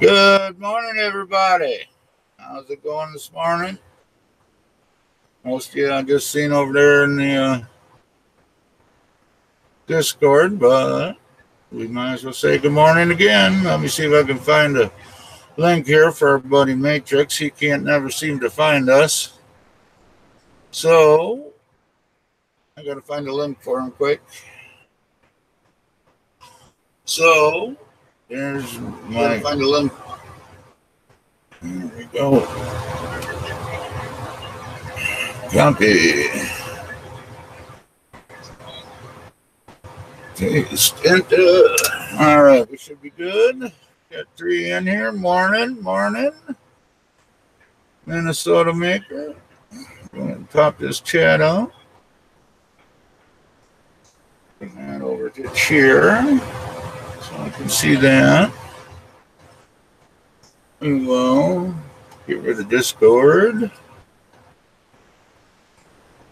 Good morning, everybody. How's it going this morning? Most of you I just seen over there in the Discord, but we might as well say good morning again. Let me see if I can find a link here for our buddy Matrix. He can't never seem to find us. So, I got to find a link for him quick. So, there's my... find a link. There we go. Copy. Paste enter. All right, we should be good. Got 3 in here. Morning. Minnesota Maker. Go ahead and pop this chat out. Bring that over to cheer so I can see that. We will get rid of Discord.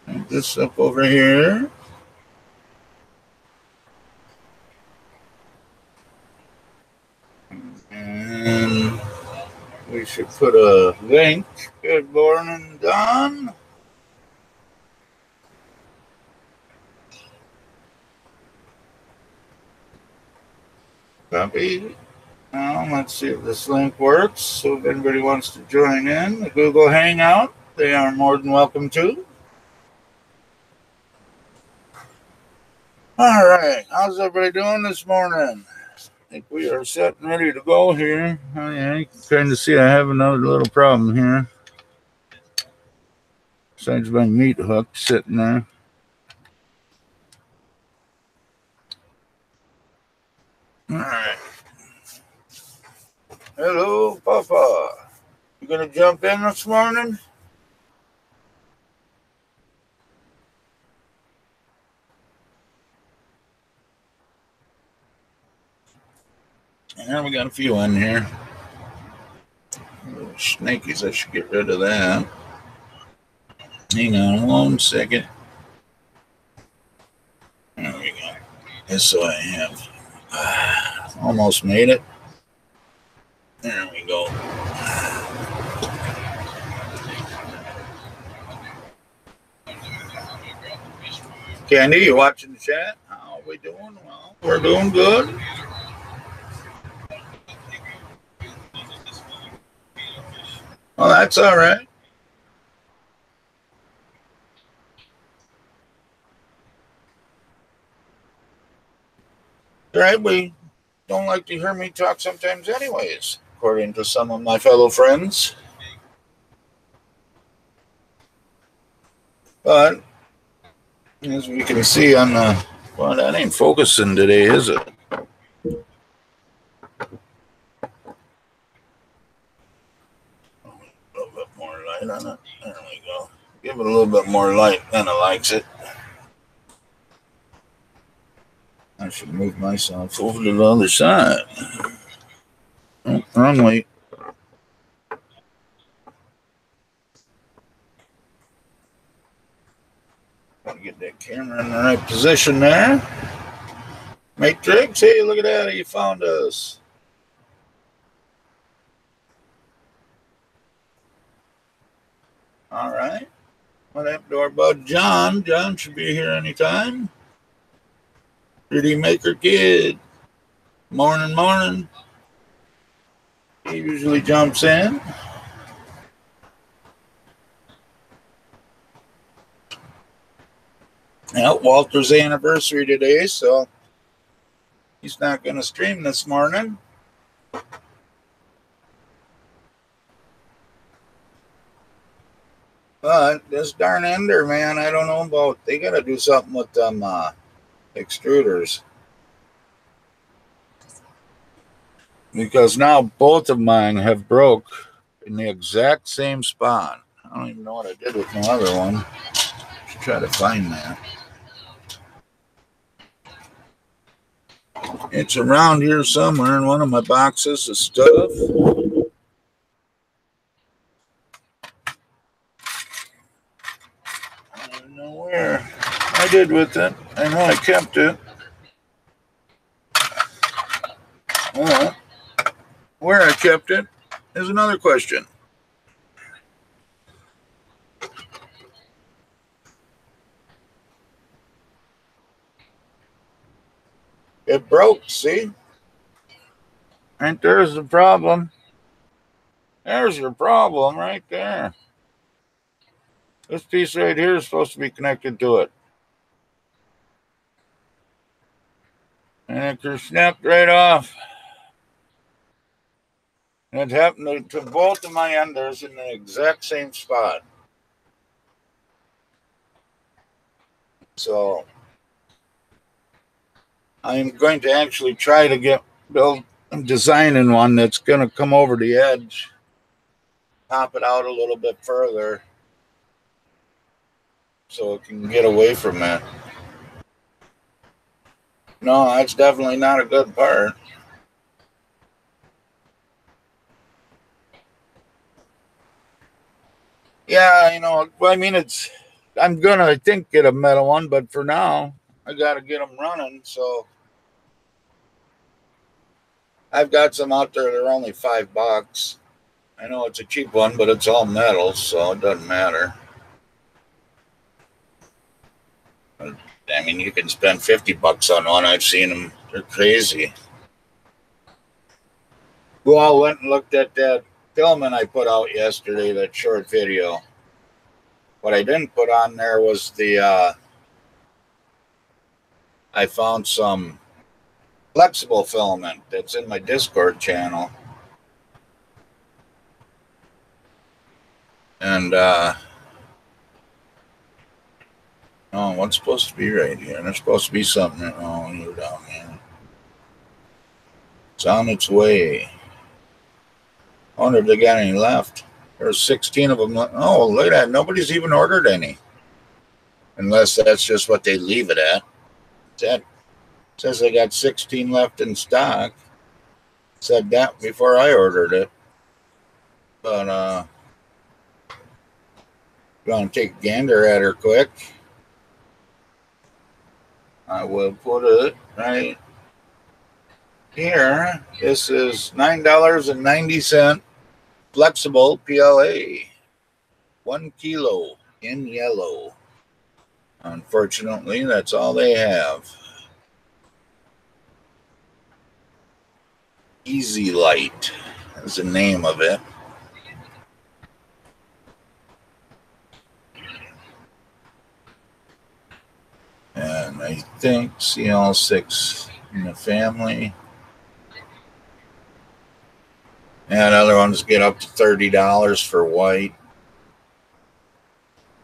Put this up over here. And we should put a link. Good morning, Don. Copy. Now, let's see if this link works. So if anybody wants to join in the Google Hangout, they are more than welcome to. All right. How's everybody doing this morning? I think we are set and ready to go here. Oh, yeah, you can kind of see I have another little problem here. Besides my meat hook sitting there. All right. Hello, Papa. You gonna jump in this morning? And we got a few in here. Little snakies, I should get rid of that. Hang on 1 second. There we go. That's so I have. Almost made it. There we go. Candy, you watching the chat? How are we doing? Well, we're doing good. Well, that's all right. All right, we don't like to hear me talk sometimes anyways, according to some of my fellow friends. But, as we can see on the... Well, that ain't focusing today, is it? On it. There we go. Give it a little bit more light, then it likes it. I should move myself over to the other side. Oh, wrong way. Gotta get that camera in the right position there. Matrix, hey, look at that. You found us. All right. What happened to our bud John? John should be here anytime. 3D Maker Kid. Morning. He usually jumps in. Well, Walter's anniversary today, so he's not going to stream this morning. But this darn Ender, man, I don't know about. They got to do something with them extruders. Because now both of mine have broke in the exact same spot. I don't even know what I did with my other one. Should try to find that. It's around here somewhere in one of my boxes of stuff. Where I did with it. I know I kept it. Well, Where I kept it is another question. It broke, see? Right there's the problem. There's your problem right there. This piece right here is supposed to be connected to it. And it snapped right off. And it happened to both of my enders in the exact same spot. So I'm going to actually try to build designing one that's going to come over the edge, pop it out a little bit further so it can get away from that. No, that's definitely not a good part. Yeah, you know, I mean, I'm going to, I think, get a metal one, but for now, I got to get them running. So I've got some out there. They're only $5. I know it's a cheap one, but it's all metal, so it doesn't matter. I mean, you can spend $50 on one. I've seen them. They're crazy. Who all went and looked at that filament I put out yesterday, that short video. What I didn't put on there was the, I found some flexible filament that's in my Discord channel. And, oh, what's supposed to be right here? There's supposed to be something. Oh, you're down here. It's on its way. I wonder if they got any left. There's 16 of them. Oh, look at that. Nobody's even ordered any. Unless that's just what they leave it at. That says they got 16 left in stock. Said that before I ordered it. But, going to take a gander at her quick. I will put it right here. This is $9.90 flexible PLA. 1 kilo in yellow. Unfortunately, that's all they have. Easy Light is the name of it. And I think CL6 in the family. And other ones get up to $30 for white.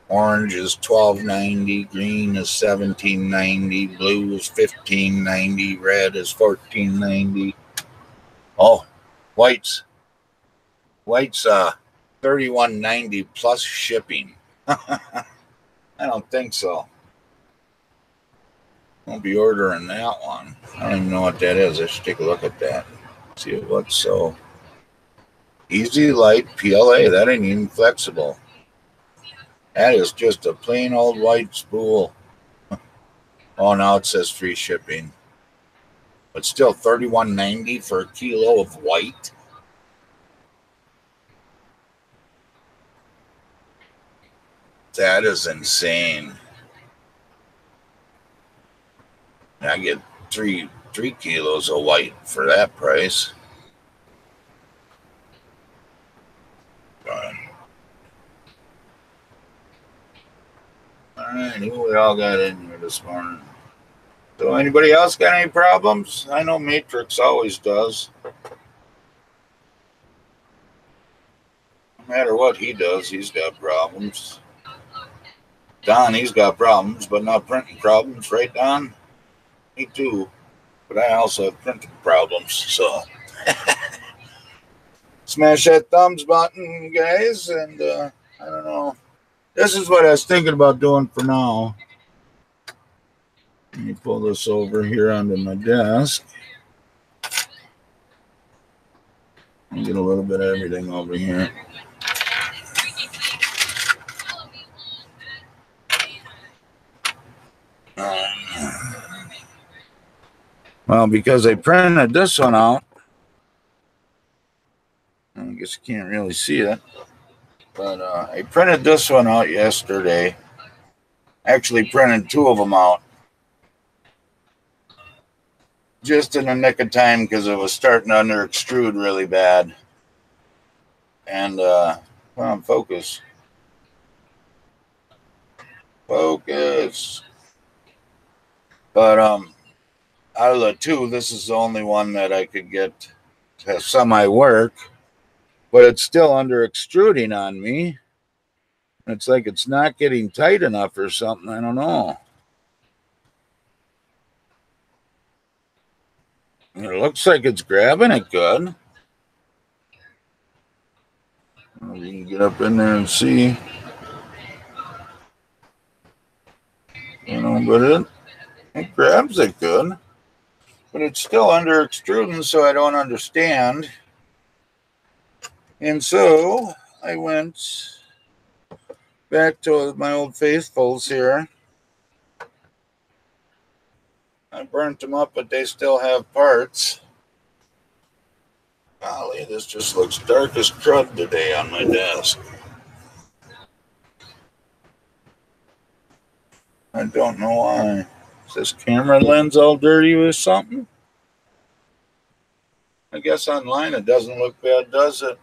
Orange is $12.90, green is $17.90, blue is $15.90, red is $14.90. Oh, white's $31.90 plus shipping. I don't think so. Won't be ordering that one. I don't even know what that is. I should take a look at that. See what's so. Easy Light PLA. That ain't even flexible. That is just a plain old white spool. Oh, now it says free shipping. But still $31.90 for a kilo of white. That is insane. I get three kilos of white for that price. All right, who we all got in here this morning? So anybody else got any problems? I know Matrix always does. No matter what he does, he's got problems. Don, he's got problems, but not printing problems, right, Don? Me too, but I also have printing problems, so smash that thumbs button, guys, and I don't know. This is what I was thinking about doing for now. Let me pull this over here onto my desk. I'll get a little bit of everything over here. Well, because I printed this one out, guess you can't really see it. But I printed this one out yesterday. Actually printed 2 of them out. Just in the nick of time because it was starting to under extrude really bad. And come on, focus. Focus. But out of the 2, this is the only one that I could get to semi work. But it's still under extruding on me. It's like it's not getting tight enough or something. I don't know. It looks like it's grabbing it good. You can get up in there and see. You know, but it grabs it good. But it's still under extruding, so I don't understand. And so I went back to my old faithfuls here. I burnt them up, but they still have parts. Golly, this just looks dark as crud today on my desk. I don't know why. Is this camera lens all dirty with something? I guess online it doesn't look bad, does it?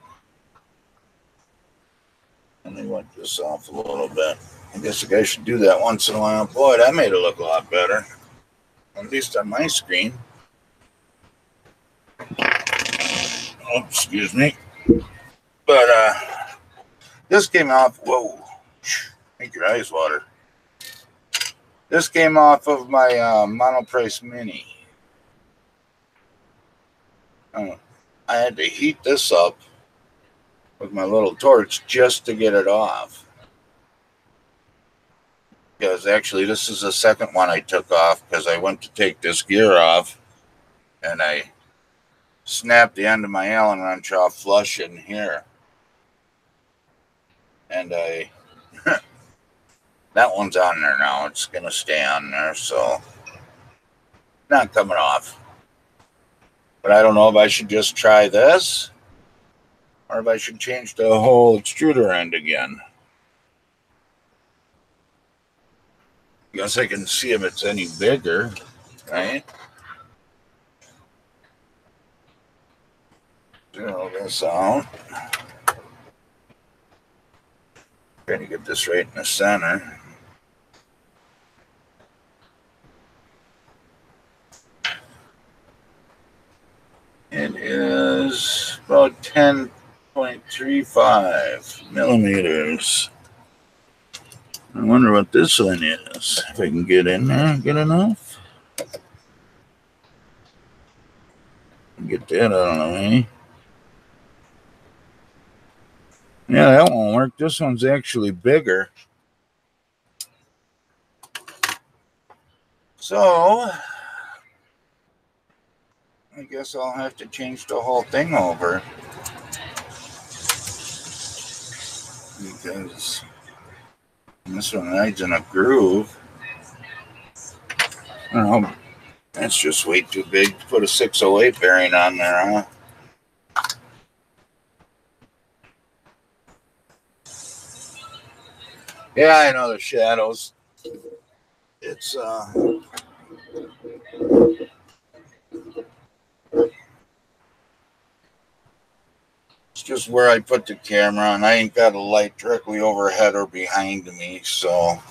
Let me wipe this off a little bit. I guess the guy should do that once in a while. Boy, that made it look a lot better. At least on my screen. Oh, excuse me. But this came off. Whoa. Make your eyes water. This came off of my Monoprice Mini. I had to heat this up with my little torch just to get it off. Because actually this is the second one I took off because I went to take this gear off and I snapped the end of my Allen wrench off flush in here. And that one's on there now. It's going to stay on there, so not coming off. But I don't know if I should just try this or if I should change the whole extruder end again. Guess I can see if it's any bigger, right? Zero this out. Trying to get this right in the center. It is about 10.35 millimeters. I wonder what this one is. If I can get in there and get enough. Get that out of the way. Yeah, that won't work. This one's actually bigger. So, I guess I'll have to change the whole thing over. Because this one rides in a groove. I don't know. That's just way too big to put a 608 bearing on there, huh? Yeah, I know the shadows. It's just where I put the camera, and I ain't got a light directly overhead or behind me, so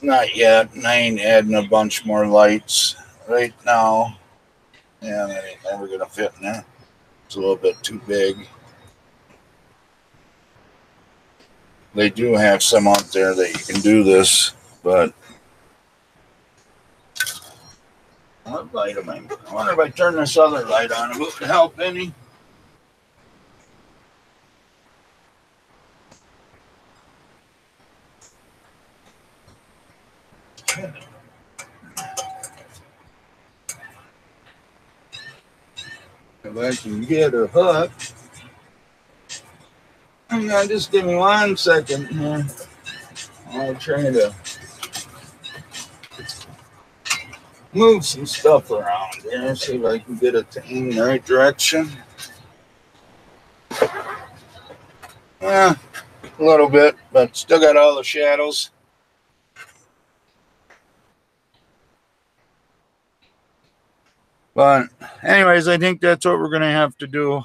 not yet. And I ain't adding a bunch more lights right now. Yeah, that ain't never gonna fit in there. It's a little bit too big. They do have some out there that you can do this, but what light am I? I wonder if I turn this other light on, it would help any. If I can get a hook. Hang on, just give me 1 second here. I'll try to move some stuff around here, see if I can get it to aim in the right direction. A little bit, but still got all the shadows. But anyways, I think that's what we're going to have to do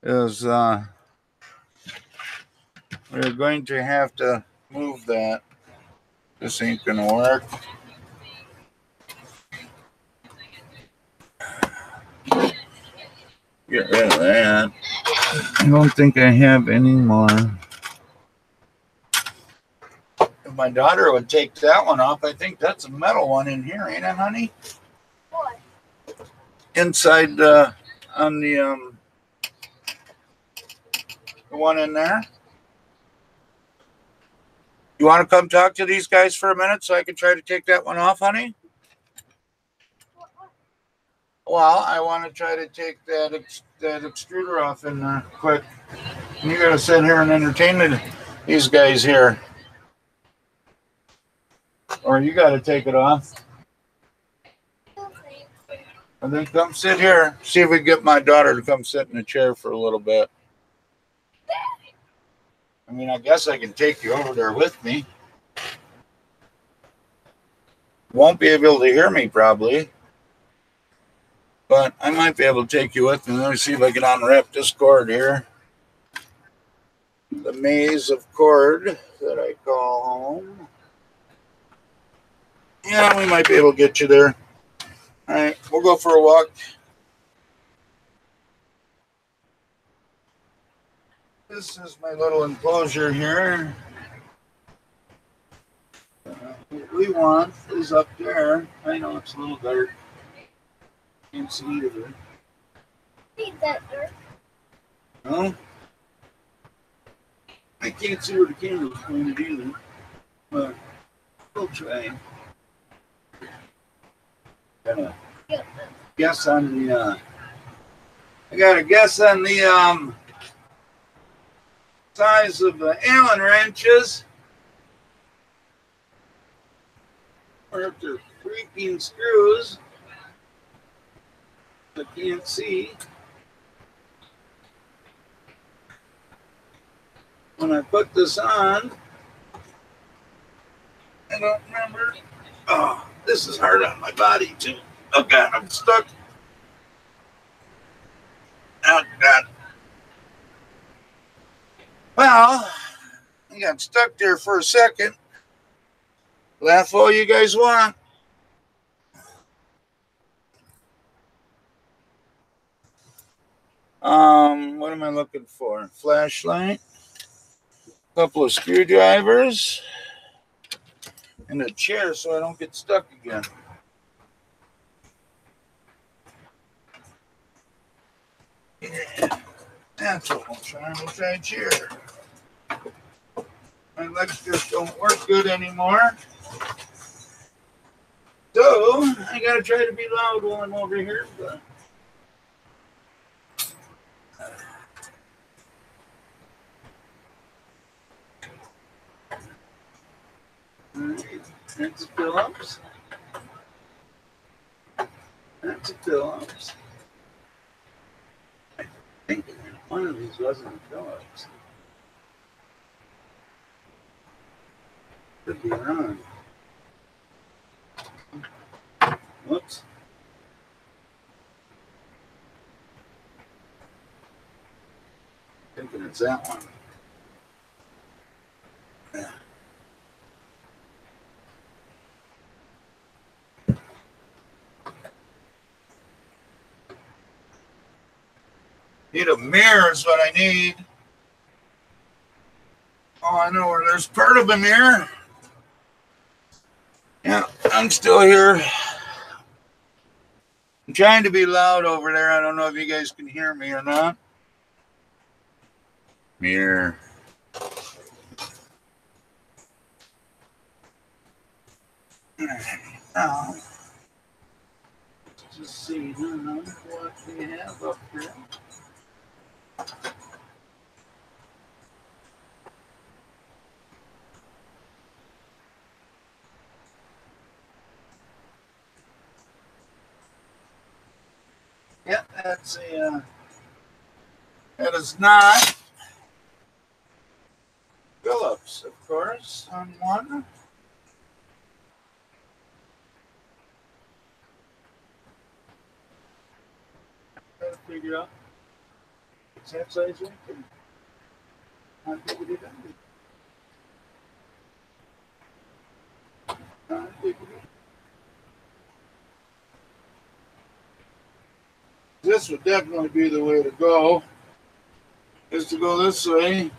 is we're going to have to move that. This ain't going to work. Get rid of that. I don't think I have any more. If my daughter would take that one off, I think that's a metal one in here, ain't it, honey? What? Inside on the one in there. You want to come talk to these guys for a minute so I can try to take that one off, honey? Well, I want to try to take that extruder off in there quick. And you got to sit here and entertain these guys here. Or you got to take it off. And then come sit here. See if we can get my daughter to come sit in a chair for a little bit. I mean, I guess I can take you over there with me. Won't be able to hear me probably. But I might be able to take you with me. Let me see if I can unwrap this cord here. The maze of cord that I call home. Yeah, we might be able to get you there. All right, we'll go for a walk. This is my little enclosure here. What we want is up there. I know it's a little dark. Can't see either. Ain't that dark? No? I can't see where the camera's pointed either. But we'll try. Gotta guess on the I gotta guess on the size of the Allen wrenches. Or if they're freaking screws. I can't see. When I put this on, I don't remember. Oh, this is hard on my body too. Oh God, I'm stuck. Oh God. Well, I got stuck there for a second. Laugh all you guys want. What am I looking for? Flashlight, a couple of screwdrivers, and a chair so I don't get stuck again. Yeah, that's what we'll try. We'll try a chair. My legs just don't work good anymore. So I gotta try to be loud while I'm over here, but that's a Phillips. That's a Phillips. I think one of these wasn't a Phillips. Could be wrong. Whoops. Thinking it's that one. Yeah. Need a mirror is what I need. Oh, I know where there's part of a mirror. Yeah, I'm still here. I'm trying to be loud over there. I don't know if you guys can hear me or not. Mirror. Now, just see what we have up here. Yeah, that's a That is not Phillips, of course, on one. Trying to figure out what's that size right there. How big it is. How big it is. This would definitely be the way to go. Is to go this way.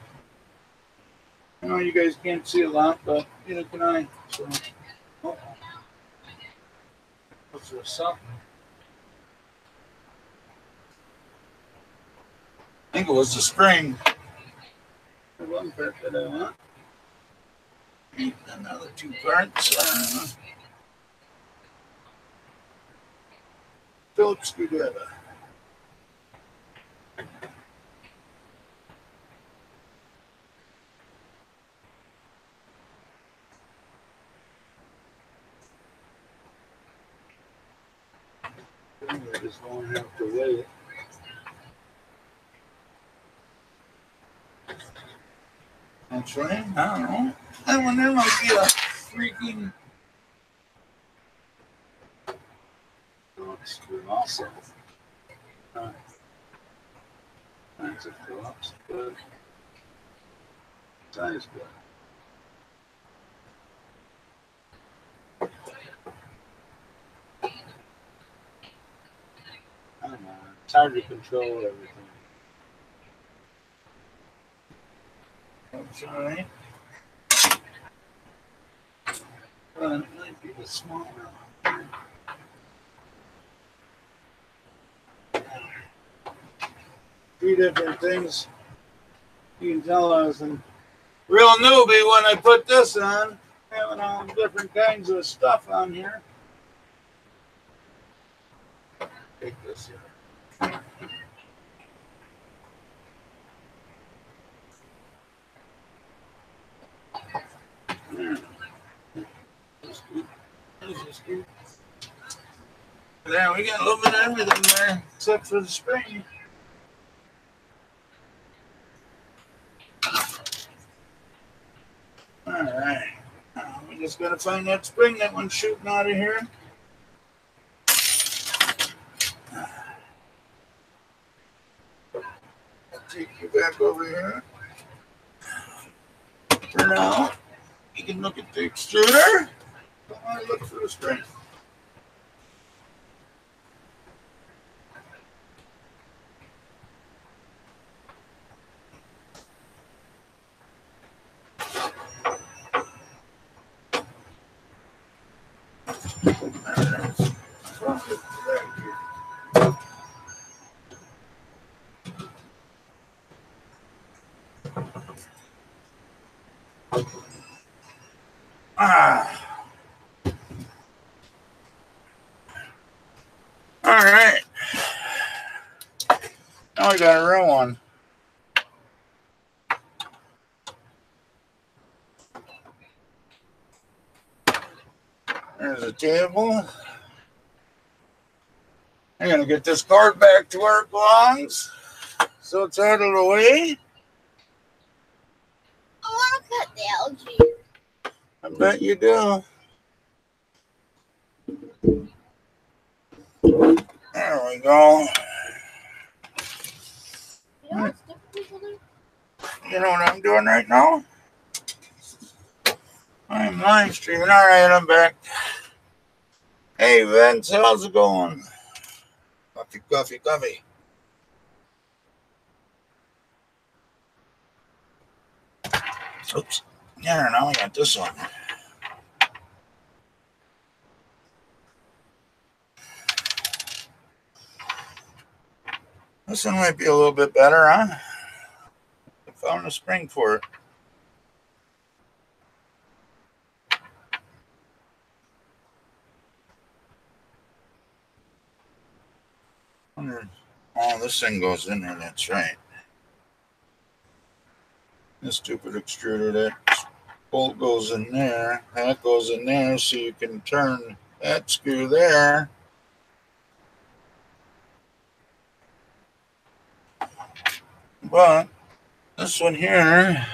I know you guys can't see a lot, but neither can I. So, oh. What's there something? I think it was the spring. The one part that I want. And another two parts. Phillips screwdriver. I just won't have to wait. That's right. I don't know. I wonder, there might be a freaking. Oh, it's screw also. That's a Phillips, but size good. I don't know. It's hard to control everything. That's all right. Well, it might be the small one. Three different things. You can tell I was a real newbie when I put this on. Having all different kinds of stuff on here. Take this here. There, we got a little bit of everything there, except for the spring. All right. We just got to find that spring that one's shooting out of here. I'll take you back over here. For now, you can look at the extruder. Don't want to look for the spring. All right. Now we got a real one. There's a table. I'm going to get this cord back to where it belongs. So it's out of the way. I want to cut the algae. I bet you do. There we go. You know what's different, Mother? You know what I'm doing right now? I'm live streaming. All right, I'm back. Hey, Vince, how's it going? Coffee, coffee, coffee. Oops. Yeah, now I got this one. This one might be a little bit better, huh? I found a spring for it. Oh, this thing goes in there, that's right. This stupid extruder, that bolt goes in there, that goes in there, so you can turn that screw there. But this one here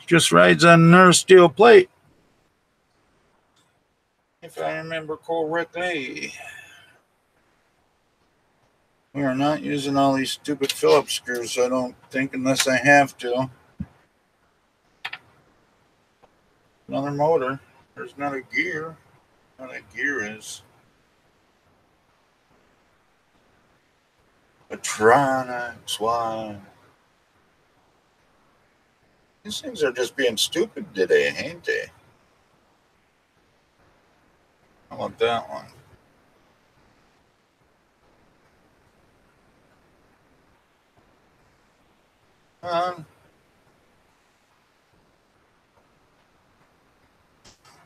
just rides on nerve steel plate, if I remember correctly. We are not using all these stupid Phillips screws, I don't think, unless I have to. Another motor. There's not a gear. What a gear is. Electronics, why? These things are just being stupid today, ain't they? How about that one?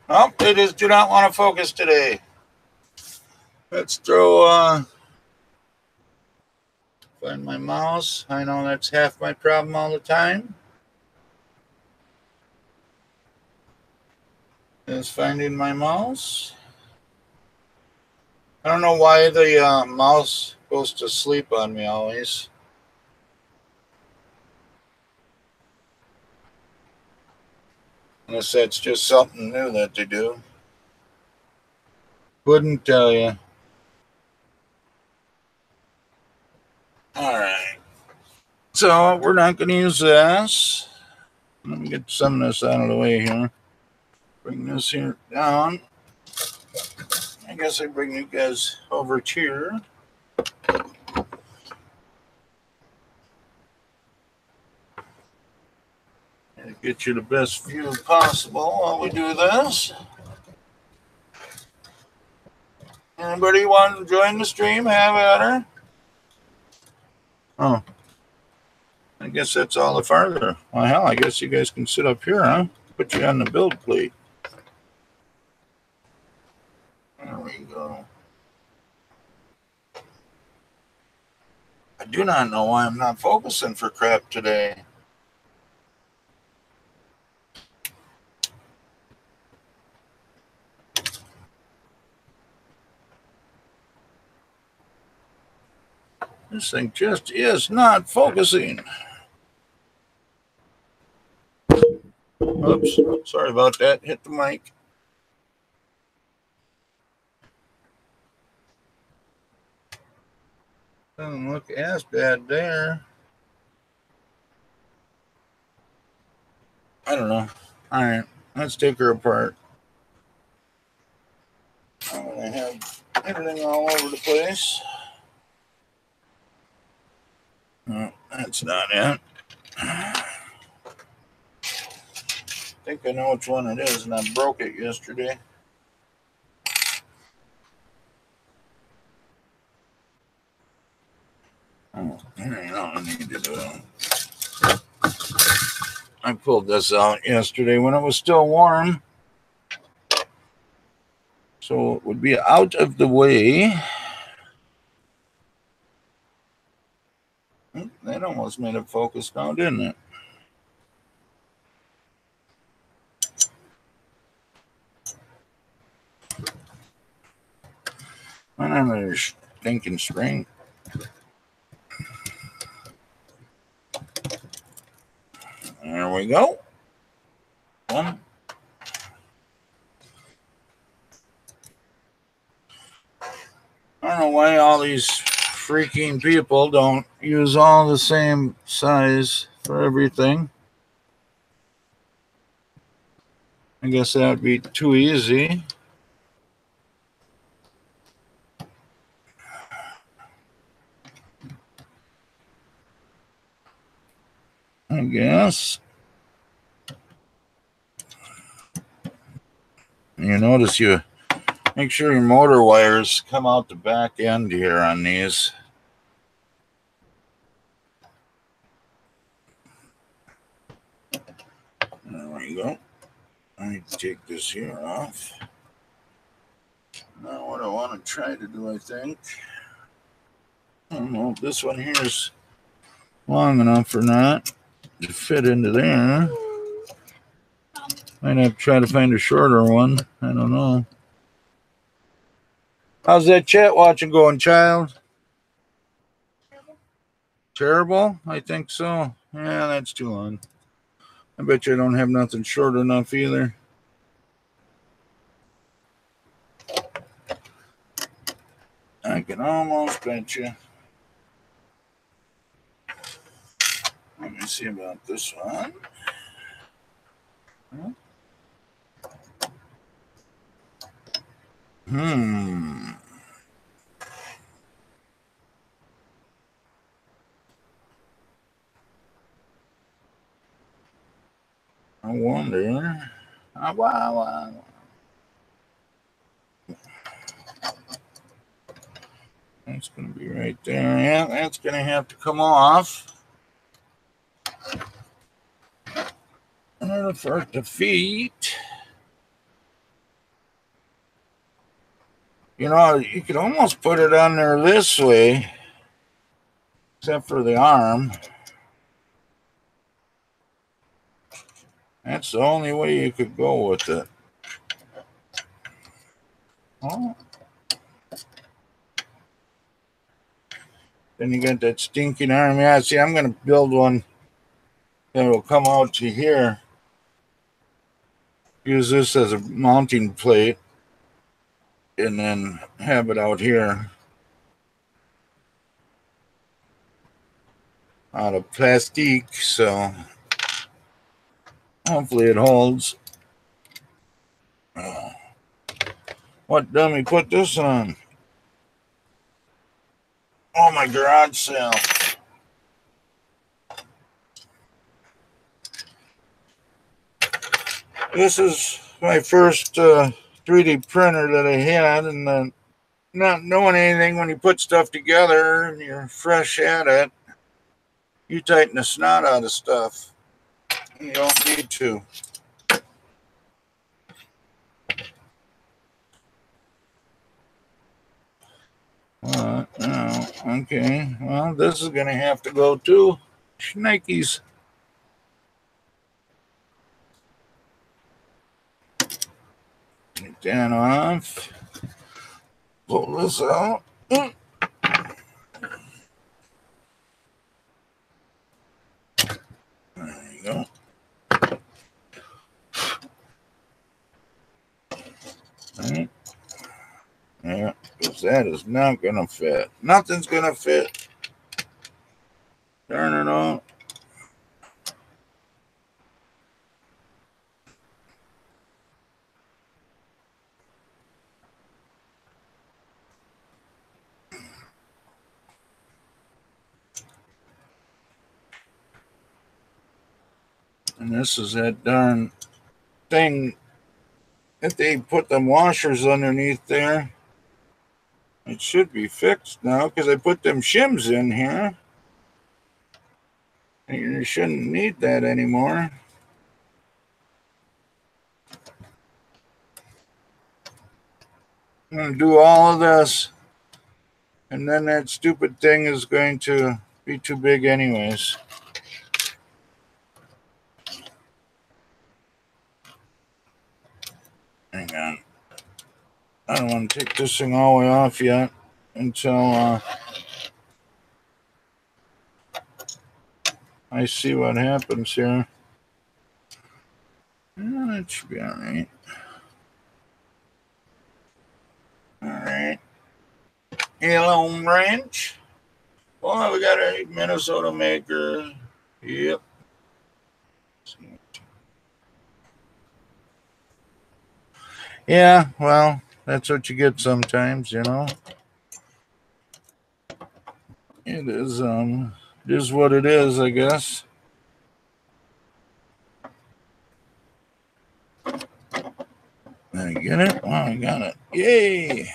Oh, they just do not want to focus today. Let's throw, find my mouse. I know that's half my problem all the time. Is finding my mouse. I don't know why the mouse goes to sleep on me always. Unless that's just something new that they do. Couldn't tell you. All right. So we're not going to use this. Let me get some of this out of the way here. Bring this here down. I guess I bring you guys over here. And get you the best view possible while we do this. Anybody want to join the stream? Have at her. Oh. I guess that's all the farther. Well, hell, I guess you guys can sit up here, huh? Put you on the build plate. There we go. I do not know why I'm not focusing for crap today. This thing just is not focusing. Oops, sorry about that. Hit the mic. Doesn't look as bad there. I don't know. All right, let's take her apart. I'm going to have everything all over the place. No, that's not it. I think I know which one it is, and I broke it yesterday. Oh, here ain't all I need to do. I pulled this out yesterday when it was still warm, so it would be out of the way. That almost made it focus now, didn't it? Another stinking string. There we go. One. I don't know why all these freaking people don't use all the same size for everything. I guess that would be too easy. I guess. You notice you make sure your motor wires come out the back end here on these. There we go. I need to take this here off. Now what I want to try to do, I think. I don't know if this one here is long enough or not to fit into there. Might have to try to find a shorter one. I don't know. How's that chat watching going, child? Terrible? I think so. Yeah, that's too long. I bet you I don't have nothing short enough either. I can almost bet you. Let me see about this one. I wonder. Wow. That's going to be right there. Yeah, that's going to have to come off. For the feet. You know, you could almost put it on there this way, except for the arm. That's the only way you could go with it. Oh. Then you got that stinking arm. Yeah, see, I'm going to build one that will come out to here. Use this as a mounting plate and then have it out here out of plastic. So hopefully it holds. What dummy put this on? Oh, my garage sale. This is my first 3D printer that I had, and not knowing anything, when you put stuff together and you're fresh at it, you tighten the snot out of stuff. You don't need to. Okay. Well, this is going to have to go too. Shnikes. Get that off. Pull this out. There you go. Right. Yeah, because that is not going to fit. Nothing's going to fit. Turn it on. And this is that darn thing that they put them washers underneath there. It should be fixed now because I put them shims in here. And you shouldn't need that anymore. I'm going to do all of this. And then that stupid thing is going to be too big anyways. Hang on. I don't want to take this thing all the way off yet until I see what happens here. That should be all right. All right. Hello, Ranch. Oh, we got a Minnesota maker. Yep. Yeah, well, that's what you get sometimes, you know. It is what it is, I guess. Did I get it? Oh, I got it. Yay!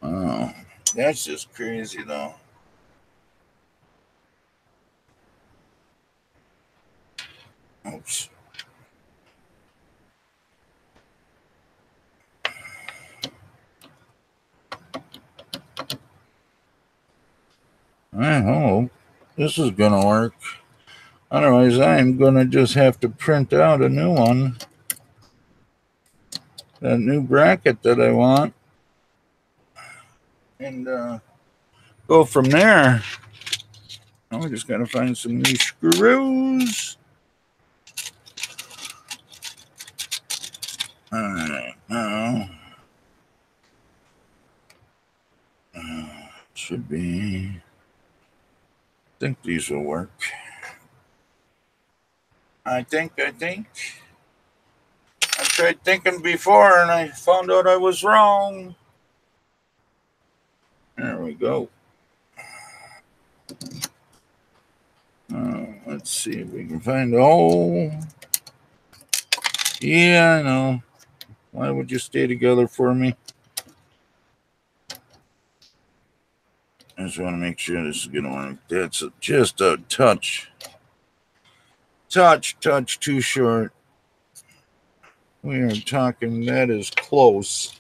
Oh, that's just crazy, though. Oops. I hope this is going to work. Otherwise, I'm going to just have to print out a new one. that new bracket that I want and go from there. Oh, we just got to find some new screws. All right, now should be. I think these will work. I think. I tried thinking before and I found out I was wrong. There we go. Let's see if we can find. Oh, yeah, I know. Why would you stay together for me? I just want to make sure this is going to work. That's just a touch too short. We are talking, that is close.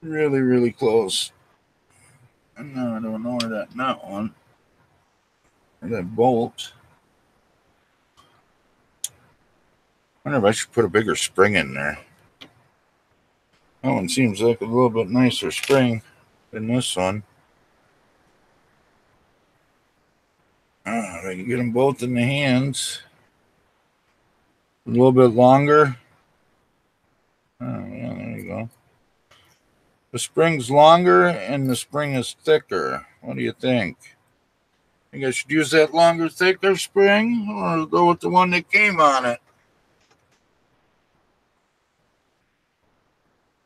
Really, really close. And now I don't know where that nut one. Or that bolt. I wonder if I should put a bigger spring in there. That one seems like a little bit nicer spring than this one. I can get them both in the hands. A little bit longer. Oh, yeah, there you go. The spring's longer and the spring is thicker. What do you think? Think I should use that longer, thicker spring or go with the one that came on it?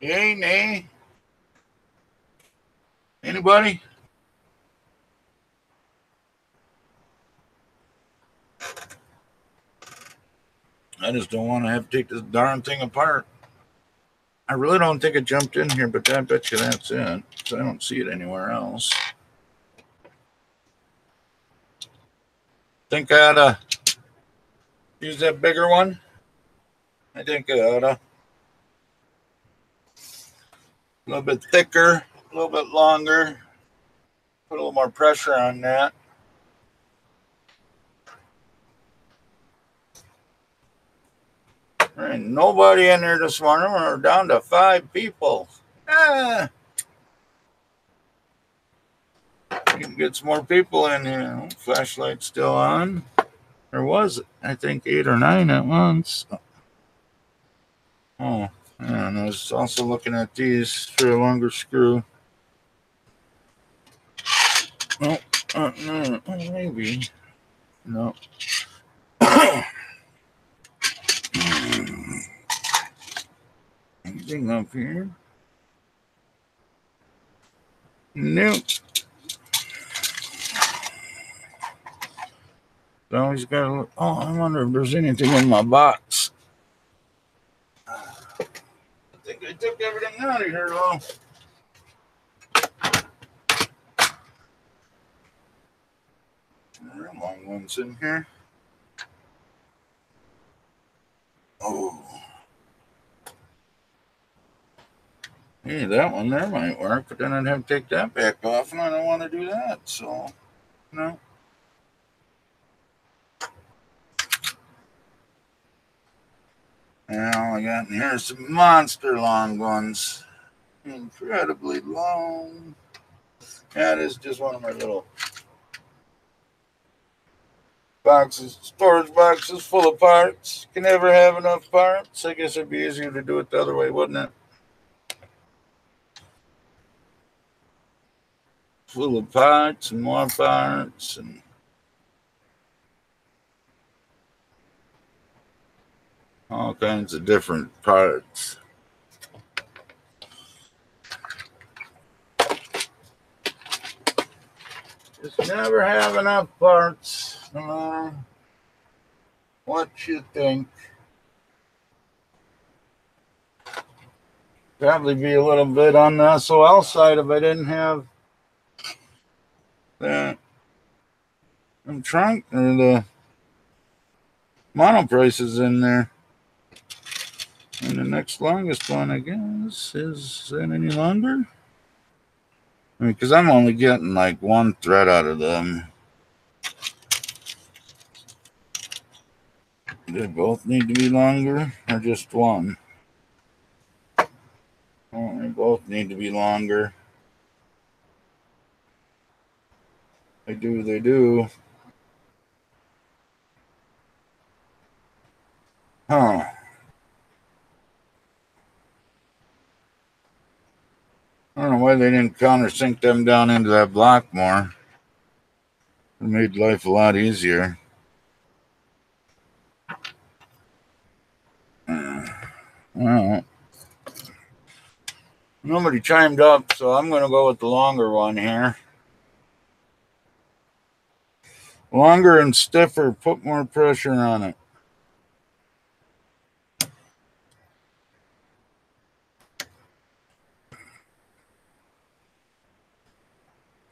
Yay, nay? Anybody? I just don't want to have to take this darn thing apart. I really don't think it jumped in here, but I bet you that's it. So I don't see it anywhere else. Think I ought to use that bigger one? I think I ought to. A little bit thicker, a little bit longer. Put a little more pressure on that. There ain't nobody in there this morning. We're down to 5 people. You can get some more people in here. Flashlight's still on. There was, I think, 8 or 9 at once. Oh, and I was also looking at these for a longer screw. Oh, no, maybe. No. Anything up here? Nope. Always got to look. Oh, I wonder if there's anything in my box. I think I took everything out of here, though. There are long ones in here. Oh. Hey, that one there might work, but then I'd have to take that back off, and I don't want to do that, so, no. And all I got in here is some monster long ones. Incredibly long. That is just one of my little boxes, storage boxes full of parts. Can never have enough parts. I guess it'd be easier to do it the other way, wouldn't it? Full of parts and more parts and all kinds of different parts. Just never have enough parts, no matter what you think. Probably be a little bit on the SOL side if I didn't have the trunk or the mono prices in there. And the next longest one, I guess, is that any longer? I mean, because I'm only getting like 1 thread out of them. Do they both need to be longer or just one? Oh, they both need to be longer. They do, they do. Huh. I don't know why they didn't countersink them down into that block more. It made life a lot easier. Well, nobody chimed up, so I'm going to go with the longer one here. Longer and stiffer, put more pressure on it.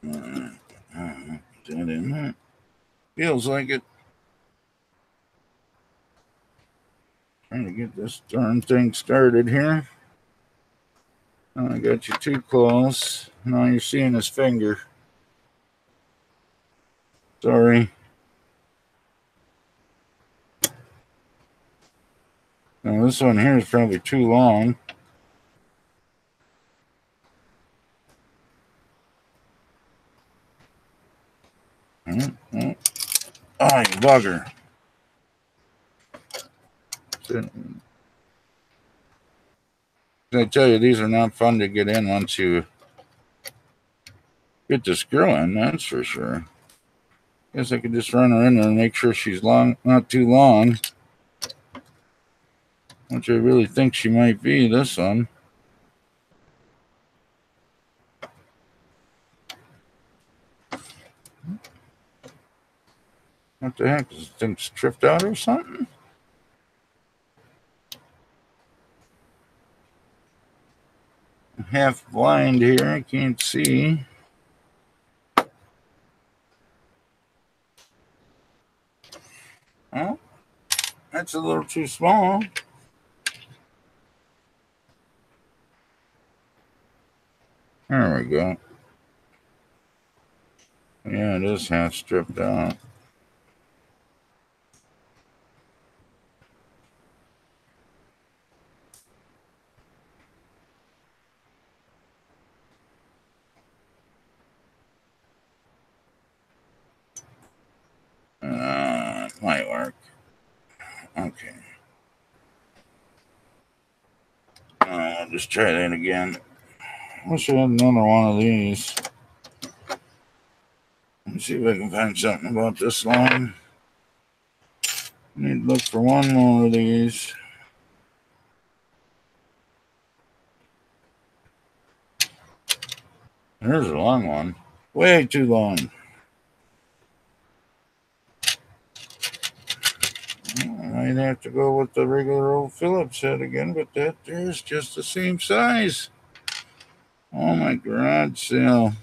Is that in there? Feels like it. Trying to get this darn thing started here. Oh, I got you too close. Now you're seeing his finger. Sorry. Now this one here is probably too long. Oh, you bugger. I tell you, these are not fun to get in once you get the screw in, that's for sure. Guess I could just run her in there and make sure she's long, not too long. Which I really think she might be, this one. What the heck? Is this thing tripped out or something? I'm half blind here, I can't see. Oh, that's a little too small. There we go. Yeah, it is half stripped out. It might work. Okay. I'll just try that again. Wish I had another one of these. Let me see if I can find something about this line. Need to look for one more of these. There's a long one. Way too long. I might have to go with the regular old Phillips head again, but that there's just the same size. Oh, my garage sale.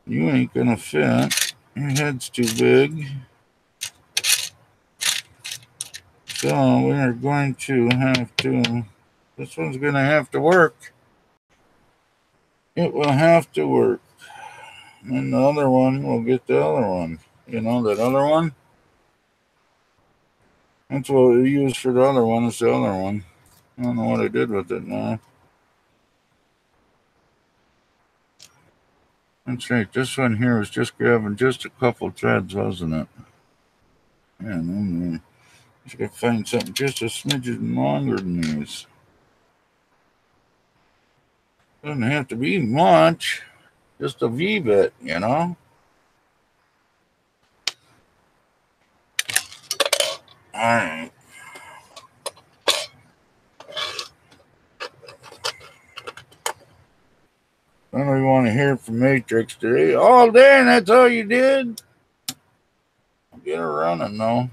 You ain't gonna fit. Your head's too big. So we are going to have to, this one's gonna have to work. It will have to work. And the other one will get the other one. You know, that other one? That's what we used for the other one, is the other one. I don't know what I did with it now. That's right, this one here was just grabbing just a couple threads, wasn't it? Yeah, I'm just gotta find something just a smidgen longer than these. Doesn't have to be much, just a V-bit, you know? Alright. I don't even want to hear from Matrix today. Oh, damn, that's all you did? Get her running, though.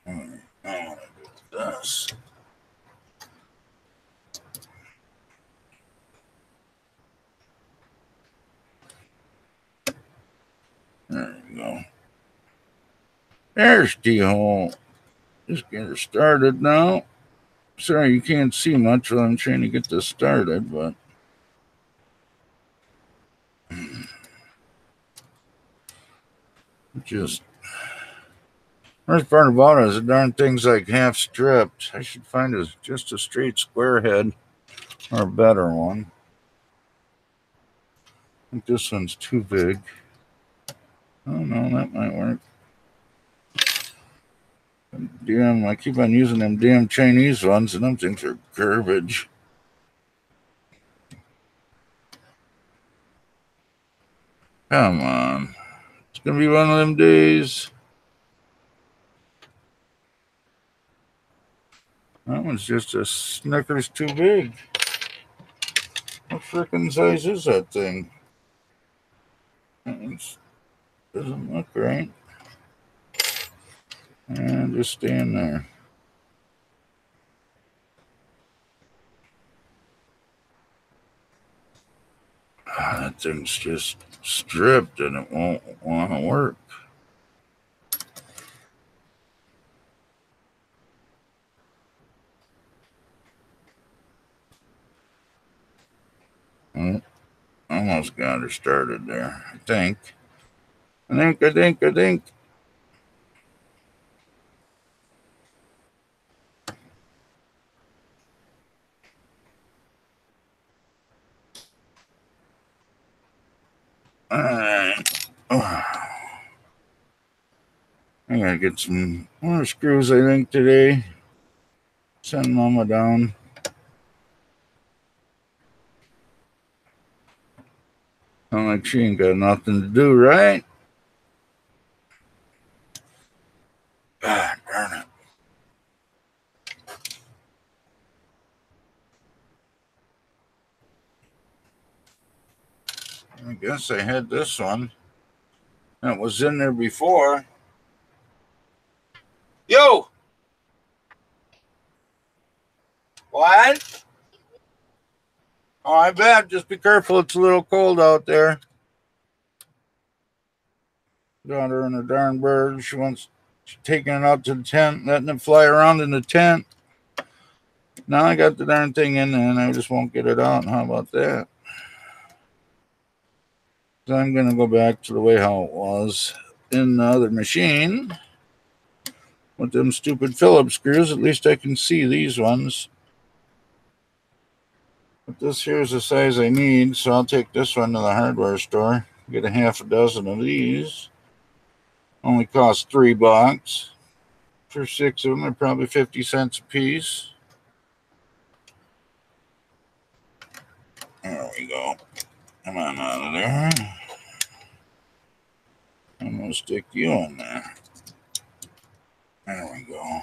Alright, I want to do this. There you go. There's D-hole. Just get her started now. Sorry, you can't see much while I'm trying to get this started, but Just worst part about it is the darn thing's like half stripped. I should find just a straight square head or a better one. I think this one's too big. Oh no, that might work. Damn, I keep on using them damn Chinese ones, and them things are garbage. Come on. It's gonna be one of them days. That one's just a Snickers too big. What frickin' size is that thing? It doesn't look right. And just stand there. That thing's just stripped and it won't want to work. Oh, almost got her started there. I think. All right. I gotta get some more screws, I think, today. Send Mama down. Sound like she ain't got nothing to do, right? Ah, darn it. I guess I had this one. That was in there before. Yo! What? Oh, I bet. Just be careful. It's a little cold out there. Daughter and her darn bird. She's taking it out to the tent, letting it fly around in the tent. Now I got the darn thing in there and I just won't get it out. How about that? So I'm going to go back to the way how it was in the other machine with them stupid Phillips screws. At least I can see these ones. But this here is the size I need, so I'll take this one to the hardware store. Get a half a dozen of these. Only cost $3. For 6 of them, they're probably 50 cents a piece. There we go. Come on out of there. I'm going to stick you in there. There we go.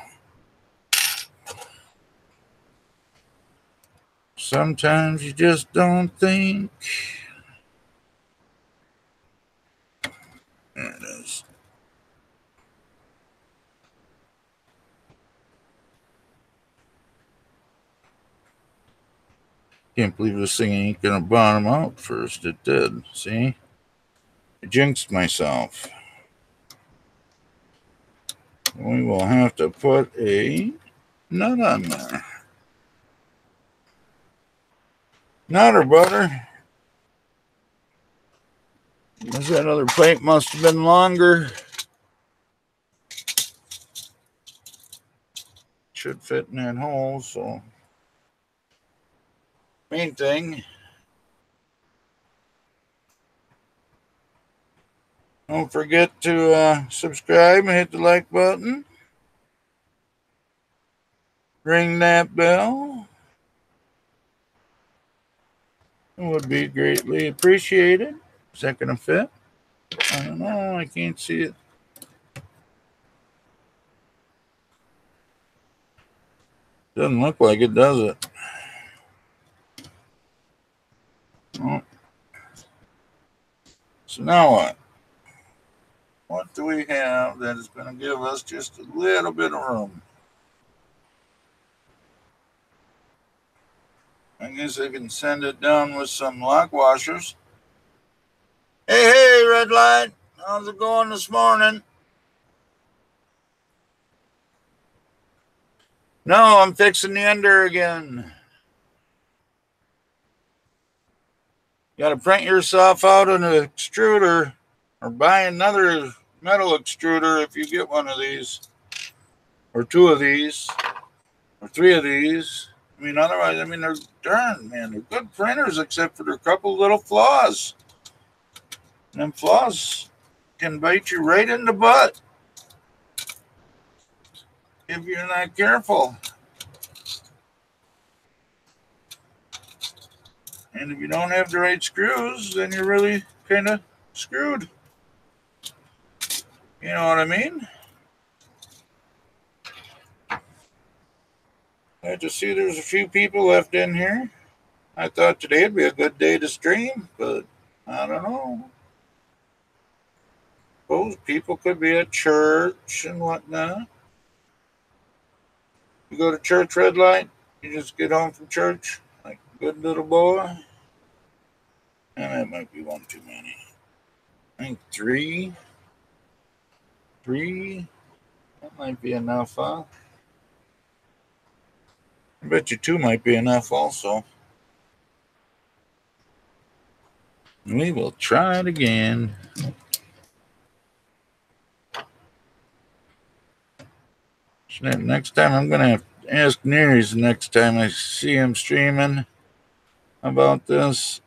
Sometimes you just don't think. There it is. Can't believe this thing ain't gonna bottom out first. It did. See? I jinxed myself. We will have to put a nut on there. Nut or butter. Because that other pipe must have been longer. Should fit in that hole, so. Main thing. Don't forget to subscribe and hit the like button. Ring that bell. It would be greatly appreciated. Is that going to fit? I don't know. I can't see it. Doesn't look like it, does it? Oh. So now what? What do we have that is going to give us just a little bit of room? I guess I can send it down with some lock washers. Hey, red light. How's it going this morning? No, I'm fixing the ender again. You got to print yourself out an extruder or buy another metal extruder if you get one of these, or two of these, or three of these. I mean, otherwise, I mean, they're darn, man, they're good printers except for their couple little flaws. And them flaws can bite you right in the butt if you're not careful. And if you don't have the right screws, then you're really kind of screwed. You know what I mean? I just see there's a few people left in here. I thought today would be a good day to stream, but I don't know. Those people could be at church and whatnot. You go to church red light, you just get home from church like a good little boy. And that might be one too many. I think three. That might be enough, huh? I bet you two might be enough also. We will try it again. So next time I'm going to have to ask Nears next time I see him streaming about this.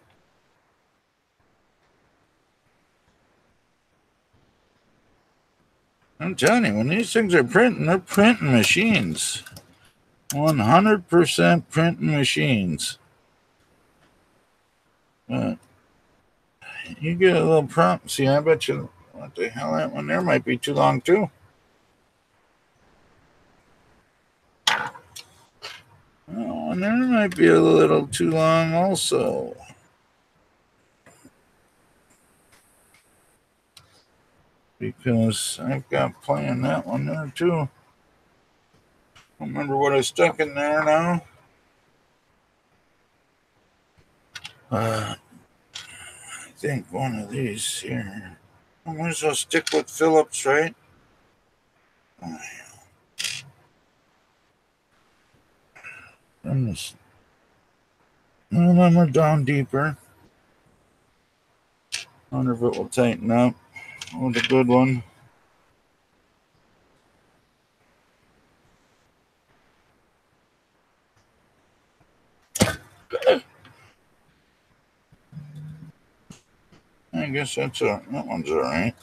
I'm telling you, when these things are printing, they're printing machines. 100% printing machines. But you get a little prompt. See, I bet you, what the hell, that one there might be too long too. Oh, and there might be a little too long also. Because I've got playing that one there too. I don't remember what I stuck in there now. I think one of these here. I might as well stick with Phillips, right? None of them are down deeper. I wonder if it will tighten up. Oh, the good one. I guess that one's all right.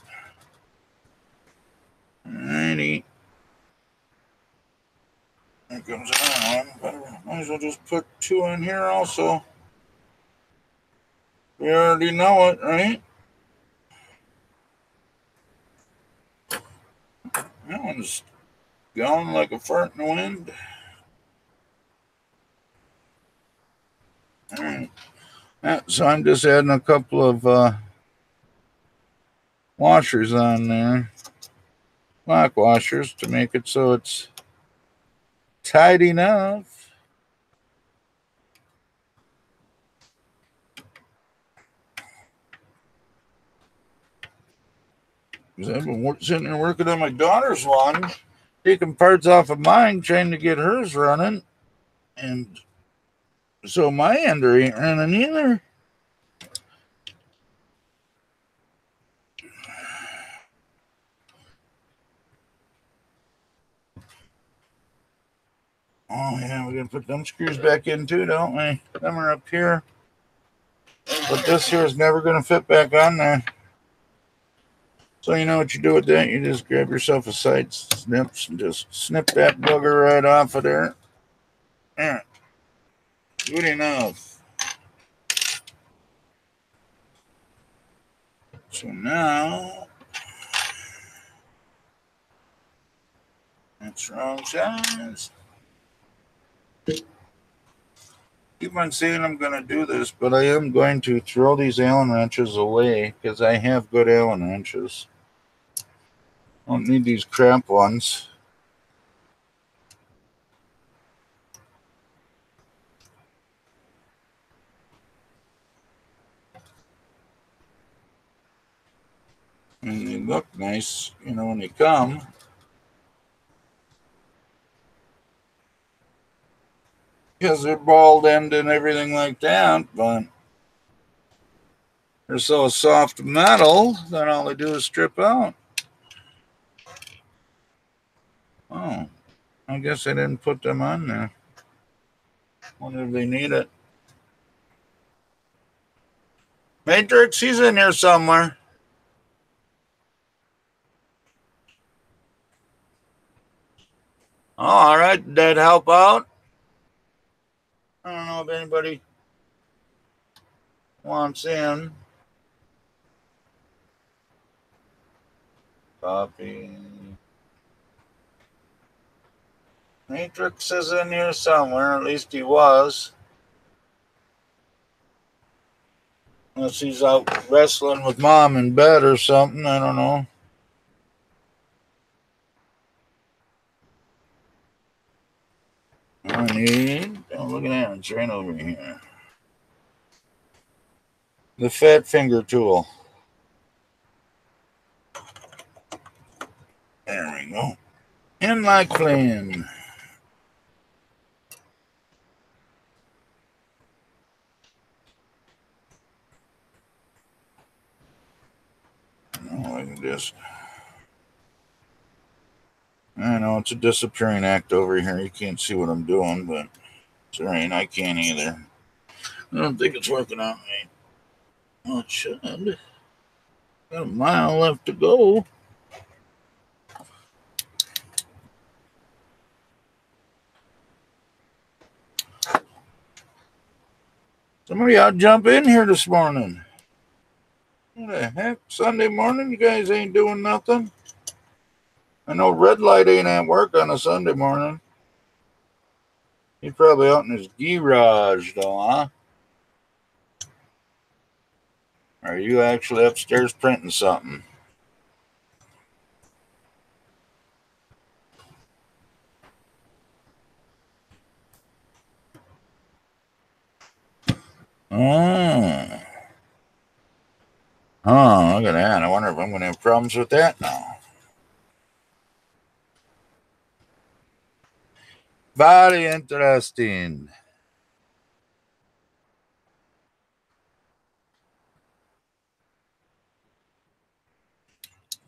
Alrighty. There comes another one. Might as well just put two in here also. We already know it, right? That one's going like a fart in the wind. All right. So I'm just adding a couple of washers on there. Lock washers to make it so it's tight enough. Because I've been sitting there working on my daughter's one, taking parts off of mine, trying to get hers running. And so my ender ain't running either. Oh, yeah, we're going to put them screws back in too, don't we? Them are up here. But this here is never going to fit back on there. So you know what you do with that? You just grab yourself a side snips and just snip that bugger right off of there. There. Good enough. So now, that's wrong size. Keep on saying I'm going to do this, but I am going to throw these Allen wrenches away because I have good Allen wrenches. I don't need these crap ones. And they look nice, you know, when they come. Because they're bald end and everything like that, but they're so soft metal that all they do is strip out. Oh, I guess I didn't put them on there. Wonder if they need it. Matrix, he's in here somewhere. Oh, all right. Did that help out? I don't know if anybody wants in. Copy. Matrix is in here somewhere. At least he was. Unless he's out wrestling with mom in bed or something. I don't know. I need. Oh, look at that. It's right over here. The fat finger tool. There we go. In like flame. Oh, look at this. I know it's a disappearing act over here. You can't see what I'm doing, but it's all right. I can't either. I don't think it's working out right. Well, it should. Got a mile left to go. Somebody ought to jump in here this morning. What the heck? Sunday morning? You guys ain't doing nothing? I know red light ain't at work on a Sunday morning. He's probably out in his garage, though, huh? Are you actually upstairs printing something? Oh. Oh, look at that. I wonder if I'm going to have problems with that now. Very interesting.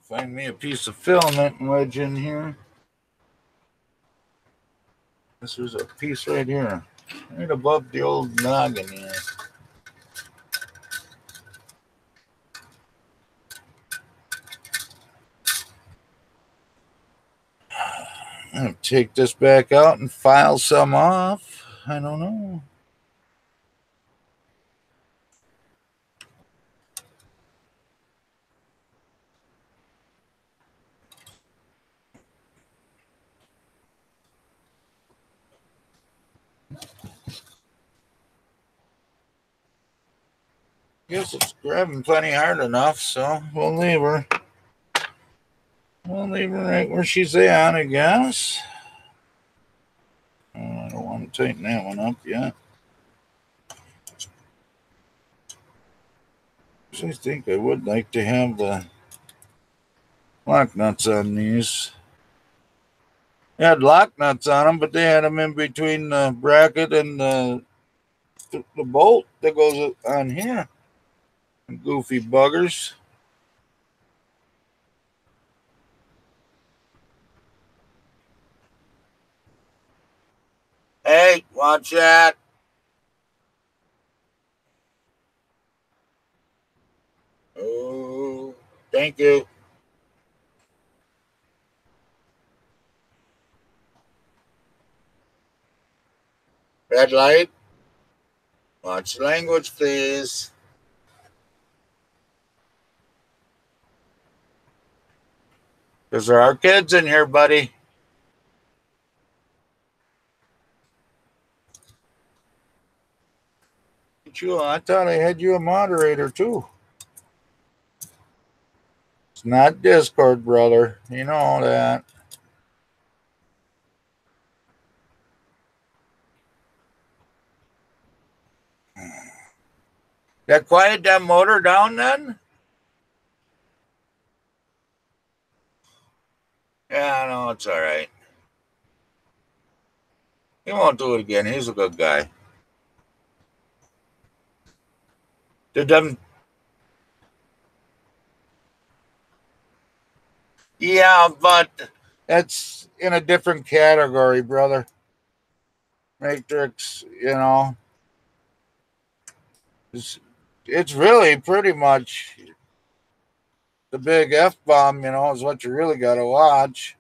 Find me a piece of filament and wedge in here. This is a piece right here. Right above the old noggin here. I'm going to take this back out and file some off. I don't know. Guess it's grabbing plenty hard enough, so we'll leave her. We'll leave her right where she's at, I guess. I don't want to tighten that one up yet. I think I would like to have the lock nuts on these. They had lock nuts on them, but they had them in between the bracket and the bolt that goes on here. Goofy buggers. Hey, watch that. Oh, thank you. Red light. Watch language, please. Because there are kids in here, buddy. I thought I had you a moderator, too. It's not Discord, brother. You know that. That quiet that motor down then? Yeah, no, it's all right. He won't do it again. He's a good guy. Did them? Yeah, but That's in a different category, brother. Matrix, you know, it's really pretty much the big F-bomb, you know, is what you really got to watch.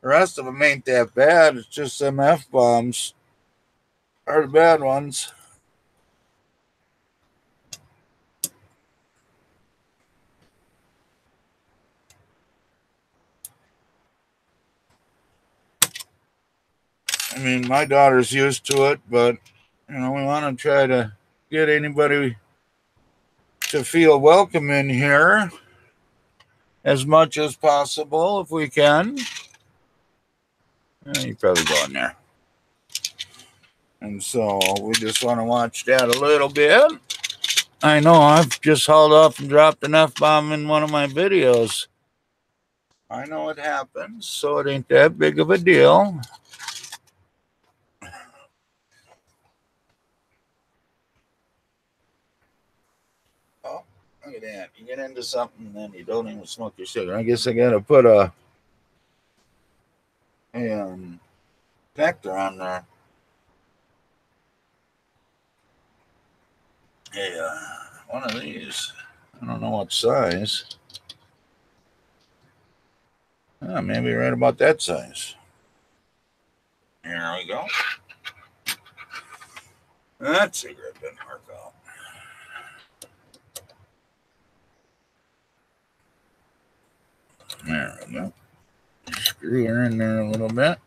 The rest of them ain't that bad. It's just them F-bombs are the bad ones. I mean, my daughter's used to it, but, you know, we want to try to get anybody to feel welcome in here as much as possible if we can. You probably go in there. And so we just want to watch that a little bit. I know I've just hauled off and dropped an F-bomb in one of my videos. I know it happens, so it ain't that big of a deal. Oh, look at that. You get into something and then you don't even smoke your cigarette. I guess I got to put a connector on there. One of these. I don't know what size. Maybe right about that size. Here we go. That cigarette didn't work out. There we go. Screw her in there a little bit.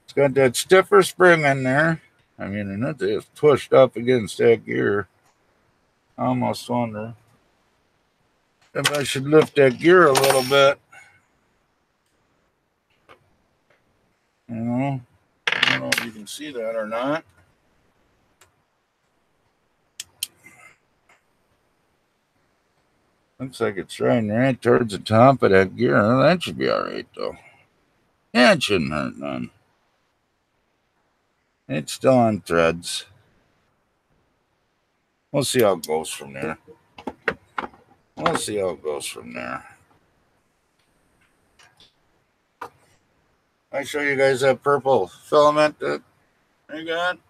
It's got that stiffer spring in there. I mean, and it is pushed up against that gear. I almost wonder if I should lift that gear a little bit. You know, I don't know if you can see that or not. Looks like it's riding right towards the top of that gear. That should be all right, though. Yeah, it shouldn't hurt none. It's still on threads. We'll see how it goes from there. I show you guys that purple filament that I got.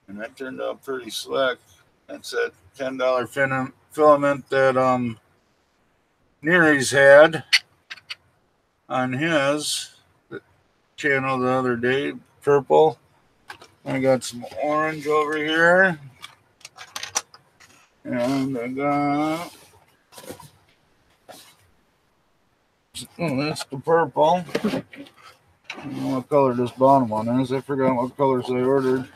And that turned out pretty slick. That's that $10 filament that Neary's had on his channel the other day. Purple. I got some orange over here. And I got... Oh, that's the purple. I don't know what color this bottom one is. I forgot what colors I ordered.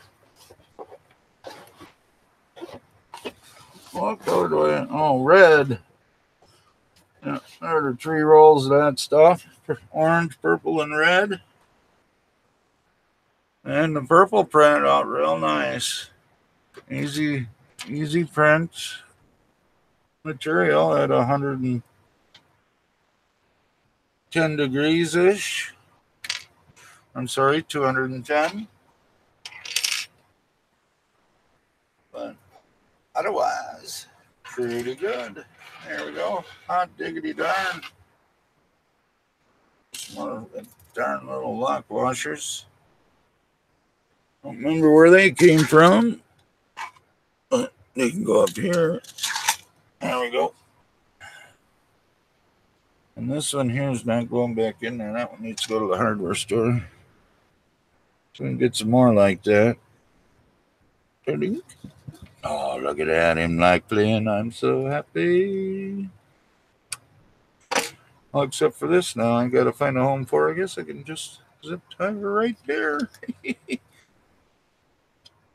What color do I... Oh, red. Yeah, there are 3 rolls of that stuff. Orange, purple, and red. And the purple printed out real nice. Easy print material at 110 degrees-ish. I'm sorry, 210. But otherwise, pretty good. There we go. Hot diggity darn. One of the darn little lock washers. Don't remember where they came from. But they can go up here. There we go. And this one here is not going back in there. That one needs to go to the hardware store. So we can get some more like that. Oh, look at that. Him like playing. I'm so happy. Well, except for this now. I got to find a home for her. I guess I can just zip tie her right there.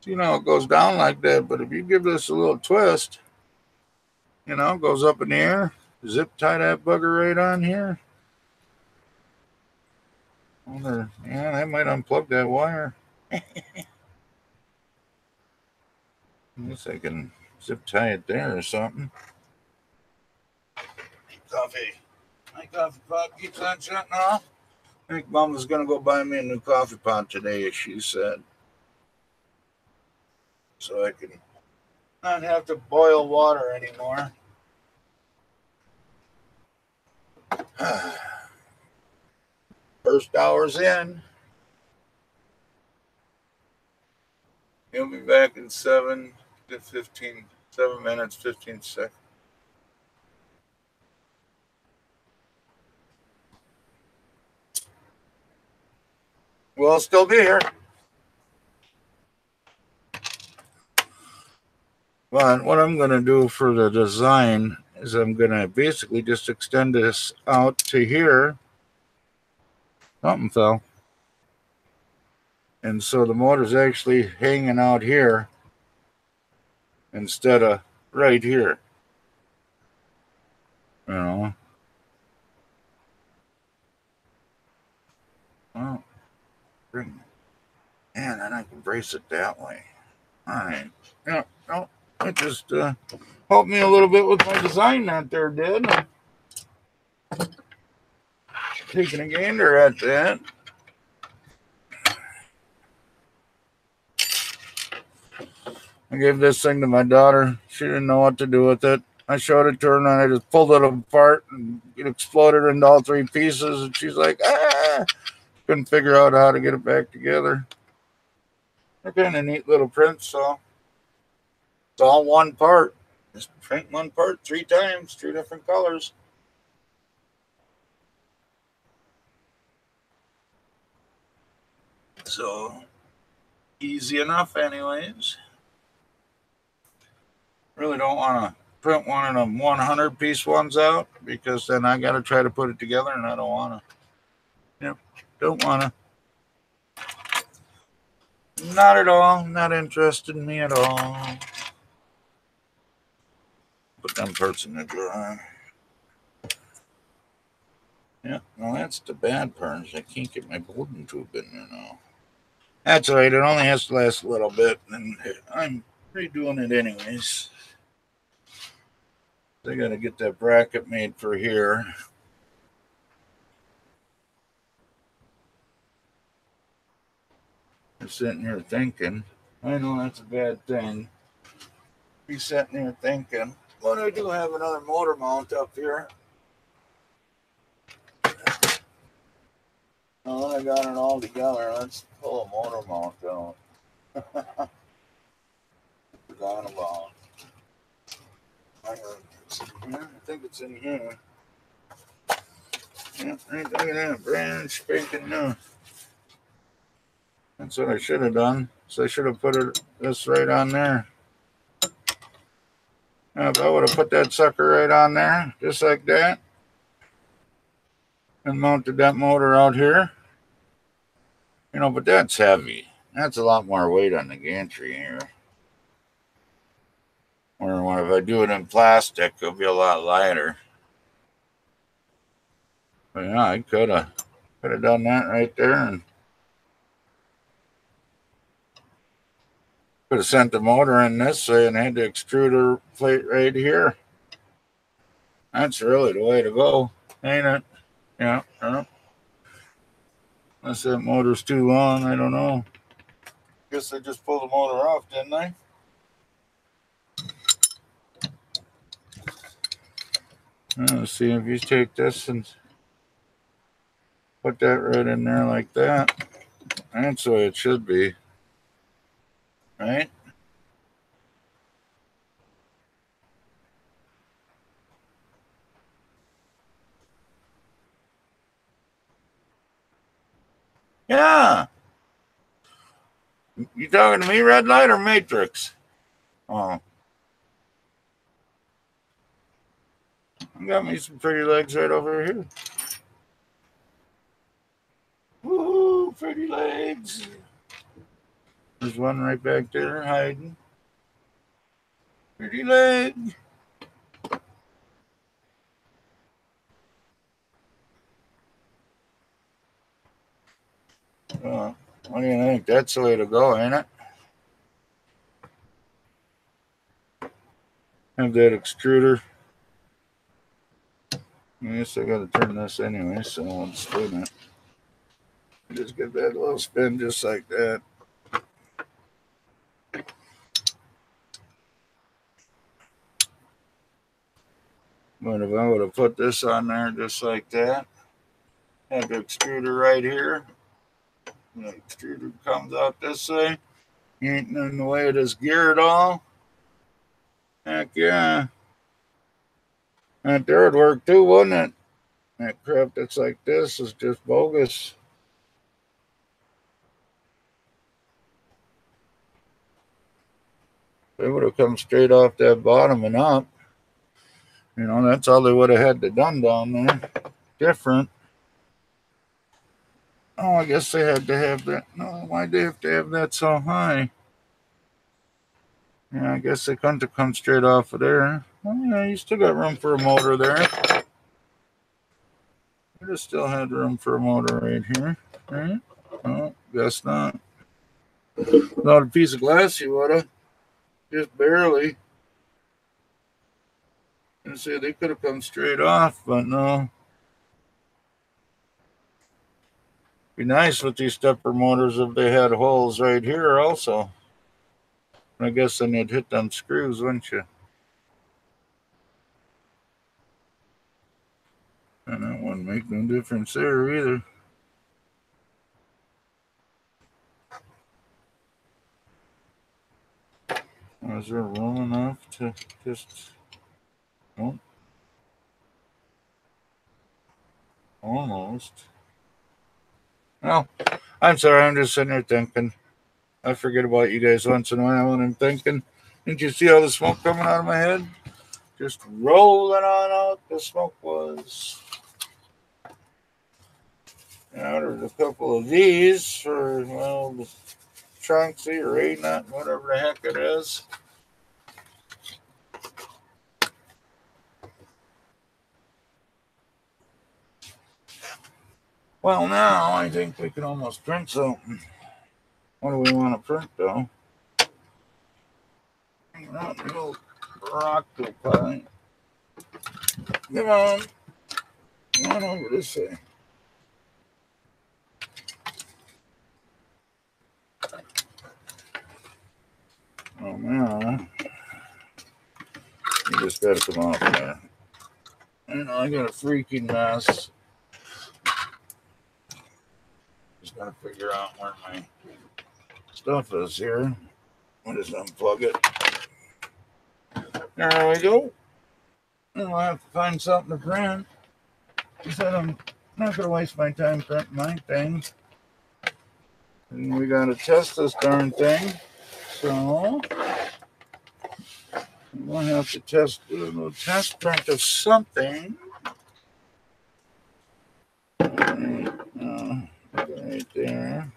You know, it goes down like that. But if you give this a little twist, you know, it goes up in the air. Zip tie that bugger right on here. Yeah, that might unplug that wire. I guess I can zip tie it there or something. Coffee. I My coffee pot keeps on shutting off. I think Mom was going to go buy me a new coffee pot today, as she said. So I can not have to boil water anymore. First hour's in. He'll be back in 7 minutes, 15 seconds. We'll still be here. But what I'm going to do for the design is I'm going to basically just extend this out to here. Something fell. And so the motor's actually hanging out here instead of right here. You know. Well, bring it. And then I can brace it that way. All right. Yeah, no, it just helped me a little bit with my design that there did. Taking a gander at that. I gave this thing to my daughter. She didn't know what to do with it. I showed it to her and I just pulled it apart and it exploded into all three pieces. And she's like, ah! Couldn't figure out how to get it back together. They're kind of neat little prints, so it's all one part. Just print one part 3 times, 2 different colors. So easy enough anyways. Really don't want to print one of them 100 piece ones out because then I got to try to put it together and I don't want to. Yep, don't want to. Not at all. Not interested in me at all. Put them parts in the drawer. Yeah, well, that's the bad part. I can't get my golden tube in there now. That's all right. It only has to last a little bit, and I'm redoing it anyways. I got to get that bracket made for here. I'm sitting here thinking. I know that's a bad thing. Be sitting here thinking, but I do have another motor mount up here. Now that I got it all together, let's pull a motor mount out. Forgot about. I think it's in here. Yeah, look at that, brand spanking new. That's what I should have done. So I should have put this right on there. Now, if I would have put that sucker right on there, just like that, and mounted that motor out here, you know, but that's heavy. That's a lot more weight on the gantry here. Or if I do it in plastic, it'll be a lot lighter. But yeah, I could have done that right there and could have sent the motor in this way and had the extruder plate right here. That's really the way to go, ain't it? Yeah. Unless that motor's too long, I don't know. Guess I just pulled the motor off, didn't I? Let's see if you take this and put that right in there like that. That's the way it should be. Right? Yeah. You talking to me, red light or matrix? Oh. I got me some pretty legs right over here. Woo, pretty legs. There's one right back there hiding. Pretty leg. What do you think? That's the way to go, ain't it? Have that extruder I guess I got to turn this anyway, so I'll spin it. Just get that little spin just like that. But if I would have put this on there just like that, have the extruder right here. The extruder comes out this way. Ain't in the way of this gear at all. Heck yeah. That there would work too, wouldn't it? That crap that's like this is just bogus. They would have come straight off that bottom and up. You know, that's all they would have had to done down there. Different. Oh, I guess they had to have that. No, why'd they have to have that so high? Yeah, I guess they couldn't have come straight off of there. Oh, yeah, you still got room for a motor there. You just still had room for a motor right here. Right? Oh, guess not. Not a piece of glass you would have. Just barely. And say they could have come straight off, but no. Be nice with these stepper motors if they had holes right here also. I guess then you'd hit them screws, wouldn't you? And that wouldn't make no difference there either. Is there room enough to just... Oh. Almost. Well, I'm sorry, I'm just sitting there thinking. I forget about you guys once in a while when I'm thinking. Didn't you see all the smoke coming out of my head? Just rolling on out, the smoke was. Now there's a couple of these for, well, the Trunksy or A-nut, whatever the heck it is. Well, now I think we can almost print something. What do we want to print, though? Not the old octopi. Come on. Come on over this way. Oh, man. You just got to come off there. You know, I got a freaking mess. Just got to figure out where my stuff is here. I'll just unplug it. There we go. I'll have to find something to print. He said I'm not going to waste my time printing my thing. And we got to test this darn thing. So we'll have to do a little test print of something. Right there.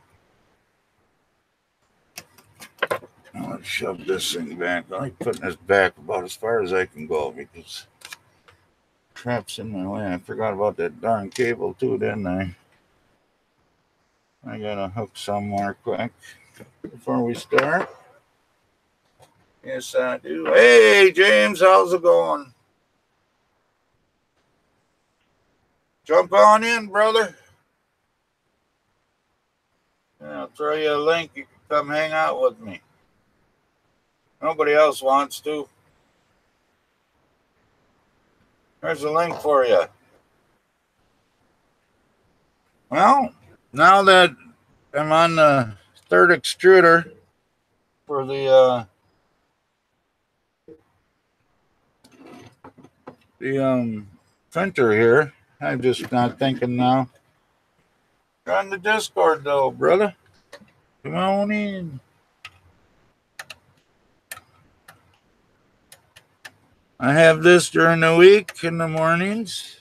Let's shove this thing back. I like putting this back about as far as I can go because crap's in my way. I forgot about that darn cable too, didn't I? I gotta hook somewhere quick before we start. Yes, I do. Hey, James, how's it going? Jump on in, brother. I'll throw you a link. You can come hang out with me. Nobody else wants to. There's a link for you. Well, now that I'm on the third extruder for the printer here, I'm just not thinking now. You're on the Discord though, brother. Come on in. I have this during the week in the mornings.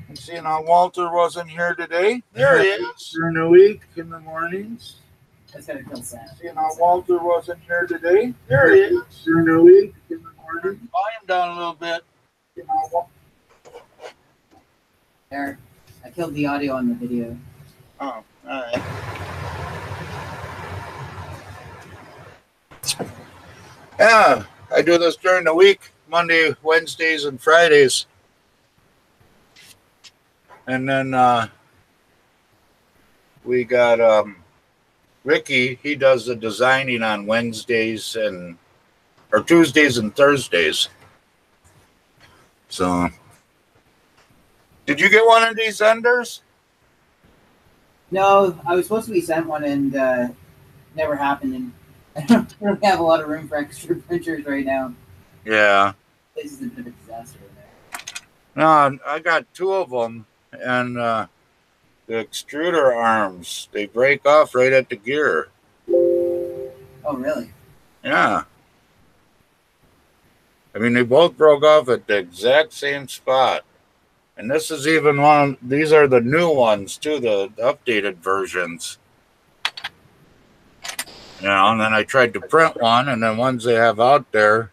And seeing how Walter wasn't here today. There he is. During the week in the mornings. That's gonna kill Sam. Seeing how Walter wasn't here today. There he is. During the week in the morning. Volume down a little bit. There. I killed the audio on the video. Oh, all right. Yeah, I do this during the week, Monday, Wednesdays, and Fridays. And then we got Ricky. He does the designing on Wednesdays or Tuesdays and Thursdays. So, did you get one of these Enders? No, I was supposed to be sent one and never happened. And I don't really have a lot of room for extra printers right now. Yeah. This is a bit of a disaster in there. No, I got two of them, and the extruder arms, they break off right at the gear. Oh, really? Yeah. I mean, they both broke off at the exact same spot. And this is even one, these are the new ones too, the updated versions. You know, and then I tried to print one, and then ones they have out there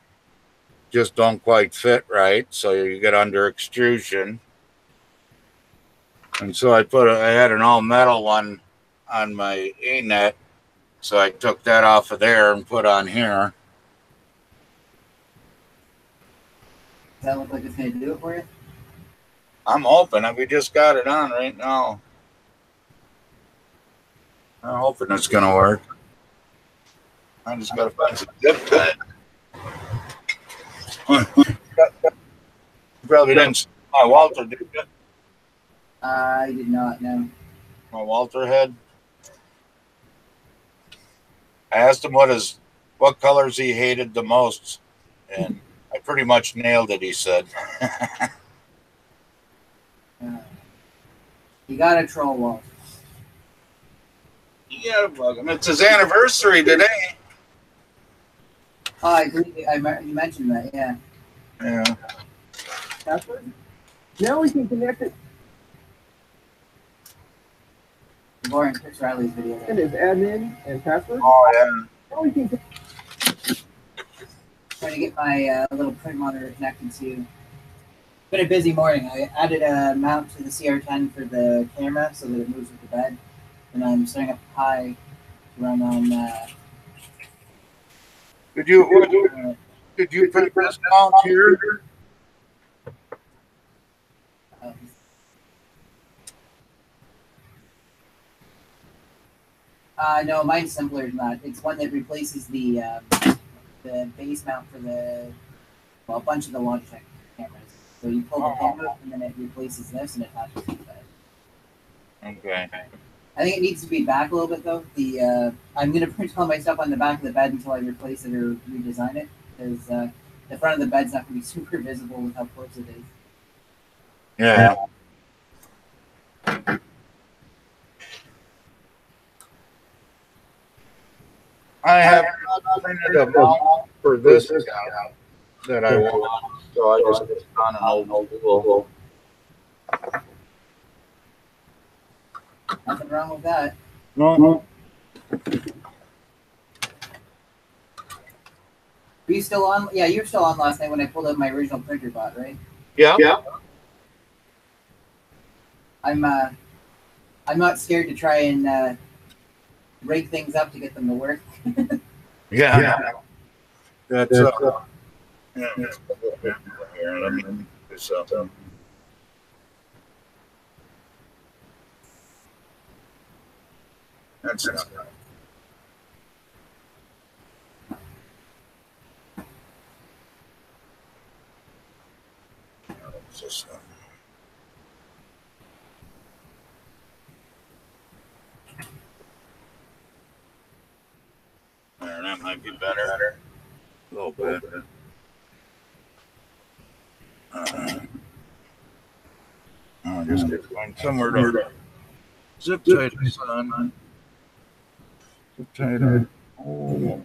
just don't quite fit right. So you get under extrusion. And so I had an all metal one on my A-net. So I took that off of there and put on here. Does that look like it's going to do it for you? I'm hoping. We just got it on right now. I'm hoping it's going to work. I just got to find some zip cut. You probably didn't see my Walter, did you? I did not know. My Walter head. I asked him what colors he hated the most, and I pretty much nailed it, he said. You got to troll Walt. You gotta bug him. It's his anniversary today. Oh, I believe you mentioned that, yeah. Yeah. Password? Now we can connect it. Boring Chris Riley's video. And his admin and password. Oh, yeah. Now we can. Trying to get my little print monitor connected to. Been a busy morning. I added a mount to the CR10 for the camera so that it moves with the bed, and I'm setting up a Pi to run on. Did you print this mount here? No, mine's simpler than that. It's one that replaces the base mount for a bunch of the Logitech cameras. So you pull the camera and then it replaces this and attaches to the bed. Okay. I think it needs to be back a little bit though. I'm gonna print all my stuff on the back of the bed until I replace it or redesign it because the front of the bed's not gonna be super visible with how close it is. Yeah. I have printed a mount for this guy that I want, so I just put on an old tool. Nothing wrong with that. No. Were you still on? Yeah, you were still on last night when I pulled up my original printer bot, right? Yeah. I'm not scared to try and rig things up to get them to work. Yeah. That's yeah. Here, let me do this up. That's it. There, that might be better. A little bit. I'll just get going somewhere to zip tie this on. Zip tie it. Oh.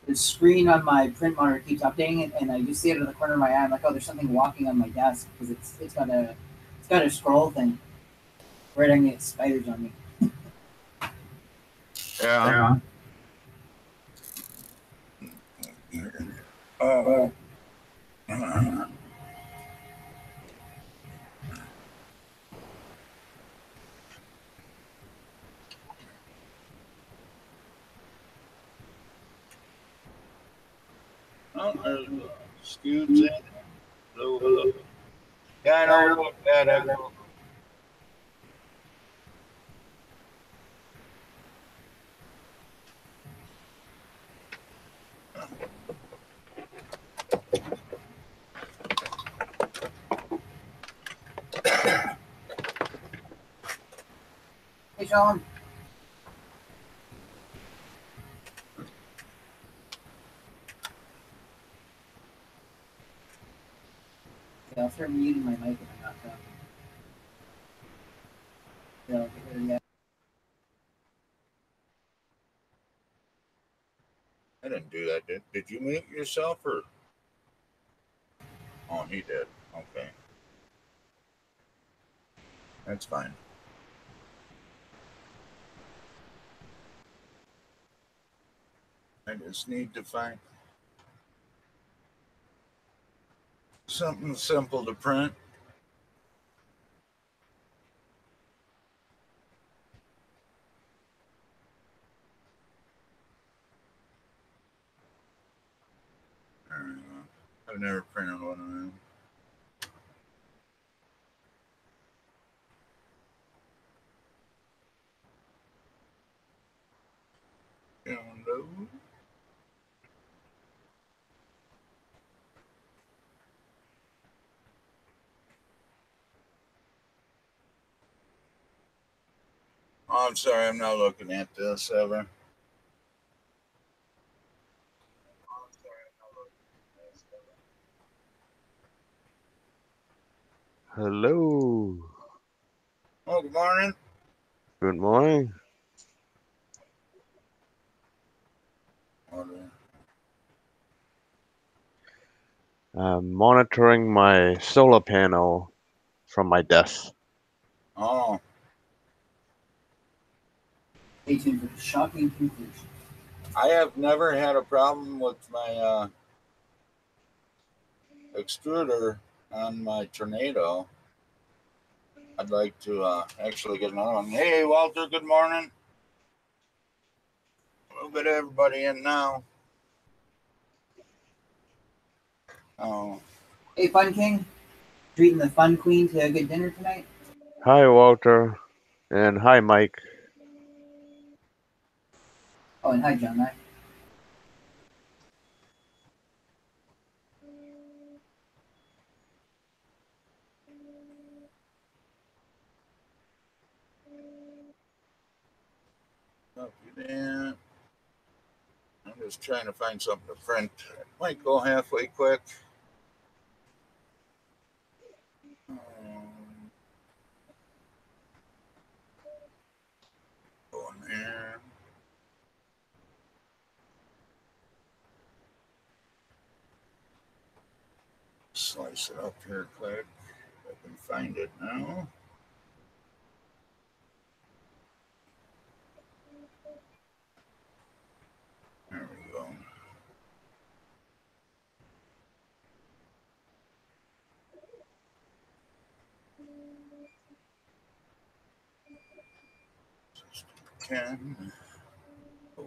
The screen on my print monitor keeps updating it, and I just see it in the corner of my eye. I'm like, oh, there's something walking on my desk because it's got a scroll thing. Right, I can get spiders on me. Yeah. Oh. Oh, there's Scoots in. Hello, hello. Yeah, I know about that echo. Hey, Sean. Yeah, I'll start muting my mic if I'm not talking. Yeah, I'll get rid of that. I didn't do that. Did you mute yourself or? Oh, he did. Okay. That's fine. I just need to find something simple to print. There we go. I've never printed one of them. Download. Oh, I'm sorry, I'm not looking at this ever. Hello. Oh, good morning. Good morning. I'm monitoring my solar panel from my desk. Oh, Stay tuned for the shocking conclusion. I have never had a problem with my extruder on my Tornado. I'd like to actually get another one. Hey, Walter, good morning. A little bit of everybody in now. Oh, Hey, Fun King. Treating the Fun Queen to a good dinner tonight? Hi, Walter. And hi, Mike. Oh, and hi, John. Hi. copy that. I'm just trying to find something to print. It might go halfway quick. Go in there. Slice it up here quick. I can find it now. There we go. System 10. Oh.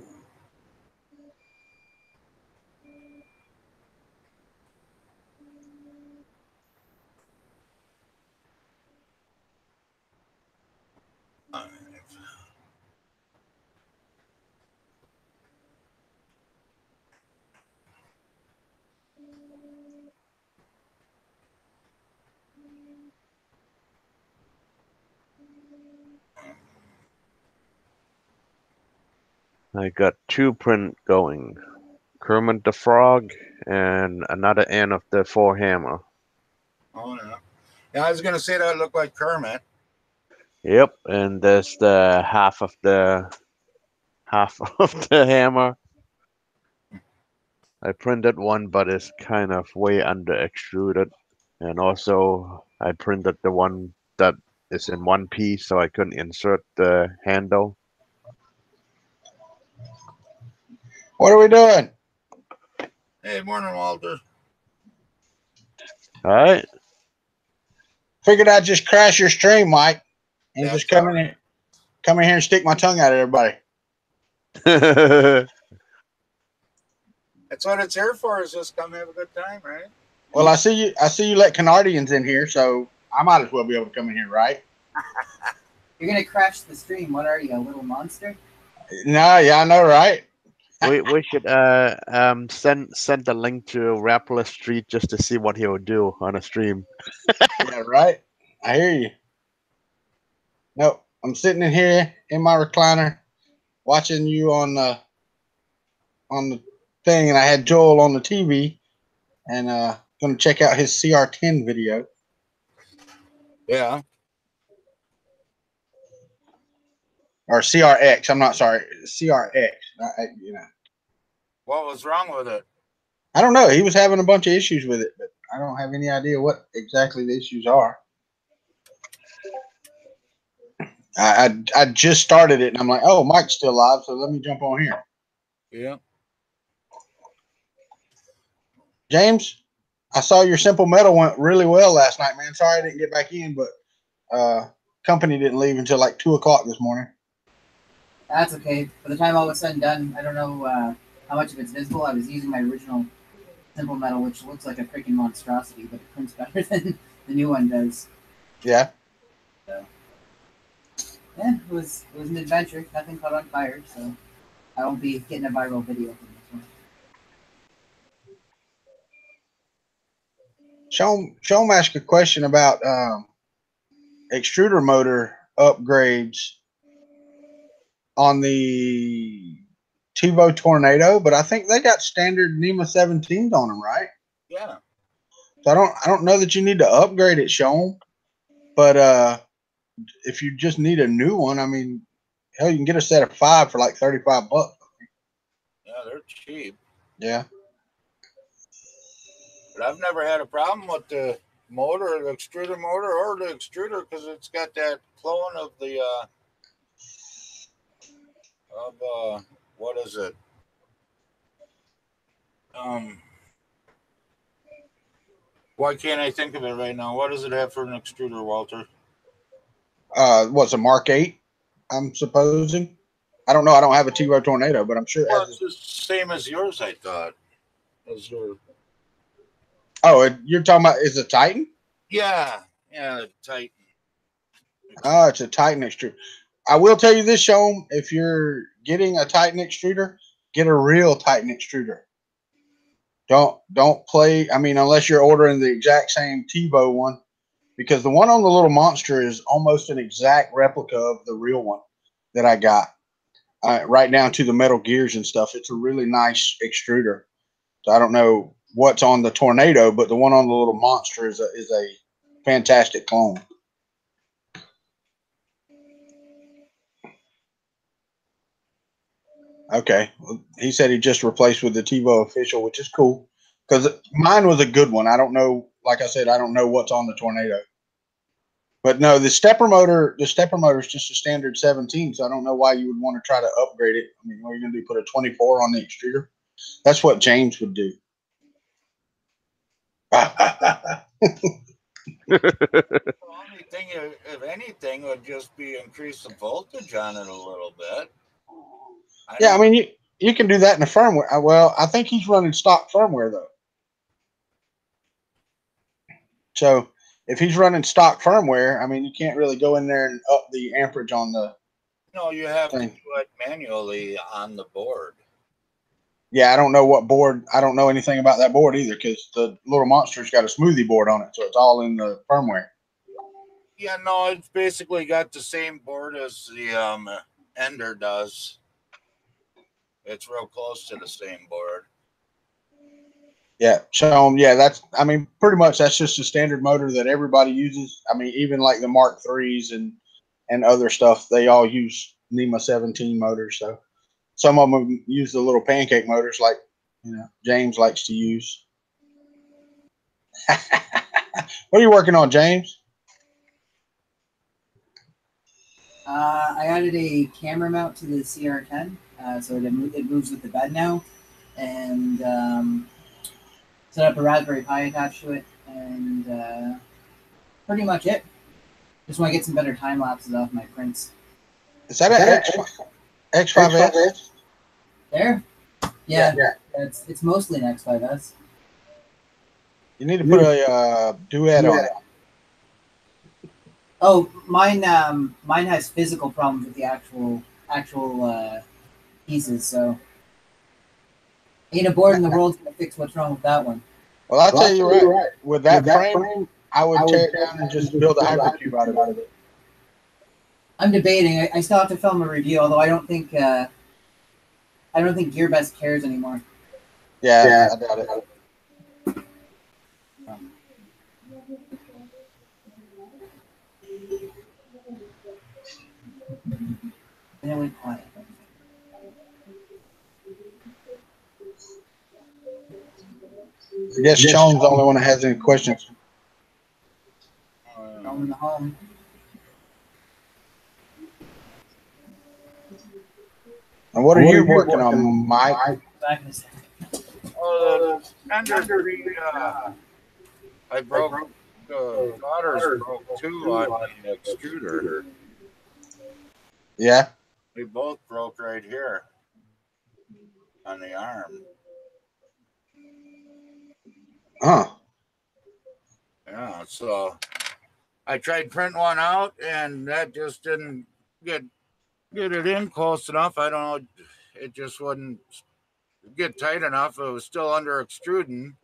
Five. I got two print going. Kermit the Frog and another end of the four hammer. Oh, yeah. Yeah, I was going to say that looked like Kermit. Yep, and there's the half of the hammer. I printed one, but it's kind of way under extruded. And also, I printed the one that is in one piece, so I couldn't insert the handle. What are we doing? Hey, morning, Walter. All right. Figured I'd just crash your stream, Mike, and That's just come in here and stick my tongue out at everybody. That's what it's here for, is just come have a good time, right? Well, I see you. I see you let Canardians in here, so I might as well be able to come in here, right? You're gonna crash the stream. What are you, a little monster? No, yeah, I know, right? We should send the link to Rappler Street just to see what he would do on a stream. Yeah, right. I hear you. Nope, I'm sitting in here in my recliner, watching you on the thing, and I had Joel on the TV, and gonna check out his CR10 video. Yeah. Or CRX. I'm not sorry, CRX. You know, What was wrong with it? I don't know. He was having a bunch of issues with it, but I don't have any idea what exactly the issues are. I just started it, and I'm like, oh, Mike's still live, so let me jump on here. Yeah. James, I saw your Simple Metal went really well last night, man. Sorry I didn't get back in, but company didn't leave until like 2 o'clock this morning. That's okay. By the time all was said and done, I don't know how much of it's visible. I was using my original Simple Metal, which looks like a freaking monstrosity, but it prints better than the new one does. Yeah. So, yeah, it was an adventure. Nothing caught on fire, so I won't be getting a viral video from this one. Show him ask a question about extruder motor upgrades on the TiVo Tornado, but I think they got standard NEMA 17s on them, right? Yeah. So I don't know that you need to upgrade it, Sean. But if you just need a new one, I mean, hell, you can get a set of 5 for like $35. Yeah, they're cheap. Yeah. But I've never had a problem with the motor, the extruder motor, or the extruder, because it's got that clone of the what is it? Why can't I think of it right now? What does it have for an extruder, Walter? What's a Mark 8? I'm supposing. I don't know. I don't have a TiVo Tornado, but I'm sure it Well, has. it's the same as yours, I thought. As your... Oh, you're talking about is a Titan? Yeah, Titan. Oh, it's a Titan extruder. I will tell you this, Sean. If you're getting a Titan extruder, get a real Titan extruder. Don't play. I mean, unless you're ordering the exact same TiVo one, because the one on the little monster is almost an exact replica of the real one that I got. Right down to the metal gears and stuff. It's a really nice extruder. So I don't know what's on the Tornado, but the one on the little monster is a fantastic clone. Okay. Well, he said he just replaced with the TiVo official, which is cool because mine was a good one. I don't know. Like I said, I don't know what's on the Tornado. But no, the stepper motor is just a standard 17, so I don't know why you would want to try to upgrade it. I mean, what are you going to do? Put a 24 on the extruder? That's what James would do. The only thing, if anything, would just be increase the voltage on it a little bit. I mean, you can do that in the firmware. Well, I think he's running stock firmware, though. So if he's running stock firmware, I mean, you can't really go in there and up the amperage on the... No, you have thing. to do it manually on the board. Yeah, I don't know what board. I don't know anything about that board either because the little monster's got a smoothie board on it, so it's all in the firmware. Yeah, no, it's basically got the same board as the Ender does. It's real close to the same board. Yeah, so that's. I mean, pretty much that's just a standard motor that everybody uses. I mean, even like the Mark IIIs and other stuff, they all use NEMA 17 motors. So some of them use the little pancake motors, like James likes to use. What are you working on, James? I added a camera mount to the CR10, so it moves with the bed now, and set up a Raspberry Pi attached to it, and pretty much it. Just want to get some better time lapses off my prints. Is that an X5S? There? Yeah. It's mostly an X5S. You need to put a duet on it. Oh, mine has physical problems with the actual pieces. So ain't a board in the world's gonna fix what's wrong with that one. Well, I'll tell you right. With that frame, I would tear it down and just build a hypercube out of it. I'm debating. I still have to film a review, although I don't think GearBest cares anymore. Yeah, I doubt it. And it went quiet. I guess Sean's the only one that has any questions. Home in the home. And what are you working on, Mike? Back in a second. Oh, the I broke the daughters broke too on the extruder. Yeah. They both broke right here on the arm. Huh. Yeah, so I tried printing one out, and that just didn't get it in close enough. I don't know. It just wouldn't get tight enough. It was still under extruding.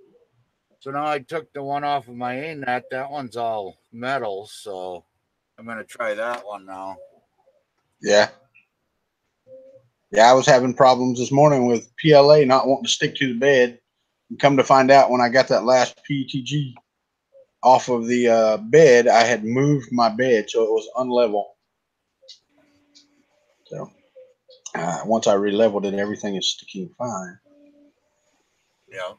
So now I took the one off of my A-nut. That one's all metal, so I'm going to try that one now. Yeah. Yeah, I was having problems this morning with PLA not wanting to stick to the bed. And come to find out, when I got that last PETG off of the bed, I had moved my bed, so it was unlevel. So once I re-leveled it, everything is sticking fine. Yeah.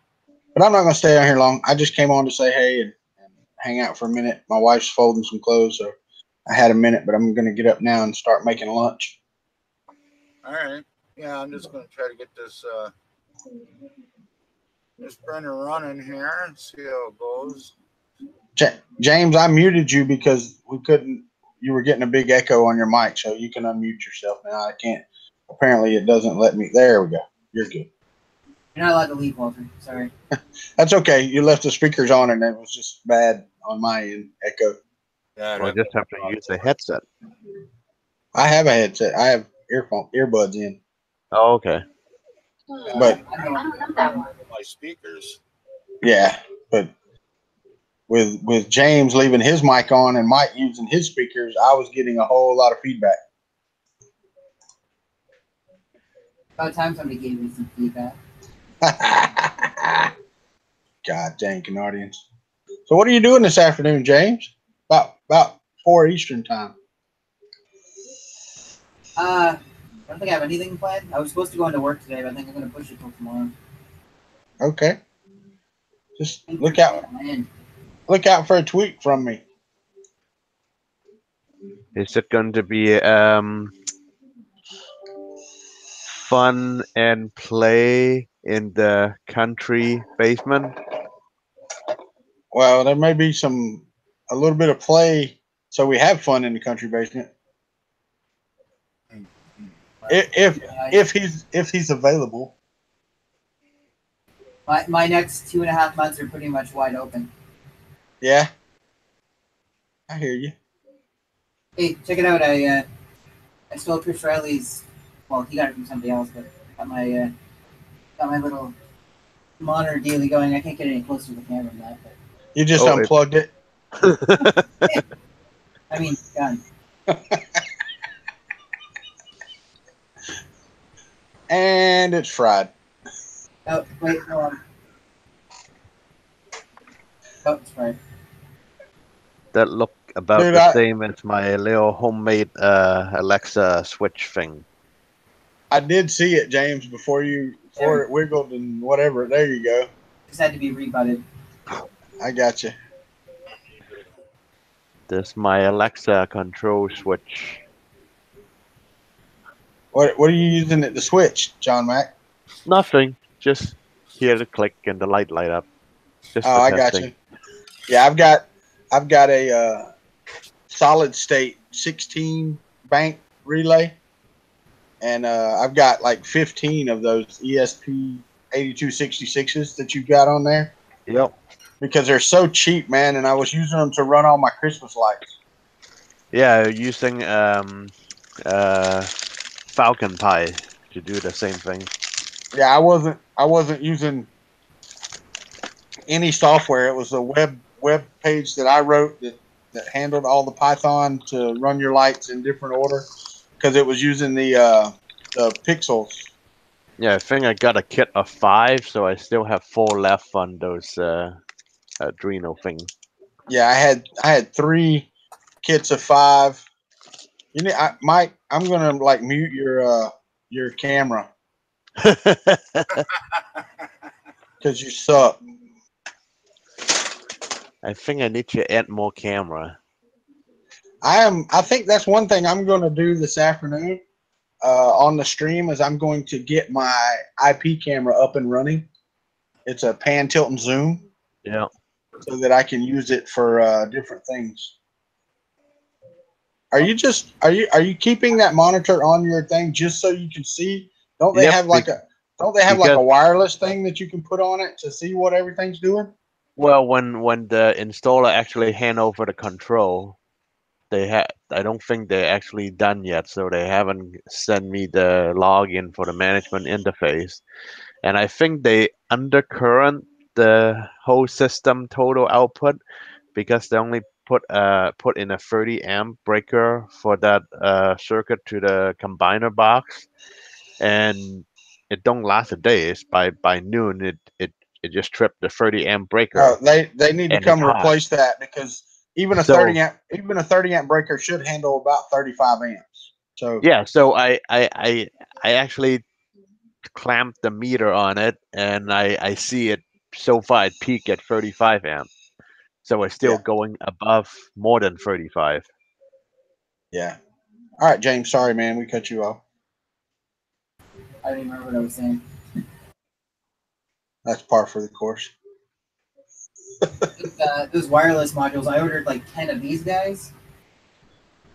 But I'm not going to stay out here long. I just came on to say hey and hang out for a minute. My wife's folding some clothes, so I had a minute, but I'm going to get up now and start making lunch. All right. Yeah, I'm just going to try to get this printer running here and see how it goes. James, I muted you because we couldn't. You were getting a big echo on your mic, so you can unmute yourself now. I can't. Apparently, it doesn't let me. There we go. You're good. You're not allowed to leave, Walter. Sorry. That's okay. You left the speakers on, and it was just bad on my end. Echo. Yeah, Well, just have to use a headset. I have a headset. I have earbuds in. Oh, okay. But my speakers. yeah, but with James leaving his mic on and Mike using his speakers, I was getting a whole lot of feedback. About time somebody gave me some feedback. God dang Canadians. So what are you doing this afternoon, James? About 4 Eastern time. I don't think I have anything planned. I was supposed to go into work today, but I think I'm going to push it till tomorrow. Okay. Just look out for a tweet from me. Is it going to be fun and play in the country basement? Well, there may be a little bit of play, so we have fun in the country basement. If he's available. My next 2.5 months are pretty much wide open. Yeah. I hear you. Hey, check it out. I stole Chris Riley's. Well, he got it from somebody else, but got my little monitor dealy going. I can't get any closer to the camera than that. But You just unplugged it. I mean, done. And it's fried. Oh, wait, hold on. Oh, it's fried. That look about Dude, the same as my little homemade Alexa switch thing. I did see it, James, before it wiggled and whatever. There you go. Just had to be rebutted. I got you. This my Alexa control switch. What are you using it to switch, John Mac? Nothing. Just hear the click and the light up. Just I got you. Yeah, I've got a solid state 16 bank relay, and I've got like 15 of those ESP 8266s that you've got on there Yep. because they're so cheap, man. And I was using them to run all my Christmas lights. Yeah, using Falcon Pi to do the same thing. Yeah, I wasn't using any software. It was a web page that I wrote that handled all the Python to run your lights in different order because it was using the pixels. Yeah, I think I got a kit of 5, so I still have 4 left on those Adreno thing. Yeah, I had 3 kits of 5. You know, Mike, I'm gonna like mute your camera because you suck. I think I need to add more camera. I think that's one thing I'm gonna do this afternoon on the stream is I'm going to get my IP camera up and running. It's a pan, tilt, and zoom, Yeah. so that I can use it for different things. Are you keeping that monitor on your thing just so you can see? Don't they Yep, have like a because wireless thing that you can put on it to see what everything's doing? well, when the installer actually hand over the control, I don't think they're actually done yet, so they haven't sent me the login for the management interface. And I think they undercurrent the whole system total output because they only put in a 30 amp breaker for that circuit to the combiner box, and it don't last a day. It's by noon it just tripped the 30 amp breaker They need to and it's come hot. replace that because even a So 30 amp breaker should handle about 35 amps. So yeah, so I actually clamped the meter on it, and I see it so far it peaked at 35 amp. So it's still yeah, going above more than 35. yeah. All right, James. Sorry, man, we cut you off. I don't even remember what I was saying. That's par for the course. Those wireless modules, I ordered like 10 of these guys,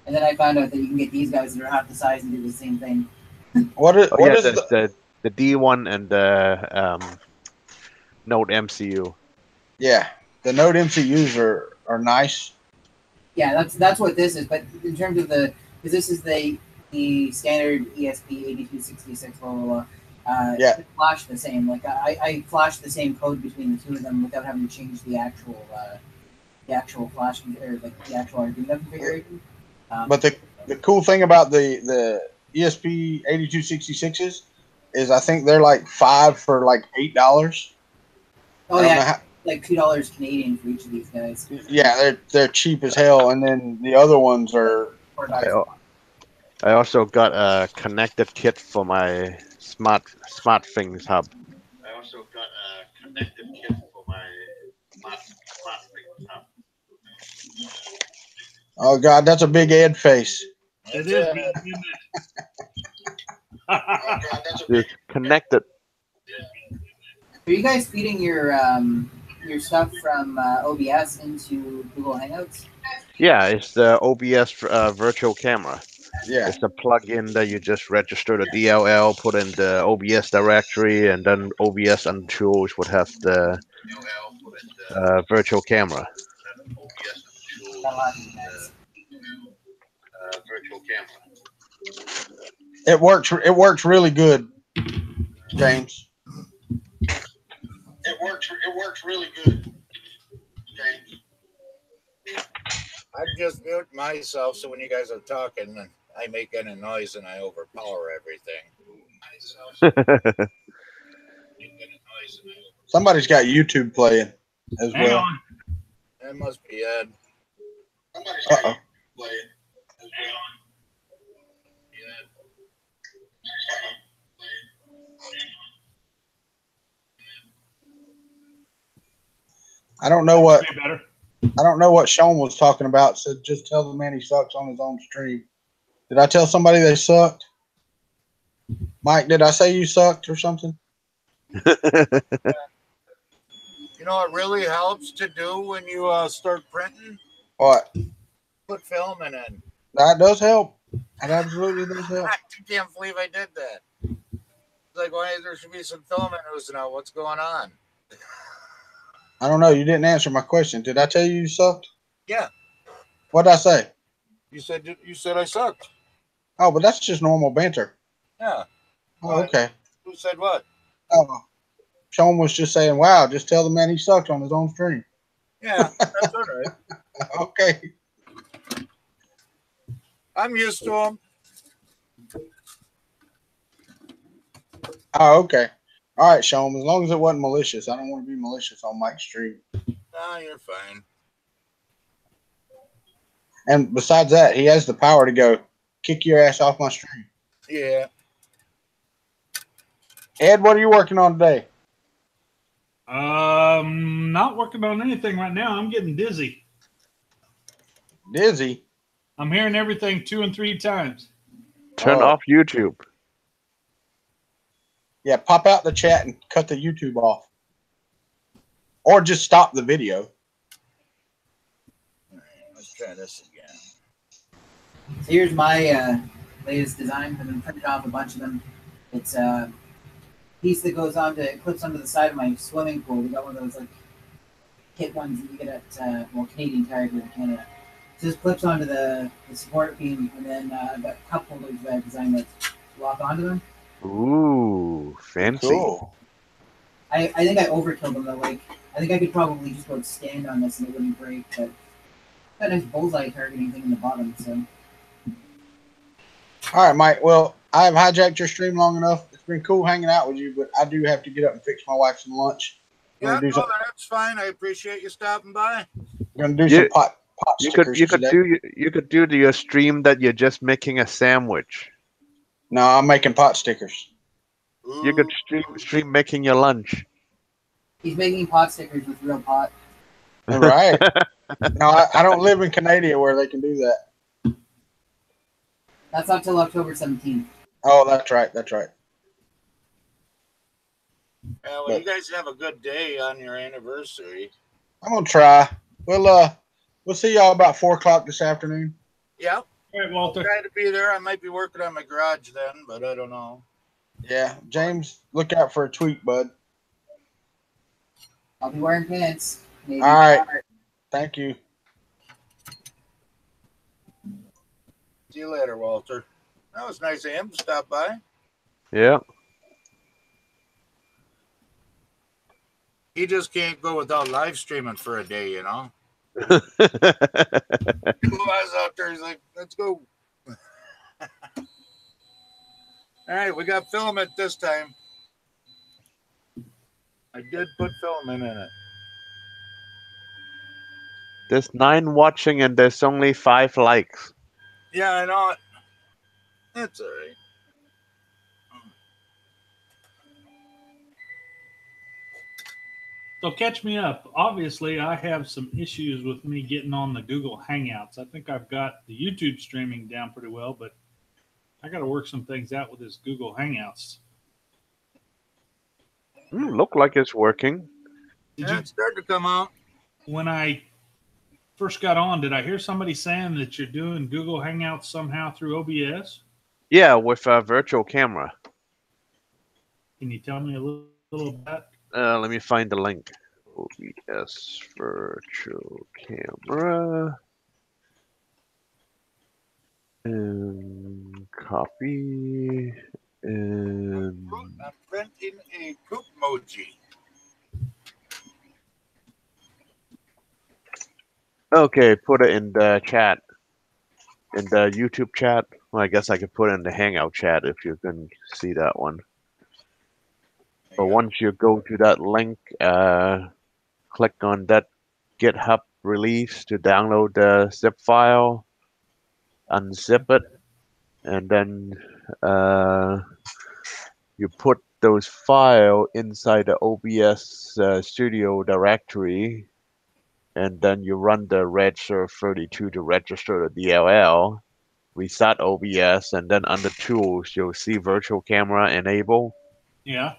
and then I found out that you can get these guys that are half the size and do the same thing. What is Oh what yeah, is the the D1 and the Node MCU. yeah, the Node MCUs are nice. Yeah, that's what this is. But in terms of because this is the standard ESP8266 blah blah blah. Yeah. It flashed the same. Like I flashed the same code between the two of them without having to change the actual flash or like the actual Arduino configuration. But the cool thing about the ESP 8266s is I think they're like 5 for like $8. Oh yeah, like $2 Canadian for each of these guys. Yeah, they're cheap as hell, and then the other ones are. I also got a connected kit for my smart things hub. I also got a connected kit for my smart things hub. Oh God, that's a big Ed face. It is. Oh God, that's a It's connected. Are you guys feeding your stuff from OBS into Google Hangouts? Yeah, it's the OBS virtual camera. Yeah. It's a plug-in that you just register the DLL, put in the OBS directory, and then OBS and tools would have the virtual camera. Virtual camera. It works really good, James. It works really good, James. I just mute myself so when you guys are talking, I make any noise and I overpower everything. Somebody's got YouTube playing as Hang well. on. That must be Ed. Uh-oh. I don't know what Sean was talking about. Said just tell the man he sucks on his own stream. Did I tell somebody they sucked? Mike, did I say you sucked or something? You know what really helps to do when you start printing? What? Put filament in. That does help. That absolutely does help. I can't believe I did that. like, why there should be some filament oozing out. What's going on? I don't know. You didn't answer my question. Did I tell you you sucked? Yeah, What'd I say? you said I sucked. Oh, but that's just normal banter. Yeah. Oh, okay. Who said what? Oh, Sean was just saying, "Wow, just tell the man he sucked on his own stream." Yeah, that's all right. Okay. I'm used to them. Oh, okay. All right, Sean. As long as it wasn't malicious, I don't want to be malicious on Mike's stream. No, you're fine. And besides that, he has the power to go kick your ass off my stream. Yeah. Ed, what are you working on today? Not working on anything right now. I'm getting dizzy. Dizzy. I'm hearing everything 2 and 3 times. Turn Oh. off YouTube. Yeah, pop out the chat and cut the YouTube off. Or just stop the video. All right, let's try this again. So here's my latest design. I've been printing off a bunch of them. It's a piece that goes on to, it clips onto the side of my swimming pool. We got one of those like kit ones that you get at Canadian Tire here in Canada. So this clips onto the support beam, and then I've got cup holders that I've designed that lock onto them. Ooh, fancy. Cool. I think I overkilled them though. Like I think I could probably just go stand on this and it wouldn't break, but got a nice bullseye targeting thing in the bottom. So All right, Mike. Well, I've hijacked your stream long enough. It's been cool hanging out with you, but I do have to get up and fix my wife some lunch. Yeah, do no, some, that's fine. I appreciate you stopping by. we're gonna do some pot You stickers could today. do your stream that you're just making a sandwich. No, I'm making pot stickers. You could stream making your lunch. he's making pot stickers with real pot. All right. No, I don't live in Canada where they can do that. That's not till October 17th. Oh, that's right. That's right. Yeah, well, you guys have a good day on your anniversary. I'm gonna try. We'll see y'all about 4:00 this afternoon. Yep. All right, Walter. Trying to be there. I might be working on my garage then, but I don't know. Yeah, James, look out for a tweet, bud. I'll be wearing pants. Maybe. All right. Thank you. See you later, Walter. That was nice of him to stop by. Yeah. He just can't go without live streaming for a day, you know. He was out there. He's like, let's go. All right, we got filament this time. I did put filament in it. There's 9 watching and there's only 5 likes. Yeah, I know it. That's all right. So catch me up. Obviously, I have some issues with me getting on the Google Hangouts. I think I've got the YouTube streaming down pretty well, but I got to work some things out with this Google Hangouts. Look like it's working. Yeah, it's starting to come out. When I first got on, did I hear somebody saying that you're doing Google Hangouts somehow through OBS? Yeah, with a virtual camera. Can you tell me a little about? Let me find the link. OBS virtual camera. And copy. And I'm printing a poop emoji. okay, put it in the chat. In the YouTube chat. Well, I guess I could put it in the Hangout chat if you can see that one. But once you go to that link, click on that GitHub release to download the zip file, unzip it, and then you put those files inside the OBS Studio directory, and then you run the regsurf32 to register the DLL, reset OBS, and then under Tools, you'll see Virtual Camera Enable. Yeah.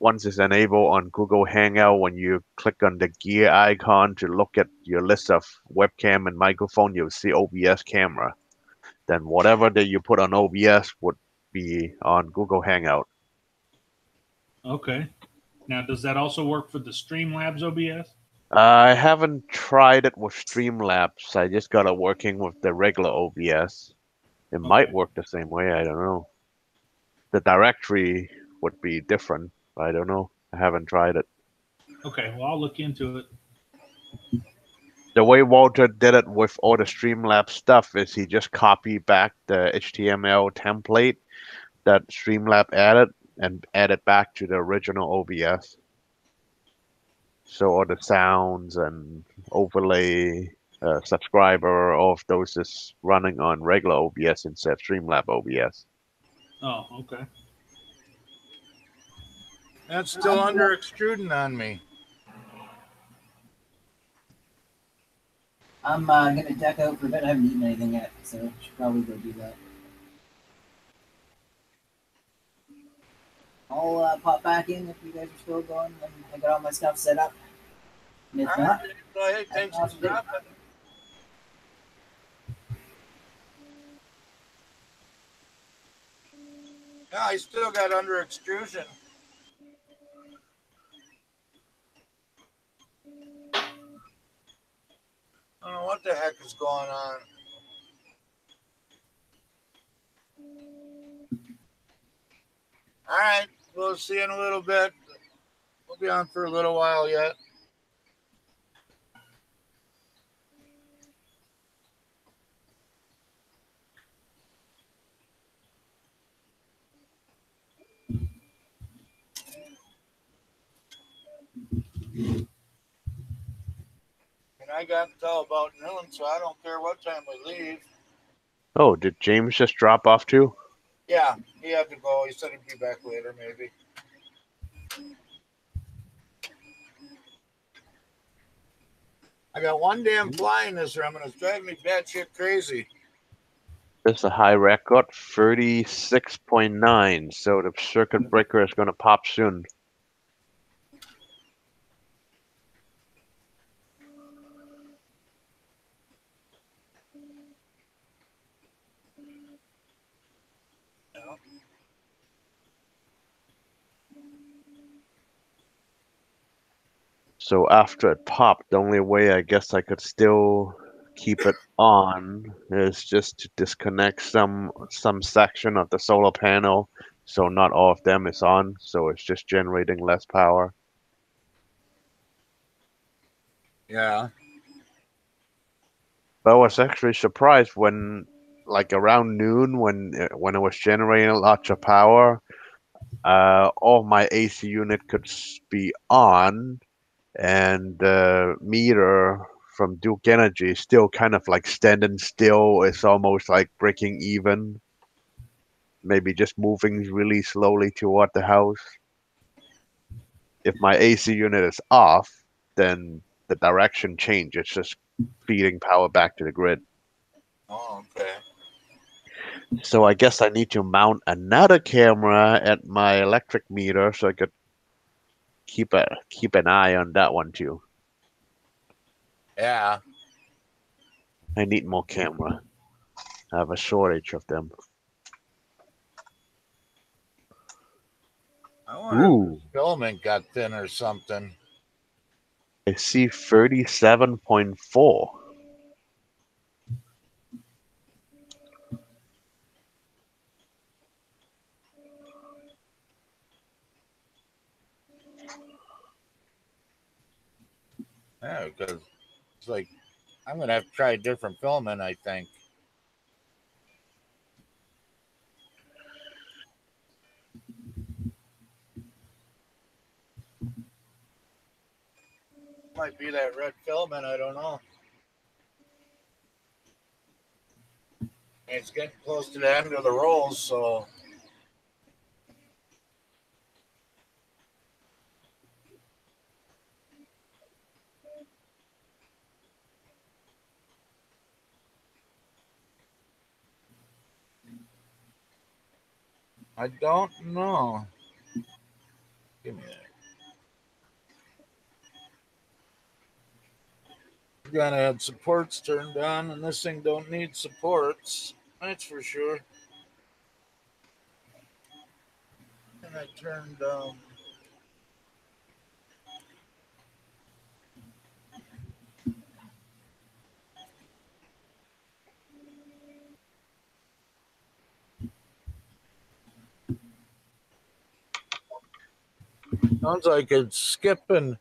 Once it's enabled on Google Hangout, when you click on the gear icon to look at your list of webcam and microphone, you'll see OBS camera. Then whatever that you put on OBS would be on Google Hangout. Okay. Now, does that also work for the Streamlabs OBS? I haven't tried it with Streamlabs. I just got it working with the regular OBS. It might Okay. work the same way. I don't know. The directory would be different. I don't know. I haven't tried it. Okay. Well, I'll look into it. The way Walter did it with all the Streamlabs stuff is he just copied back the HTML template that Streamlab added and added back to the original OBS. So all the sounds and overlay, subscriber, all of those is running on regular OBS instead of Streamlab OBS. Oh, okay. That's still under extruding on me. I'm gonna deck out for a bit. I haven't eaten anything yet, so I should probably go do that. I'll pop back in if you guys are still going and I got all my stuff set up. And if All not, right. Well, hey, thanks for dropping. Yeah, I still got under extrusion. I don't know what the heck is going on. All right, we'll see you in a little bit. We'll be on for a little while yet. And I got until about noon, so I don't care what time we leave. Oh, did James just drop off too? Yeah, he had to go. He said he'd be back later, maybe. I got one damn fly in this room, and it's driving me batshit crazy. This is a high record, 36.9. So the circuit breaker is going to pop soon. Yeah. So after it popped, the only way I guess I could still keep it on is just to disconnect some section of the solar panel, so not all of them is on, so it's just generating less power. Yeah. But I was actually surprised when, like around noon, when it was generating lots of power, all my AC unit could be on, and the meter from Duke Energy is still kind of like standing still. It's almost like breaking even. Maybe just moving really slowly toward the house. If my AC unit is off, then the direction changes. It's just feeding power back to the grid. Oh, okay. So I guess I need to mount another camera at my electric meter so I could keep an eye on that one too. Yeah. I need more camera. I have a shortage of them. I wonder Ooh, if the filament got thin or something. I see 37.4. Yeah, because it's like I'm gonna have to try a different filament, I think. Might be that red filament, I don't know. It's getting close to the end of the rolls, so I don't know. Give me that. We're gonna have supports turned on, and this thing don't need supports. That's for sure. And I turned Sounds like it's skipping,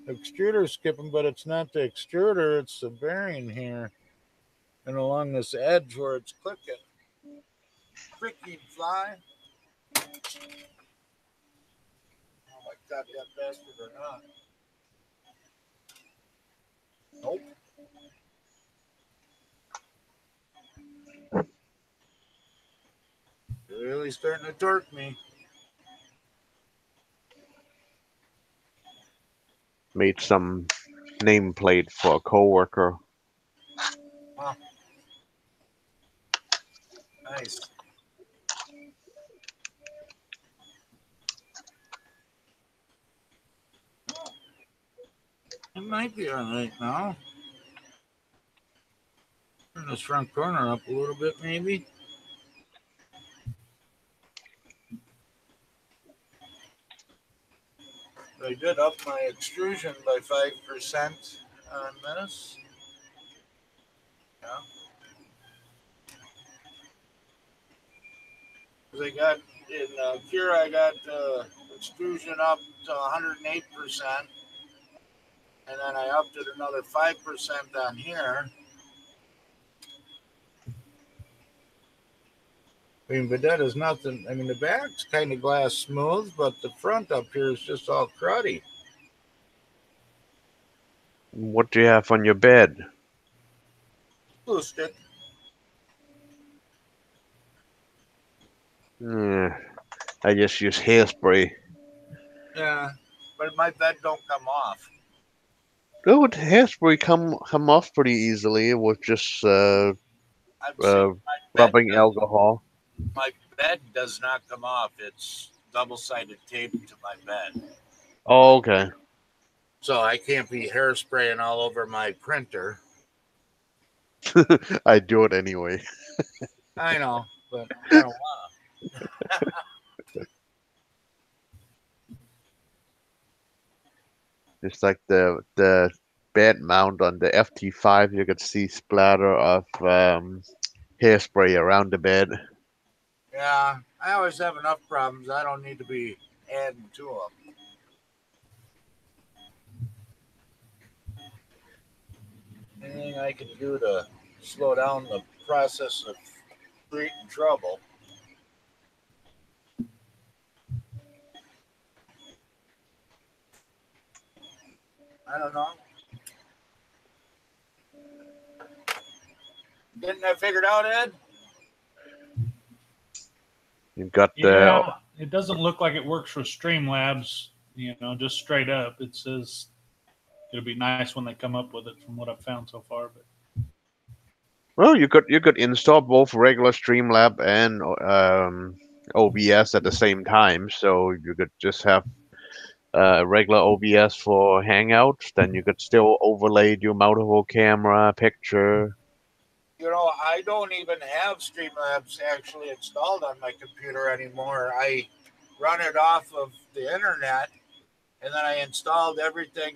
extruder skipping, but it's not the extruder, it's the bearing here. And along this edge where it's clicking. Freaking fly. Oh my god, that bastard or not. Nope. Really starting to torque me. Made some nameplate for a coworker. Huh. Nice. It might be all right now. Turn this front corner up a little bit, maybe. I did up my extrusion by 5% on this. Yeah. Because I got in Cure, I got extrusion up to 108%, and then I upped it another 5% on here. I mean, but that is nothing. I mean, the back's kind of glass smooth, but the front up here is just all cruddy. What do you have on your bed? Glue stick. I just use hairspray. Yeah, but my bed don't come off. Oh, hairspray come off pretty easily with just I'm saying rubbing alcohol. my bed does not come off. It's double-sided tape to my bed. Oh, okay. So I can't be hairspraying all over my printer. I do it anyway. I know, but I don't want It's like the bed mount on the FT5. You could see splatter of hairspray around the bed. to. Yeah, I always have enough problems. I don't need to be adding to them. Anything I can do to slow down the process of creating trouble. I don't know. Getting that figured out, Ed? You've got Yeah, it doesn't look like it works for Streamlabs. Just straight up, it says it'll be nice when they come up with it. From what I've found so far, but well, you could install both regular Streamlab and OBS at the same time. So you could just have regular OBS for Hangouts. Then you could still overlay your multiple camera picture. I don't even have Streamlabs actually installed on my computer anymore. I run it off of the internet, and then I installed everything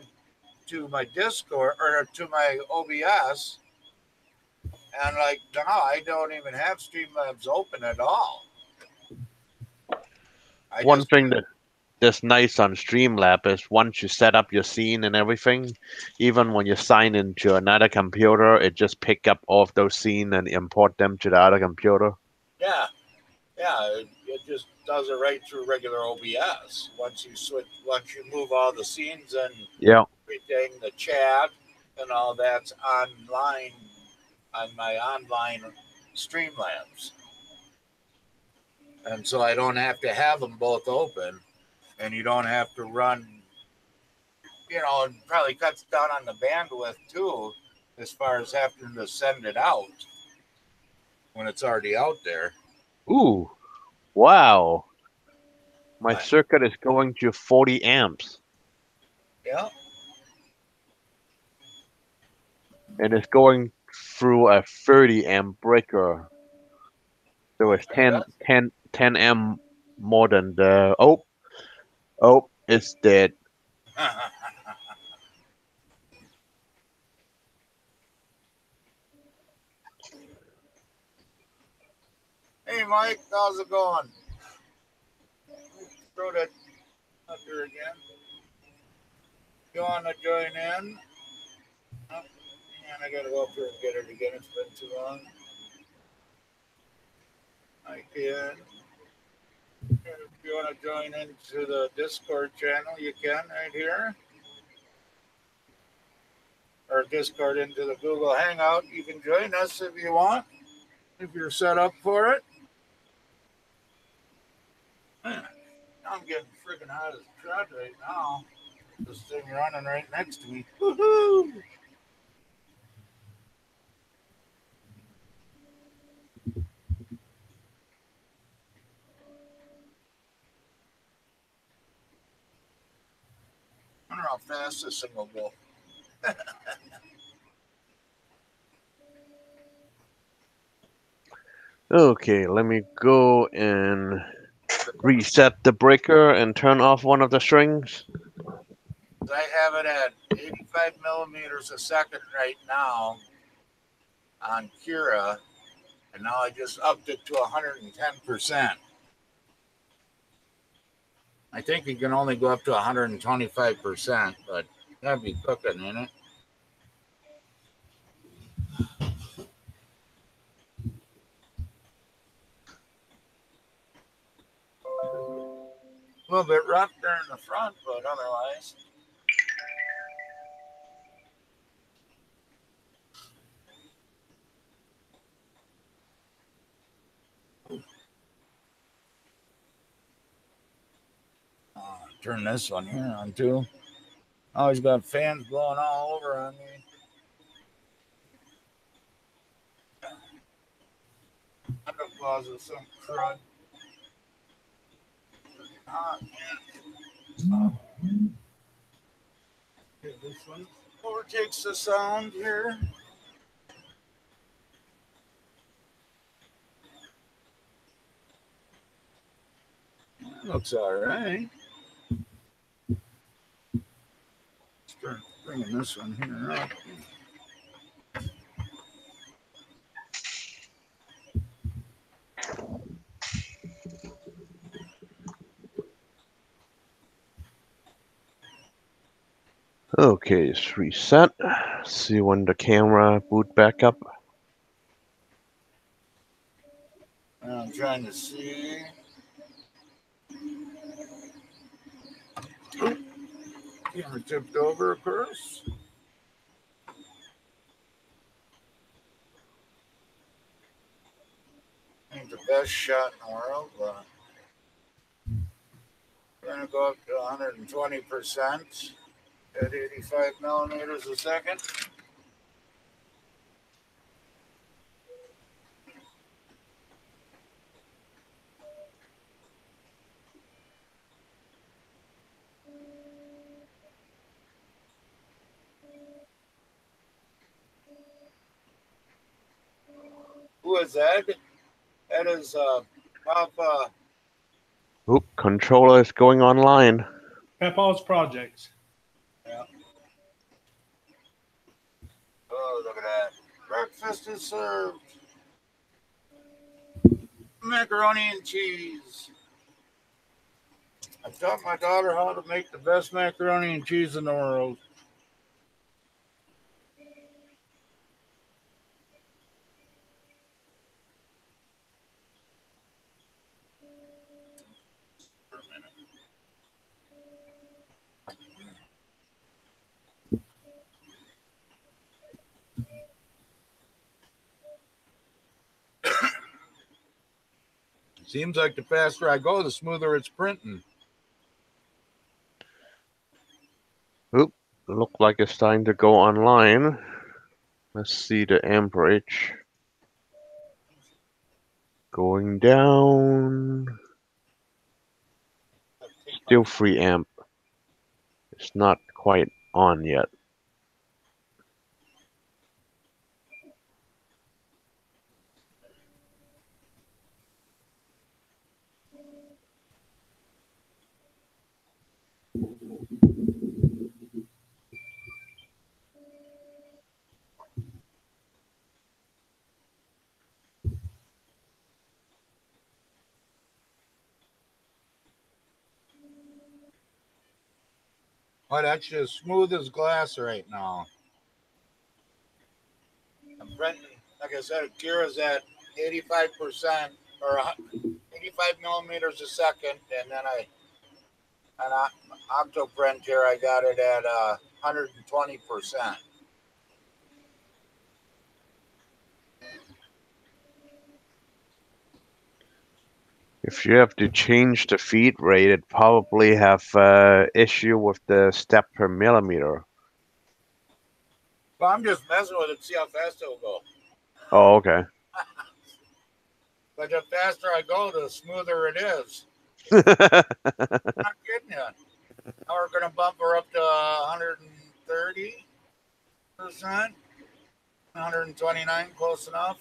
to my Discord or to my OBS. And no, I don't even have Streamlabs open at all. One thing that's nice on Streamlab is once you set up your scene and everything, even when you sign into another computer, it just pick up all of those scenes and import them to the other computer. Yeah, it just does it right through regular OBS. Once you move all the scenes and everything, the chat and all that's online on my online Streamlabs. And so I don't have to have them both open, and you don't have to run, it probably cuts down on the bandwidth too, as far as having to send it out when it's already out there. Ooh, wow. My circuit is going to 40 amps. Yeah. And it's going through a 30 amp breaker. So it's 10 amp more than the... Oh, it's dead. Hey, Mike, how's it going? Throw that Up here again. You want to join in? Oh, and I gotta go up here and get it again. It's been too long. I can. If you want to join into the Discord channel, you can right here. Or Discord into the Google Hangout. You can join us if you want, if you're set up for it. Man, I'm getting freaking hot as crud right now. This thing running right next to me. Woohoo! I wonder how fast this thing will go. Okay, let me go and reset the breaker and turn off one of the strings. I have it at 85 millimeters a second right now on Cura, and now I just upped it to 110%. I think you can only go up to 125%, but that'd be cooking, ain't it? A little bit rough there in the front, but otherwise. Turn this one here on too. Always got fans blowing all over on me. I'm gonna cause some crud. This one overtakes the sound here. Looks all right. Start bringing this one here up. Okay, it's reset. See when the camera boot back up. I'm trying to see. Oop. Camera tipped over, of course. Ain't the best shot in the world, but we're gonna go up to 120% at 85 millimeters a second. Who is that? That is Papa. Oop, controller is going online. Papa's Projects. Yeah. Oh, look at that. Breakfast is served. Macaroni and cheese. I taught my daughter how to make the best macaroni and cheese in the world. For a minute. Seems like the faster I go, the smoother it's printing. Oop, look like it's starting to go online. Let's see the amperage. Going down. Still 3 amp. It's not quite on yet. Oh, that's just smooth as glass right now. I'm printing, like I said, Kira's at 85% or 85 millimeters a second, and then an Octoprint here, I got it at 120%. If you have to change the feed rate, it probably have issue with the step per millimeter. Well, I'm just messing with it, see how fast it'll go. Oh, okay. But the faster I go, the smoother it is. I'm not kidding you. Now we're going to bump her up to 130%, 129, close enough.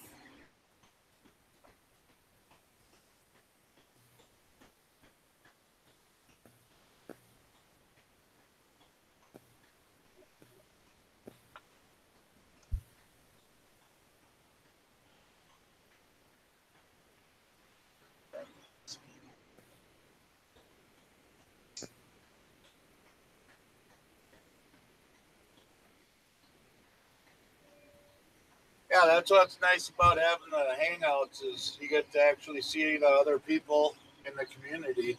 Yeah, that's what's nice about having the hangouts is you get to actually see the other people in the community.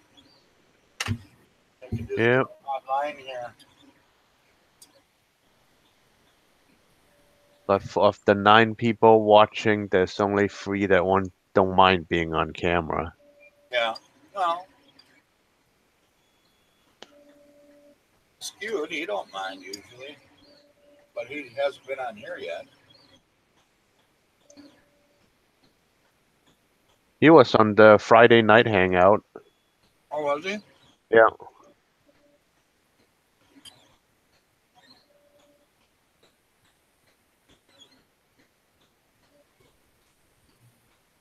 You can just Yeah. online here. But of the 9 people watching, there's only 3 that don't mind being on camera. Yeah. Well, Skewed, he don't mind usually, but he hasn't been on here yet. He was on the Friday night hangout. Oh, was he? Yeah.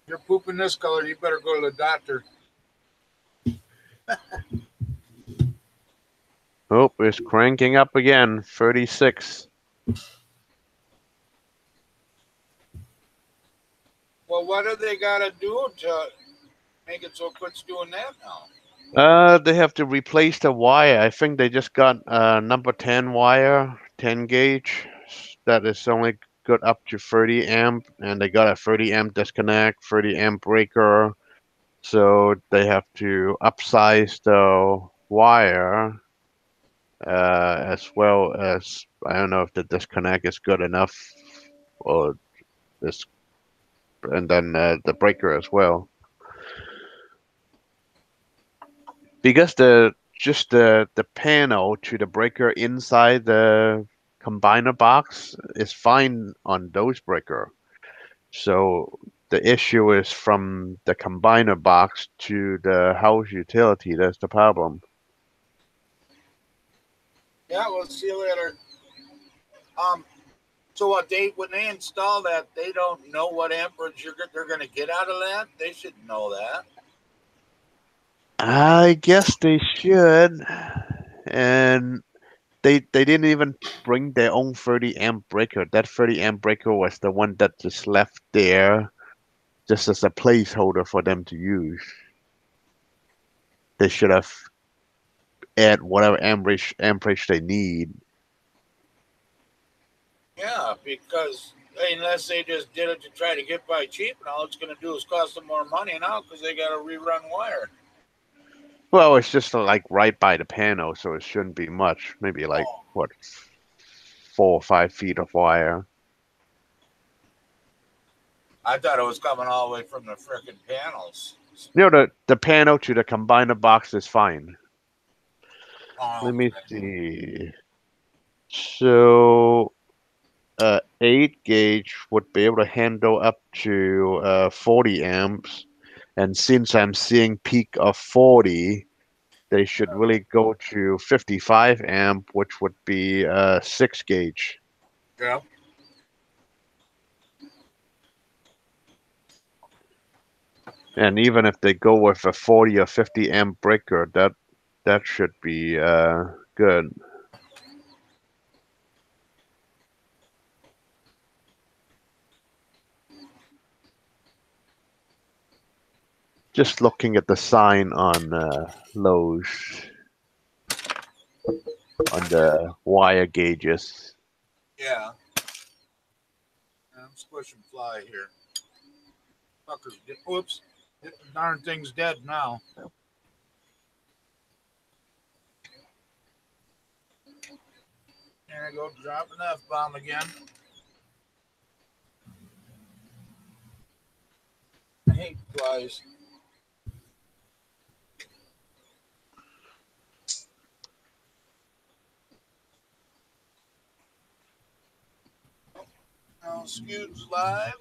You're pooping this color. You better go to the doctor. Oh, it's cranking up again. 36. Well, what do they got to do to make it so it quits doing that now? They have to replace the wire. I think they just got number 10 wire, 10 gauge. That is only good up to 30 amp, and they got a 30 amp disconnect, 30 amp breaker. So they have to upsize the wire, as well as I don't know if the disconnect is good enough, or this, and then the breaker as well. Because the panel to the breaker inside the combiner box is fine on those breaker. So the issue is from the combiner box to the house utility. That's the problem. Yeah, we'll see you later. So when they install that, they don't know what amperage they're going to get out of that. They should know that. I guess they should, and they didn't even bring their own 30 amp breaker. That 30 amp breaker was the one that just left there, just as a placeholder for them to use. They should have add whatever amperage they need. Yeah, because unless they just did it to try to get by cheap, and all it's going to do is cost them more money now because they got to rerun wire. Well, it's just like right by the panel, so it shouldn't be much. Maybe like what, 4 or 5 feet of wire. I thought it was coming all the way from the frickin' panels. You know, the panel to the combiner box is fine. Oh, Let me see. So, 8 gauge would be able to handle up to 40 amps, and since I'm seeing peak of 40, they should really go to 55 amp, which would be 6 gauge. yeah. And even if they go with a 40 or 50 amp breaker, that should be good. Just looking at the sign on Lowe's. on the wire gauges. Yeah. I'm squishing fly here. Fuckers. Whoops. The darn thing's dead now. There I go, dropping an F-bomb again. I hate flies. Now, Scoot's live.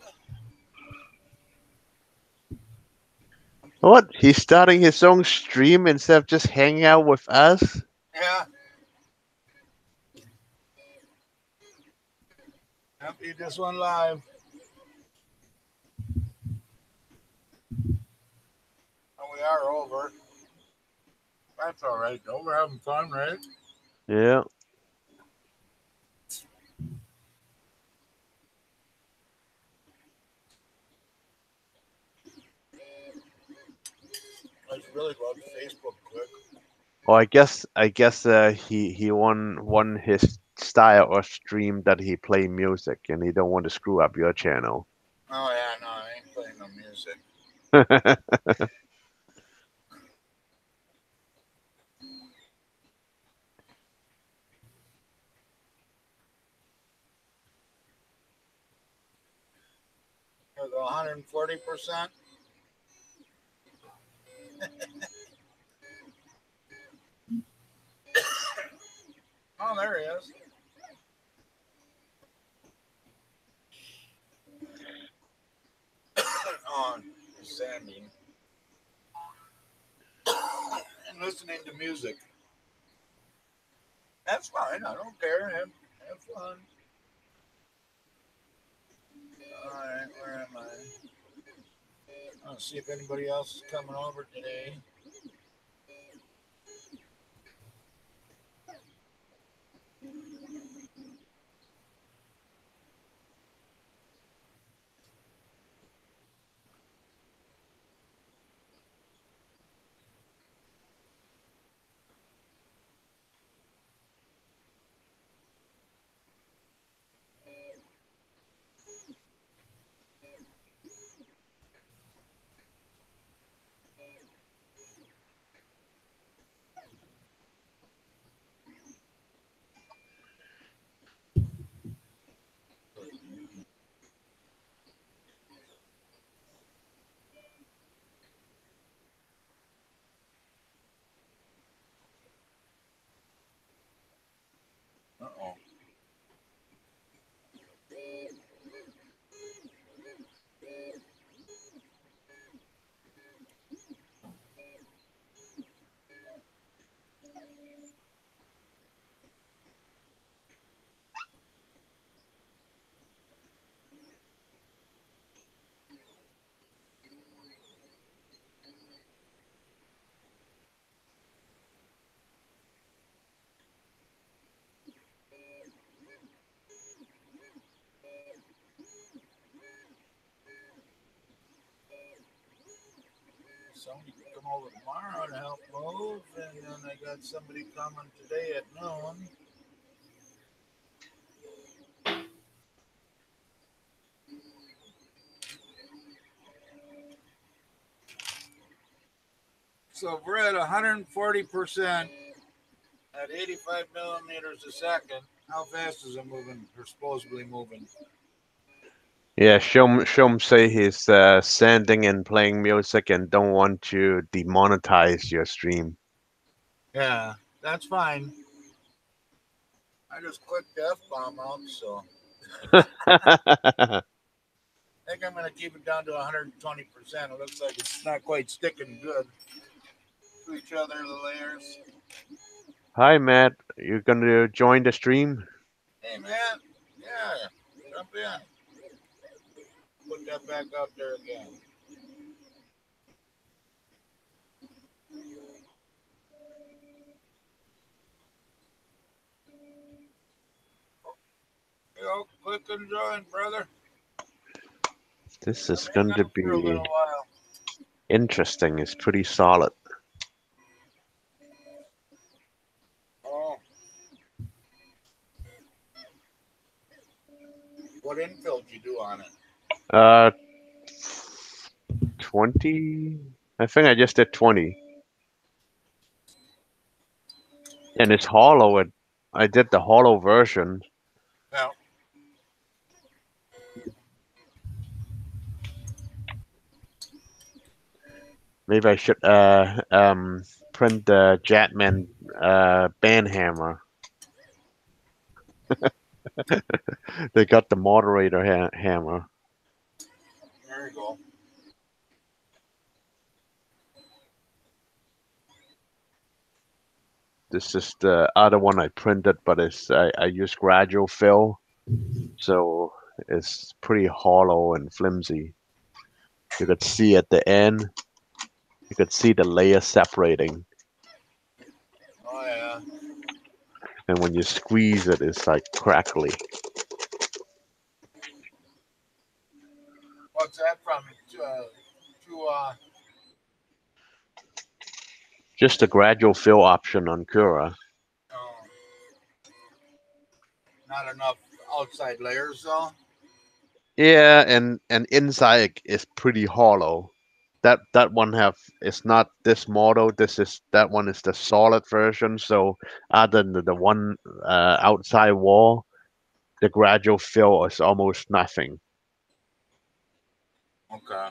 What? He's starting his own stream instead of just hanging out with us? Yeah. Yep, he just went live. Oh, we are over. That's all right, though. We're having fun, right? Yeah. Let's really go to Facebook quick. Well, I guess he won his style or stream that he play music, and he don't want to screw up your channel. Oh, yeah, no, I ain't playing no music. We'll go 140%. Oh, there he is. On sanding and listening to music. That's fine. I don't care. Have fun. All right, where am I? I'll see if anybody else is coming over today. Uh-oh. Somebody can come over tomorrow to help move, and then I got somebody coming today at noon. So if we're at 140% at 85 millimeters a second, how fast is it moving or supposedly moving? Yeah, Shum say he's sanding and playing music and don't want to demonetize your stream. Yeah, that's fine. I just clicked the F-bomb out, so I think I'm going to keep it down to 120%. It looks like it's not quite sticking good to each other, the layers. Hi, Matt. You gonna join the stream? Hey, man. Yeah, jump in. Put that back out there again. Yo, click and join, brother. This is Hang going to out for a be little while. interesting. It's pretty solid. Oh, you do on it? 20. I think I just did 20, and it's hollow. I did the hollow version. Yeah. Maybe I should print the Jetman band hammer. They got the moderator hammer. There you go. This is the other one I printed, but I use gradual fill, so it's pretty hollow and flimsy. You could see at the end, you could see the layer separating, Oh yeah. and when you squeeze it, it's like crackly. What's that from? Just the gradual fill option on Cura. Oh, not enough outside layers though. Yeah, and inside is pretty hollow. That one it's not this model. That one is the solid version. So other than the one outside wall, the gradual fill is almost nothing. Okay.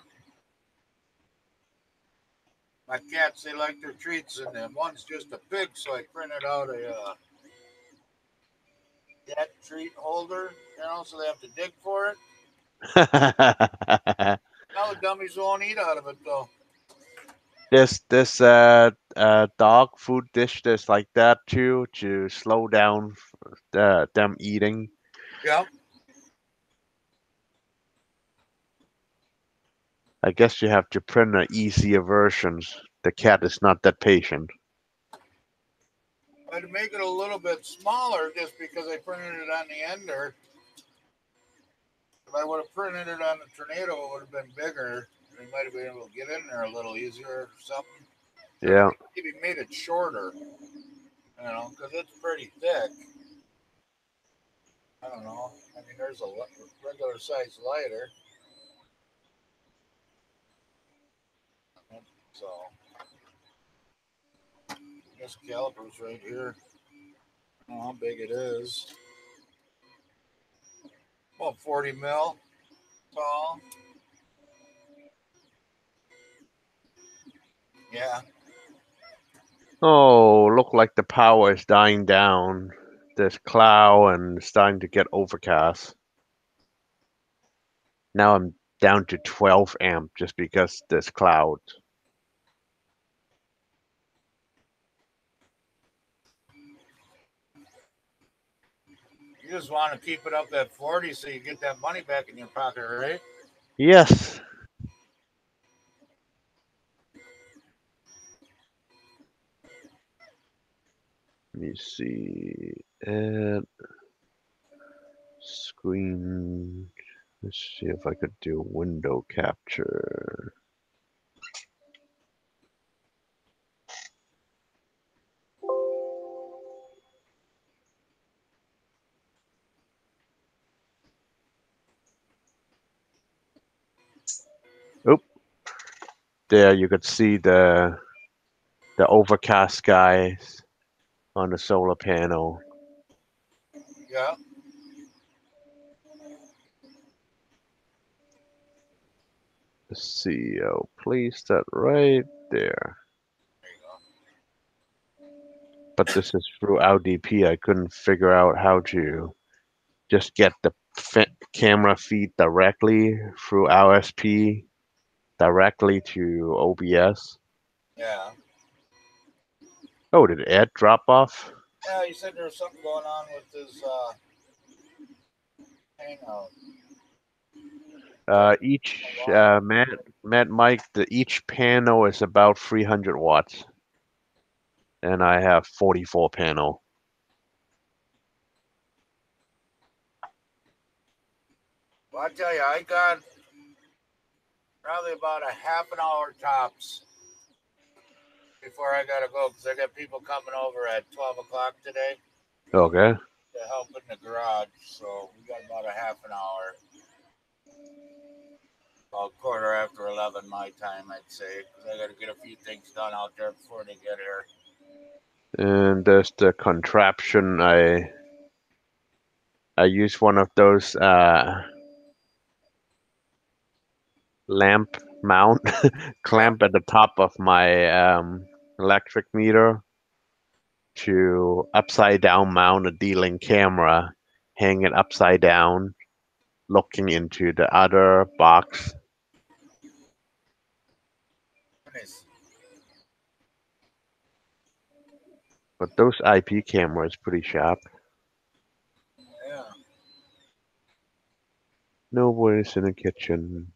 My cats, they like their treats, and then one's just a pig, so I printed out a cat treat holder, so they have to dig for it. Now the dummies won't eat out of it though. This dog food dish that's like that too to slow down them eating. Yeah. I guess you have to print an easier versions. The cat is not that patient. I'd make it a little bit smaller just because I printed it on the ender. If I would have printed it on the Tornado, it would have been bigger. We might have been able to get in there a little easier or something. Yeah. Maybe made it shorter, because it's pretty thick. I don't know. I mean, there's a regular size lighter. So, this caliper's right here. I don't know how big it is. About 40 mil tall. Yeah. Oh, look like the power is dying down. There's cloud and it's starting to get overcast. Now I'm down to 12 amp just because there's cloud. You just want to keep it up at 40 so you get that money back in your pocket, right? Yes. Let me see. Add screen. Let's see if I could do window capture. Oop. There you could see the overcast skies on the solar panel. Yeah. Let's see. I'll place that right there. There you go. But this is through LDP. I couldn't figure out how to just get the camera feed directly through LSP directly to OBS. Yeah. Oh, did Ed drop off? Yeah, you said there was something going on with his hangout. Each Matt Mike, each panel is about 300 watts, and I have 44 panel. Well, I tell you, I got probably about a half an hour tops before I gotta go because I got people coming over at 12 o'clock today Okay. to help in the garage. So we got about a half an hour. Well, 11:15 my time, I'd say, because I got to get a few things done out there before they get here. And there's the contraption. I use one of those lamp mount clamp at the top of my electric meter to upside down mount a D-Link camera, hang it upside down, looking into the other box. Nice. But those IP cameras pretty sharp. Yeah. Nobody's in the kitchen.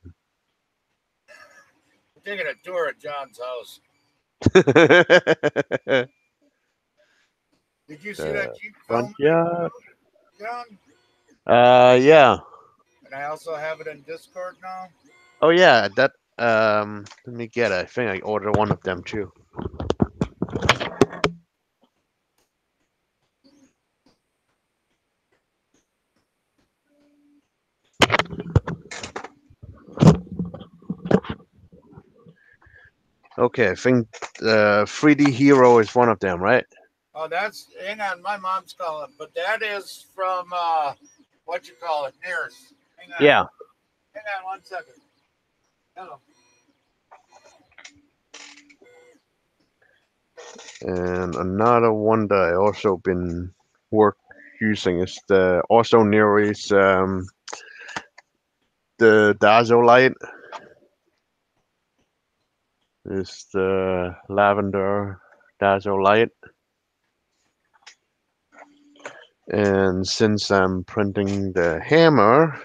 I'm taking a tour at John's house. Did you see that Jeep Front film, yard. John? Yeah. And I also have it in Discord now. Oh yeah, that let me get it. I think I ordered one of them too. Okay, I think 3D Hero is one of them, right? Oh, hang on, my mom's calling, but that is from what you call it, Nearest. Hang on. Yeah. Hang on 1 second. Hello. And another one that I also been using is the also Nearest the Dazzle light. Is the lavender Dazzle light. And since I'm printing the hammer,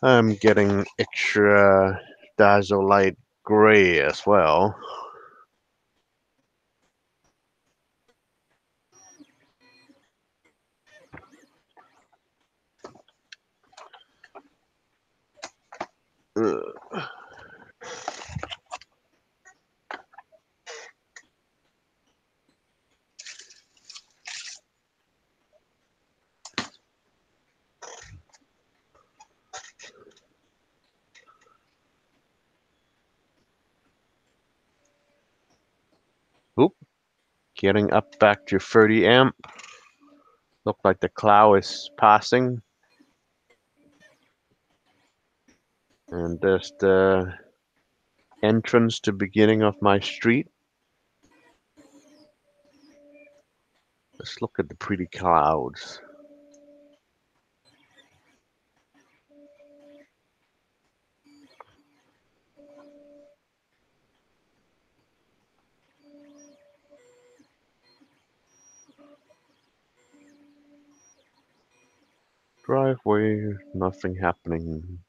I'm getting extra Dazzle light gray as well. Oop, getting up back to 30 amp. Look like the cloud is passing. And there's the entrance to beginning of my street. Let's look at the pretty clouds. Driveway, nothing happening.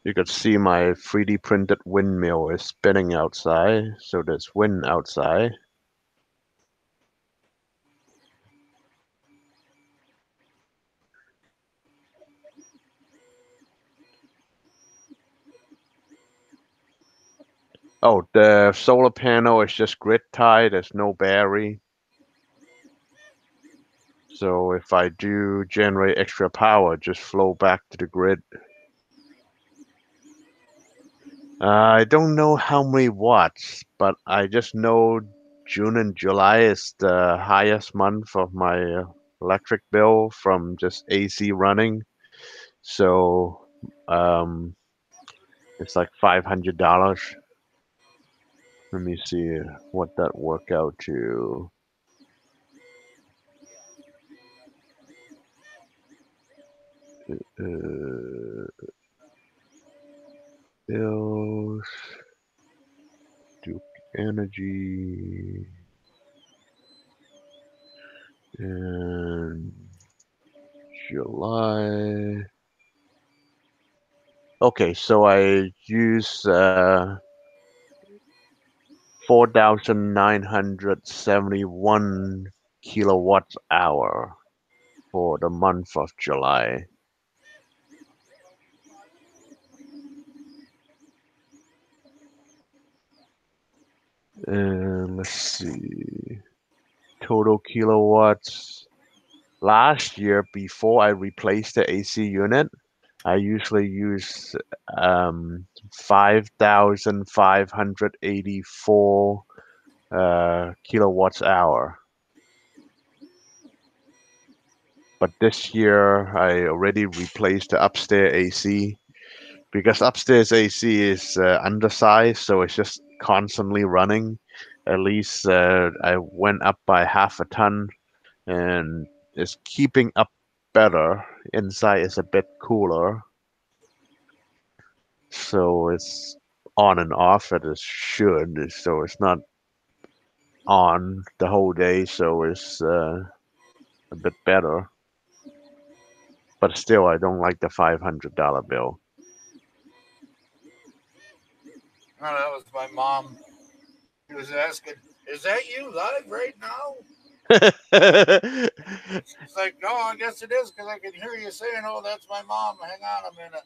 You could see my 3D printed windmill is spinning outside, so there's wind outside. Oh, the solar panel is just grid tied, there's no battery. So if I do generate extra power, just flow back to the grid. I don't know how many watts, but I just know June and July is the highest month of my electric bill from just AC running. So it's like $500. Let me see what that work out to. Bills, Duke Energy, and July. Okay, so I use 4,971 kilowatts hour for the month of July. Let's see. Total kilowatts. Last year, before I replaced the AC unit, I usually use 5,584 kilowatts hour. But this year, I already replaced the upstairs AC because upstairs AC is undersized, so it's just constantly running. At least I went up by half a ton, and it's keeping up better. Inside is a bit cooler, so it's on and off as it should. So it's not on the whole day, so it's a bit better. But still, I don't like the $500 bill. Oh, that was my mom. She was asking, "Is that you live right now?" It's like, "No, I guess it is because I can hear you saying, 'Oh, that's my mom.' Hang on a minute."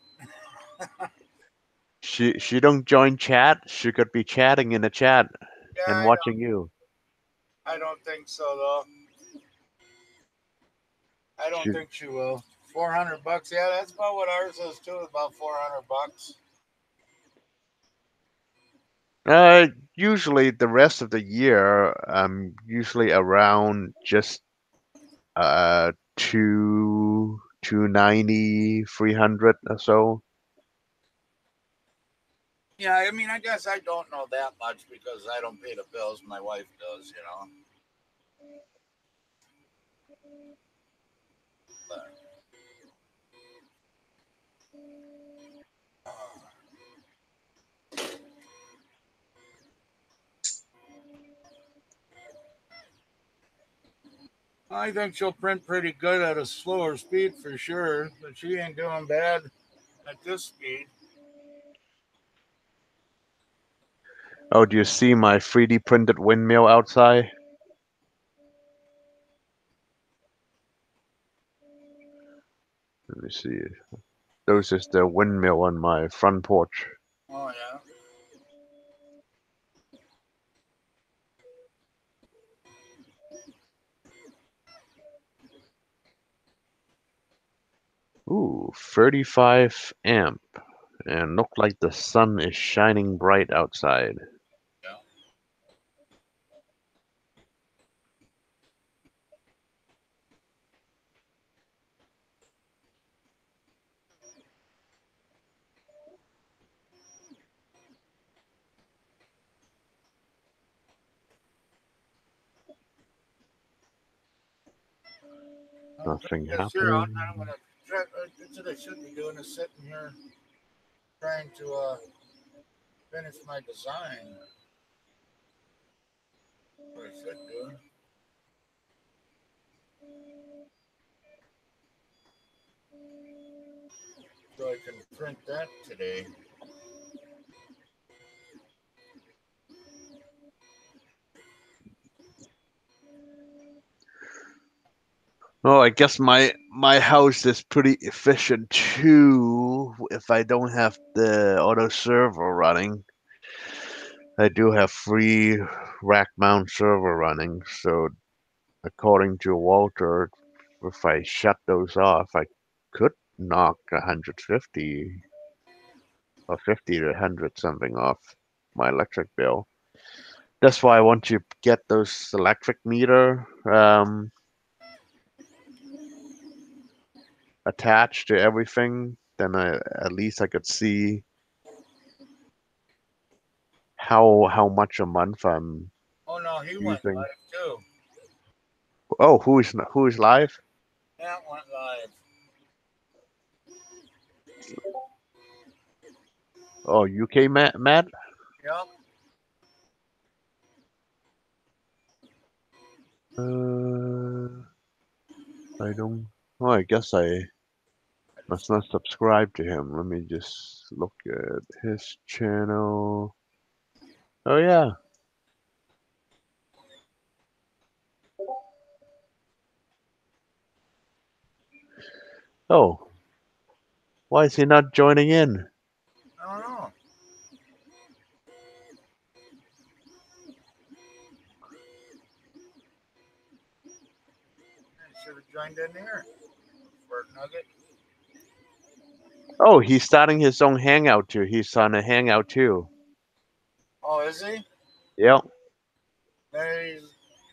She don't join chat. She could be chatting in the chat Yeah, and watching you. I don't think so though. I don't She think she will. $400. Yeah, that's about what ours is too. About $400. usually the rest of the year, I'm usually around just uh 290, 300 or so. Yeah, I mean, I guess I don't know that much because I don't pay the bills. My wife does, you know. But, I think she'll print pretty good at a slower speed for sure, but she ain't doing bad at this speed. Oh, do you see my 3D printed windmill outside? Let me see. Those is the windmill on my front porch. Oh yeah. Ooh, 35 amp. And look like the sun is shining bright outside. Yeah. Nothing Yes, sure. I'm happening. gonna try. That's what I should be doing is sitting here trying to finish my design. What I should do. So I can print that today. Oh, I guess my house is pretty efficient too. If I don't have the auto server running, I do have free rack mount server running. So according to Walter, if I shut those off, I could knock 150 or 50 to 100 something off my electric bill. That's why I want to get those electric meter attached to everything. Then at least I could see how much a month I'm Oh no, he went using. live too. Oh, who is live? That went live. Oh, UK Matt? Yep. I don't. Oh, I guess I must not subscribe to him. Let me just look at his channel. Oh yeah. Oh, why is he not joining in? I don't know. should have joined in here. Fart nugget. Oh, he's starting his own hangout too. He's on a hangout too. Oh, is he? Yep. Maybe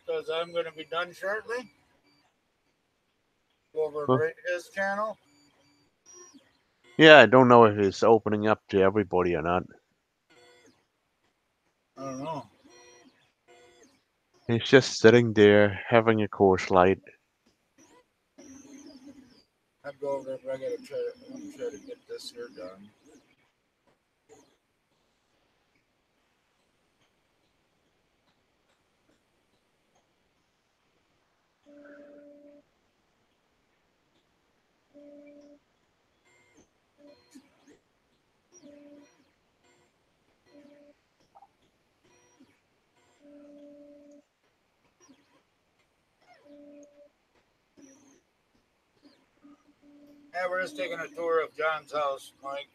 because I'm going to be done shortly. Go over Huh. and rate his channel. Yeah, I don't know if it's opening up to everybody or not. I don't know. He's just sitting there having a course light. I'd go over there, but I got to try to get this here done. Yeah, we're just taking a tour of John's house, Mike.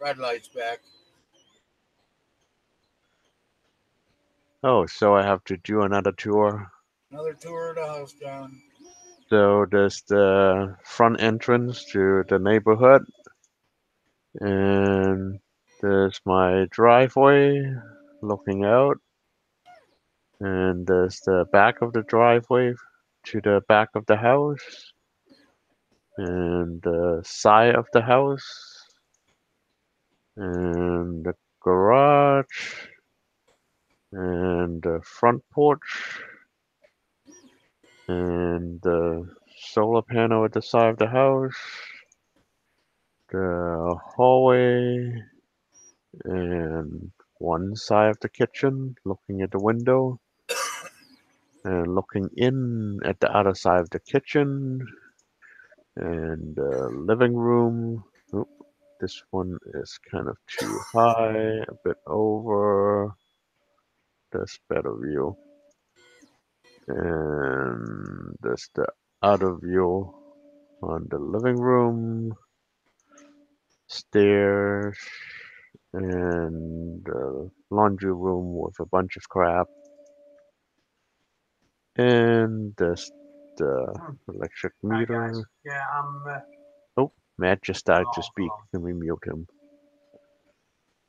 Red light's back. Oh, so I have to do another tour. Another tour of the house, John. So there's the front entrance to the neighborhood, and there's my driveway looking out, and there's the back of the driveway to the back of the house, and the side of the house, and the garage, and the front porch, and the solar panel at the side of the house, the hallway, and one side of the kitchen looking at the window, and looking in at the other side of the kitchen, and the living room. Oop, this one is kind of too high, a bit over. That's better view. And there's the other view on the living room, stairs, and the laundry room with a bunch of crap. And there's the electric meter. Yeah, Oh, Matt just started to speak. Let me mute him.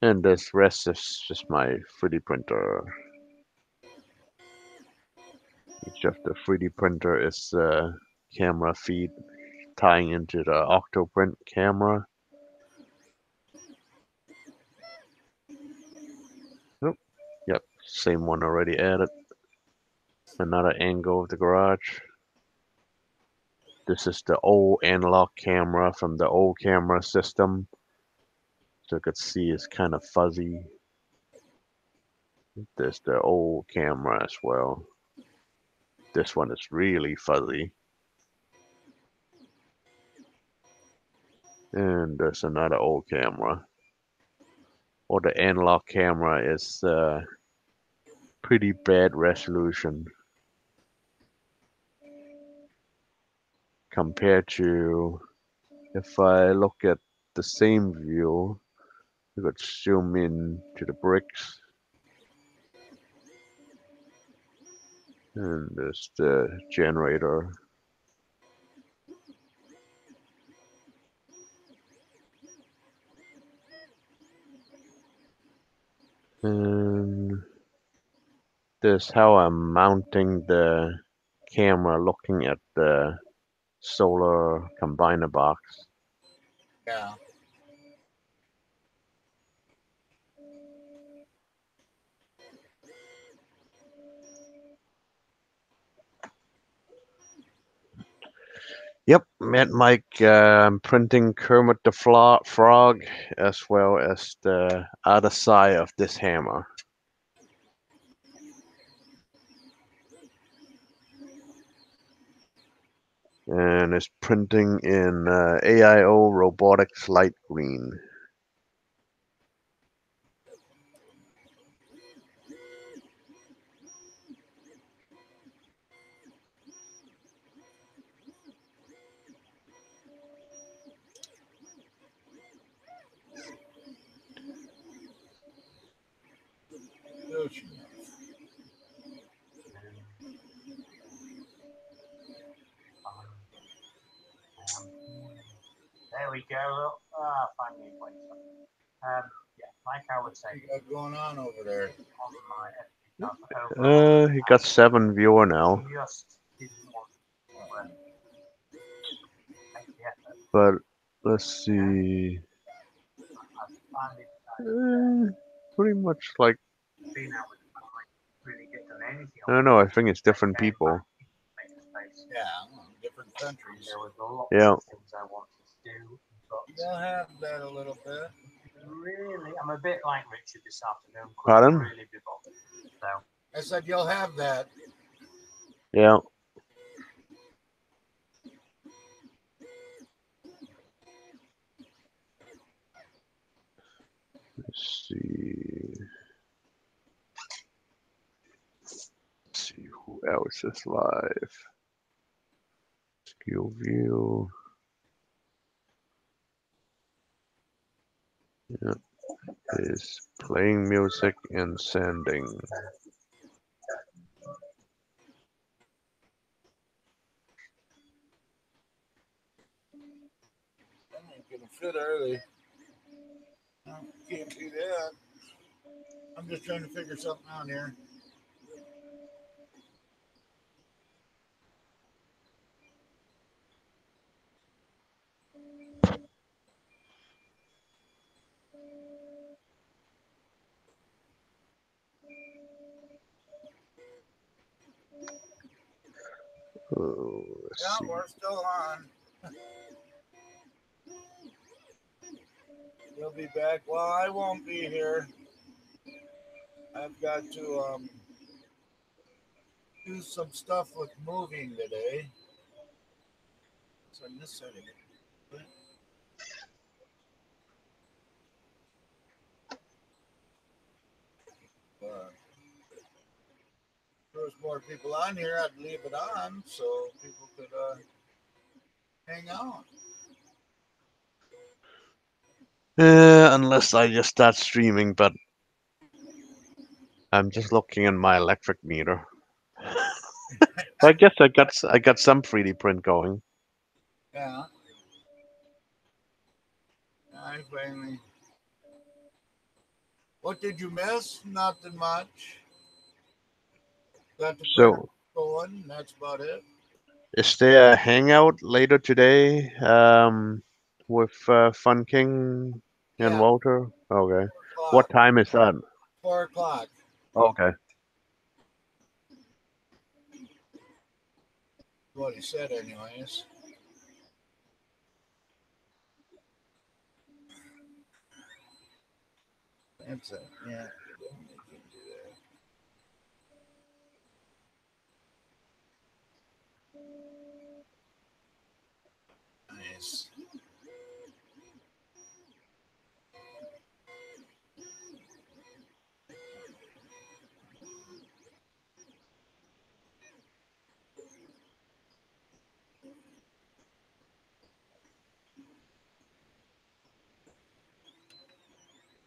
And this rest is just my 3D printer. Each of the 3D printer is a camera feed tying into the Octoprint camera. Oh, yep, same one already added. Another angle of the garage. This is the old analog camera from the old camera system. So you could see it's kind of fuzzy. There's the old camera as well. This one is really fuzzy. And there's another old camera. Or the analog camera is pretty bad resolution compared to if I look at the same view, you could zoom in to the bricks. And there's the generator. And this is how I'm mounting the camera looking at the solar combiner box. Yeah. Yep, Mad Mike printing Kermit the Frog as well as the other side of this hammer. And it's printing in AIO Robotics Light Green. we go. Finally, like I was saying, What's going on over there? on my He got 7 viewer now, just didn't want to make the effort. but let's see. I finally Pretty much like, been able to really get done anything. I don't know, I think it's different people. Make a space. Yeah, different countries. There was a lot Yeah. of things I wanted to do, but They'll have that a little bit. really, I'm a bit like Richard this afternoon. Couldn't Pardon? really be bothered. So I said you'll have that. Yeah. Let's see. Let's see who else is live. Skill view. Yeah. Is playing music and sanding. I'm gonna fit early. No, can't do that. I'm just trying to figure something out here. Oh, let's Yeah, see. we're still on. You'll be back. Well, I won't be here. I've got to do some stuff with moving today. So on this side of it. But if there was more people on here, I'd leave it on so people could hang out. Unless I just start streaming, but I'm just looking at my electric meter. I guess I got some 3D print going. Yeah. I finally. What did you miss? Nothing much. Got the printer So, going. That's about it. is there a hangout later today with Fun King and Yeah. Walter? Okay. 4 What o'clock. time is that? 4 o'clock. Okay. What he said, anyways. That's it. Yeah. Nice.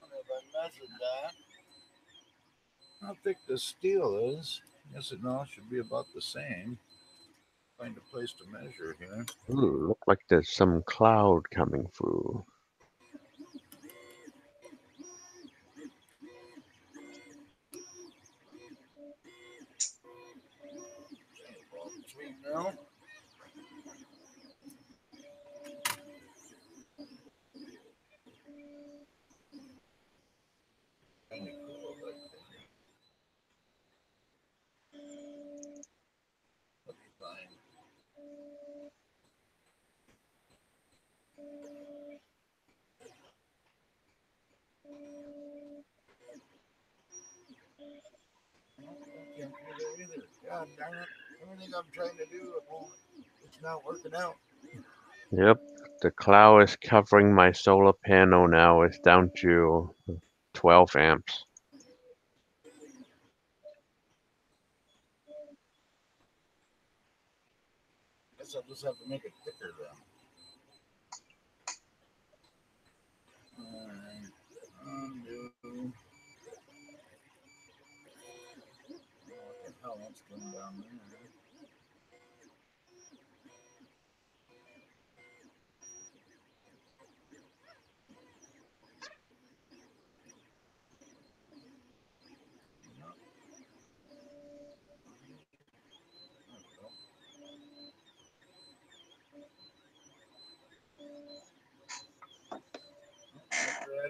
If I measured that, how thick the steel is. Yes, it no, should be about the same. Find a place to measure here. Ooh, look like there's some cloud coming through. Between now. Kind of cool, but looks fine. No, I can't do that either. God darn it. Everything I'm trying to do, it's not working out. Yep, the cloud is covering my solar panel now. It's down to 12 amps. Guess I'll just have to make it thicker then. Alright. Undo. What the hell? What's going down there?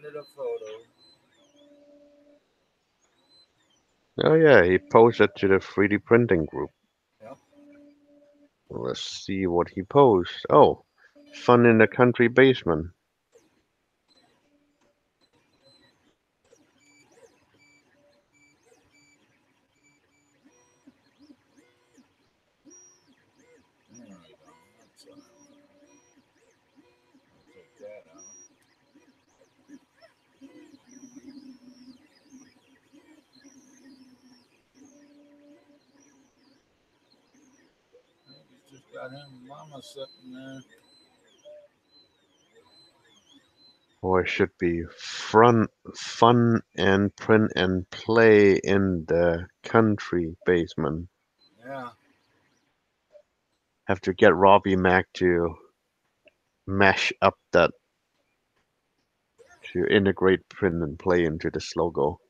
added a photo. Oh yeah, he posted to the 3D printing group. Yep. Let's see what he posts. Oh, fun in the country basement. There we go. That's, take that out. He's just got him and Mama sitting there. Or it should be fun and print and play in the country basement. Yeah. Have to get Robbie Mac to mash up that to integrate print and play into this logo.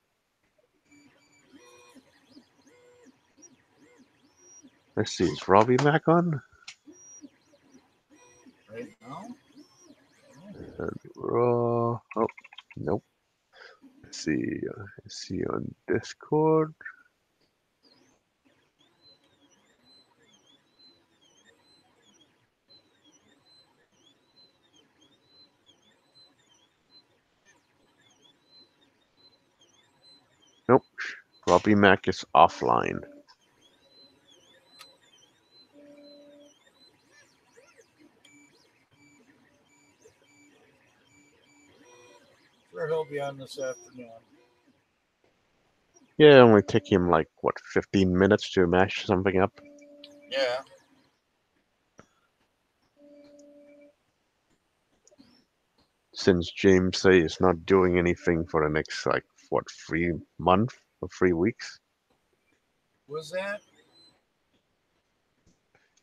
Let's see, is Robbie Mac on? Right now? Oh, nope. Let's see. Is he on Discord? Nope. Robbie Mac is offline. Sure, he'll be on this afternoon. Yeah, it only take him like, what, 15 minutes to mash something up? Yeah. Since James say he's not doing anything for the next, like, what, 3 months or 3 weeks? Was that?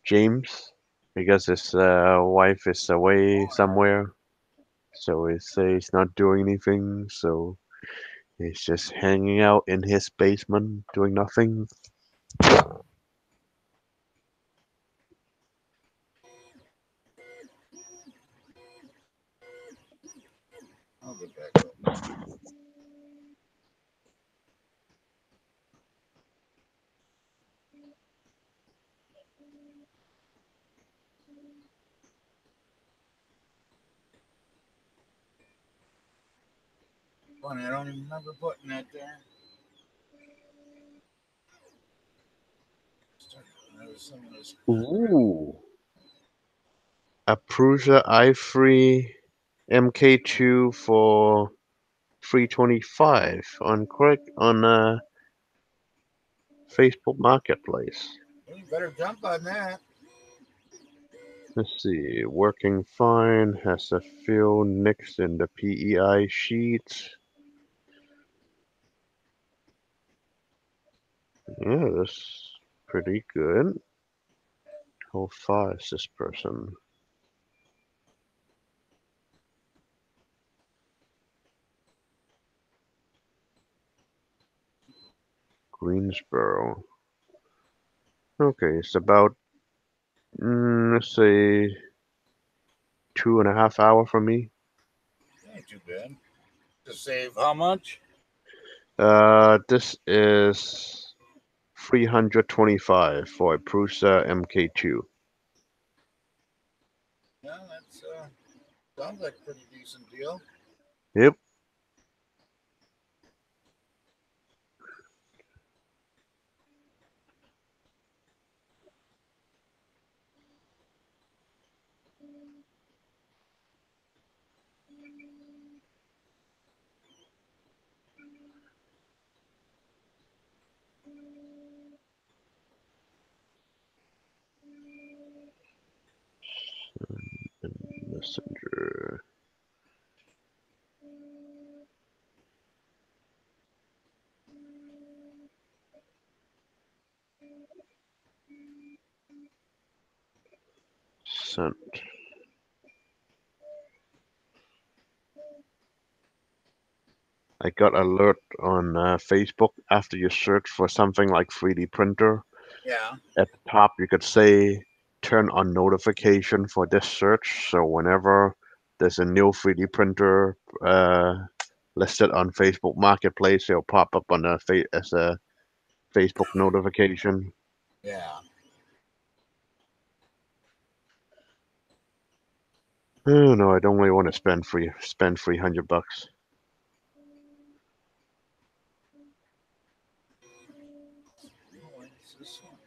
James, because his wife is away somewhere, so he say he's not doing anything, so he's just hanging out in his basement doing nothing. I'll get back up. Funny, I don't even remember putting that there. Ooh. A Prusa i3 MK2 for 325 on Facebook Marketplace. You better jump on that. Let's see, working fine, has a few nicks in the PEI sheet. Yeah, that's pretty good. How far is this person? Greensboro. Okay, it's about, let's say, 2.5 hours from me. Ain't too bad. To save how much? This is 325 for a Prusa MK2. Yeah, that's sounds like a pretty decent deal. Yep. Messenger. Sent. I got alert on Facebook after you search for something like 3D printer. Yeah. At the top, you could say turn on notification for this search. So whenever there's a new 3D printer listed on Facebook Marketplace. It'll pop up on as a Facebook notification. Yeah. Oh no, I don't really want to spend $300. What is this one?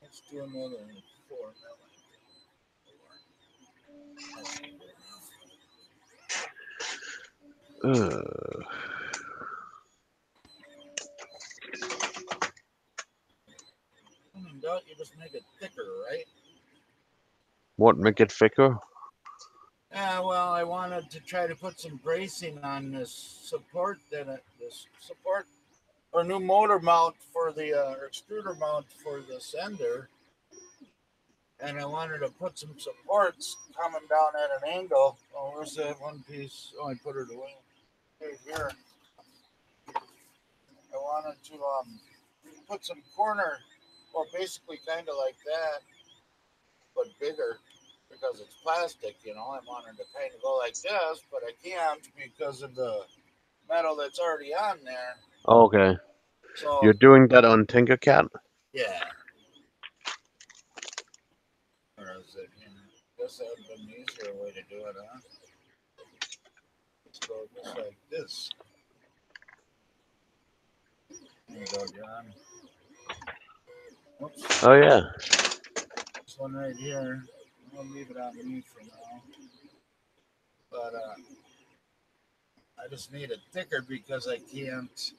Let's do another 4 million. Don't you just make it thicker, right? What make it thicker? Yeah, well, I wanted to try to put some bracing on this support, this support or new motor mount for the extruder mount for the sender, and I wanted to put some supports coming down at an angle. Oh, where's that one piece? Oh, I put it away. Right here. I wanted to put some corner, well, basically kind of like that, but bigger because it's plastic, you know. I wanted to kind of go like this, but I can't because of the metal that's already on there. Okay, So, you're doing that on Tinkercad? yeah. Or is it? This would have been an easier way to do it, huh? Let's go just like this. There you go, John. Oops. Oh yeah. This one right here. I'll leave it on me for now. But I just need it thicker because I can't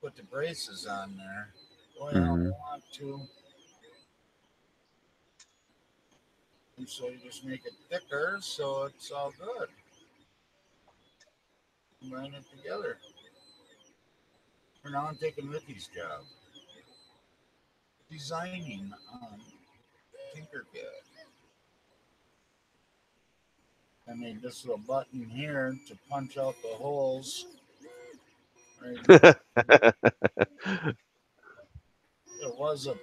put the braces on there the way I want to. And so you just make it thicker so it's all good. Combine it together. For now, I'm taking Ricky's job. Designing on Tinkercad. I made this little button here to punch out the holes. Right. It was a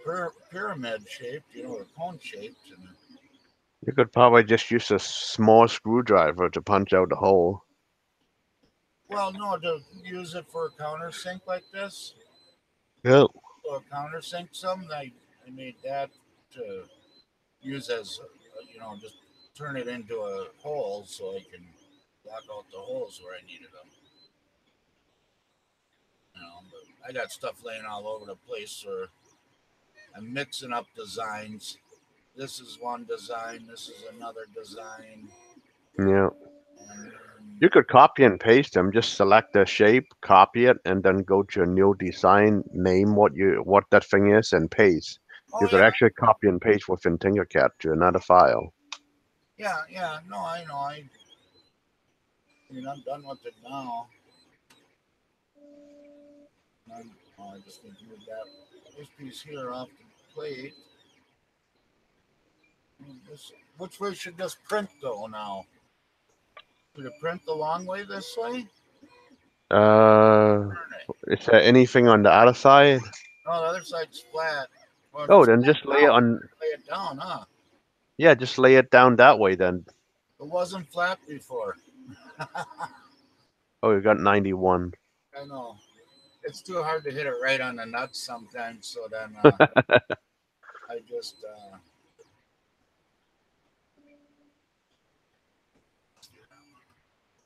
pyramid shaped, you know, or cone shaped. And You could probably just use a small screwdriver to punch out the hole. well, no, to use it for a countersink like this. Yeah. So a countersink, something I made that to use as, you know, just turn it into a hole so I can block out the holes where I needed them. You know, but I got stuff laying all over the place, or I'm mixing up designs. This is one design. This is another design. Yeah. And You could copy and paste them. Just select the shape, copy it, and then go to a new design, name what that thing is, and paste. oh You could yeah, actually copy and paste within Tinkercad to another file. yeah. No, I know. I mean, I'm done with it now. I just need to move this piece here off the plate. Which way should this print go now? Should it print the long way this way? Uh, is there anything on the other side? No, the other side's flat. Well, Oh, just then just lay it on. lay it down, huh? Yeah, just lay it down that way then. It wasn't flat before. Oh, you got 91. I know. It's too hard to hit it right on the nuts sometimes, so then I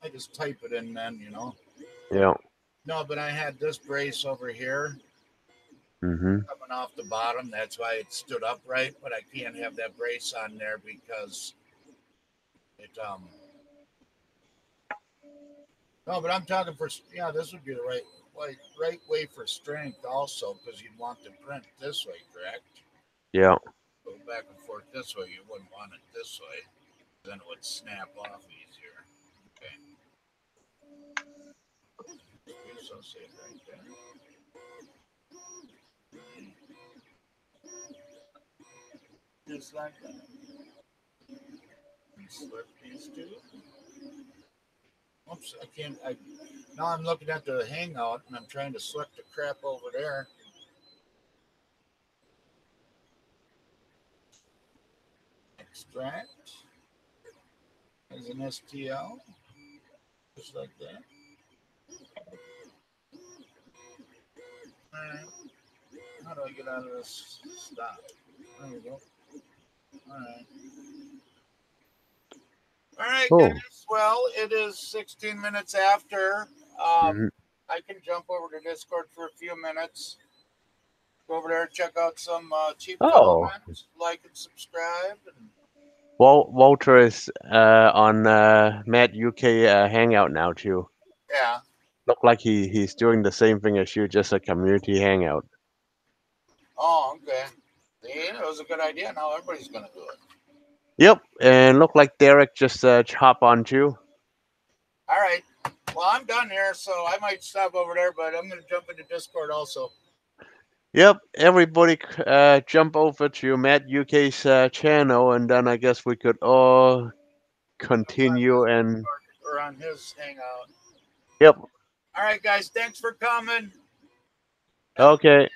just type it in then, you know. Yeah. No, but I had this brace over here Mm-hmm. coming off the bottom. That's why it stood upright, but I can't have that brace on there because it no, but I'm talking for this would be the right way for strength also, because you'd want to print this way, correct? Yeah. Go back and forth this way. You wouldn't want it this way. Then it would snap off easier. Okay. So safe right there. Just like that. And slip these two. Oops, I can't. Now I'm looking at the Hangout and I'm trying to select the crap over there. Extract as an STL, just like that. All right. How do I get out of this? Stop. There we go. All right. All right, Cool. guys. Well, it is 16 minutes after. Mhm. I can jump over to Discord for a few minutes. Go over there, check out some cheap Oh. filament, like and subscribe. And Walter is on Matt UK Hangout now too. yeah. Look like he's doing the same thing as you, just a community hangout. Oh, okay. See, it was a good idea. Now everybody's going to do it. Yep, and look like Derek just hop on too. All right. Well, I'm done here, so I might stop over there, but I'm going to jump into Discord also. Yep, everybody jump over to Matt UK's channel, and then I guess we could all continue and Or on his Hangout. yep. All right, guys. Thanks for coming. Okay.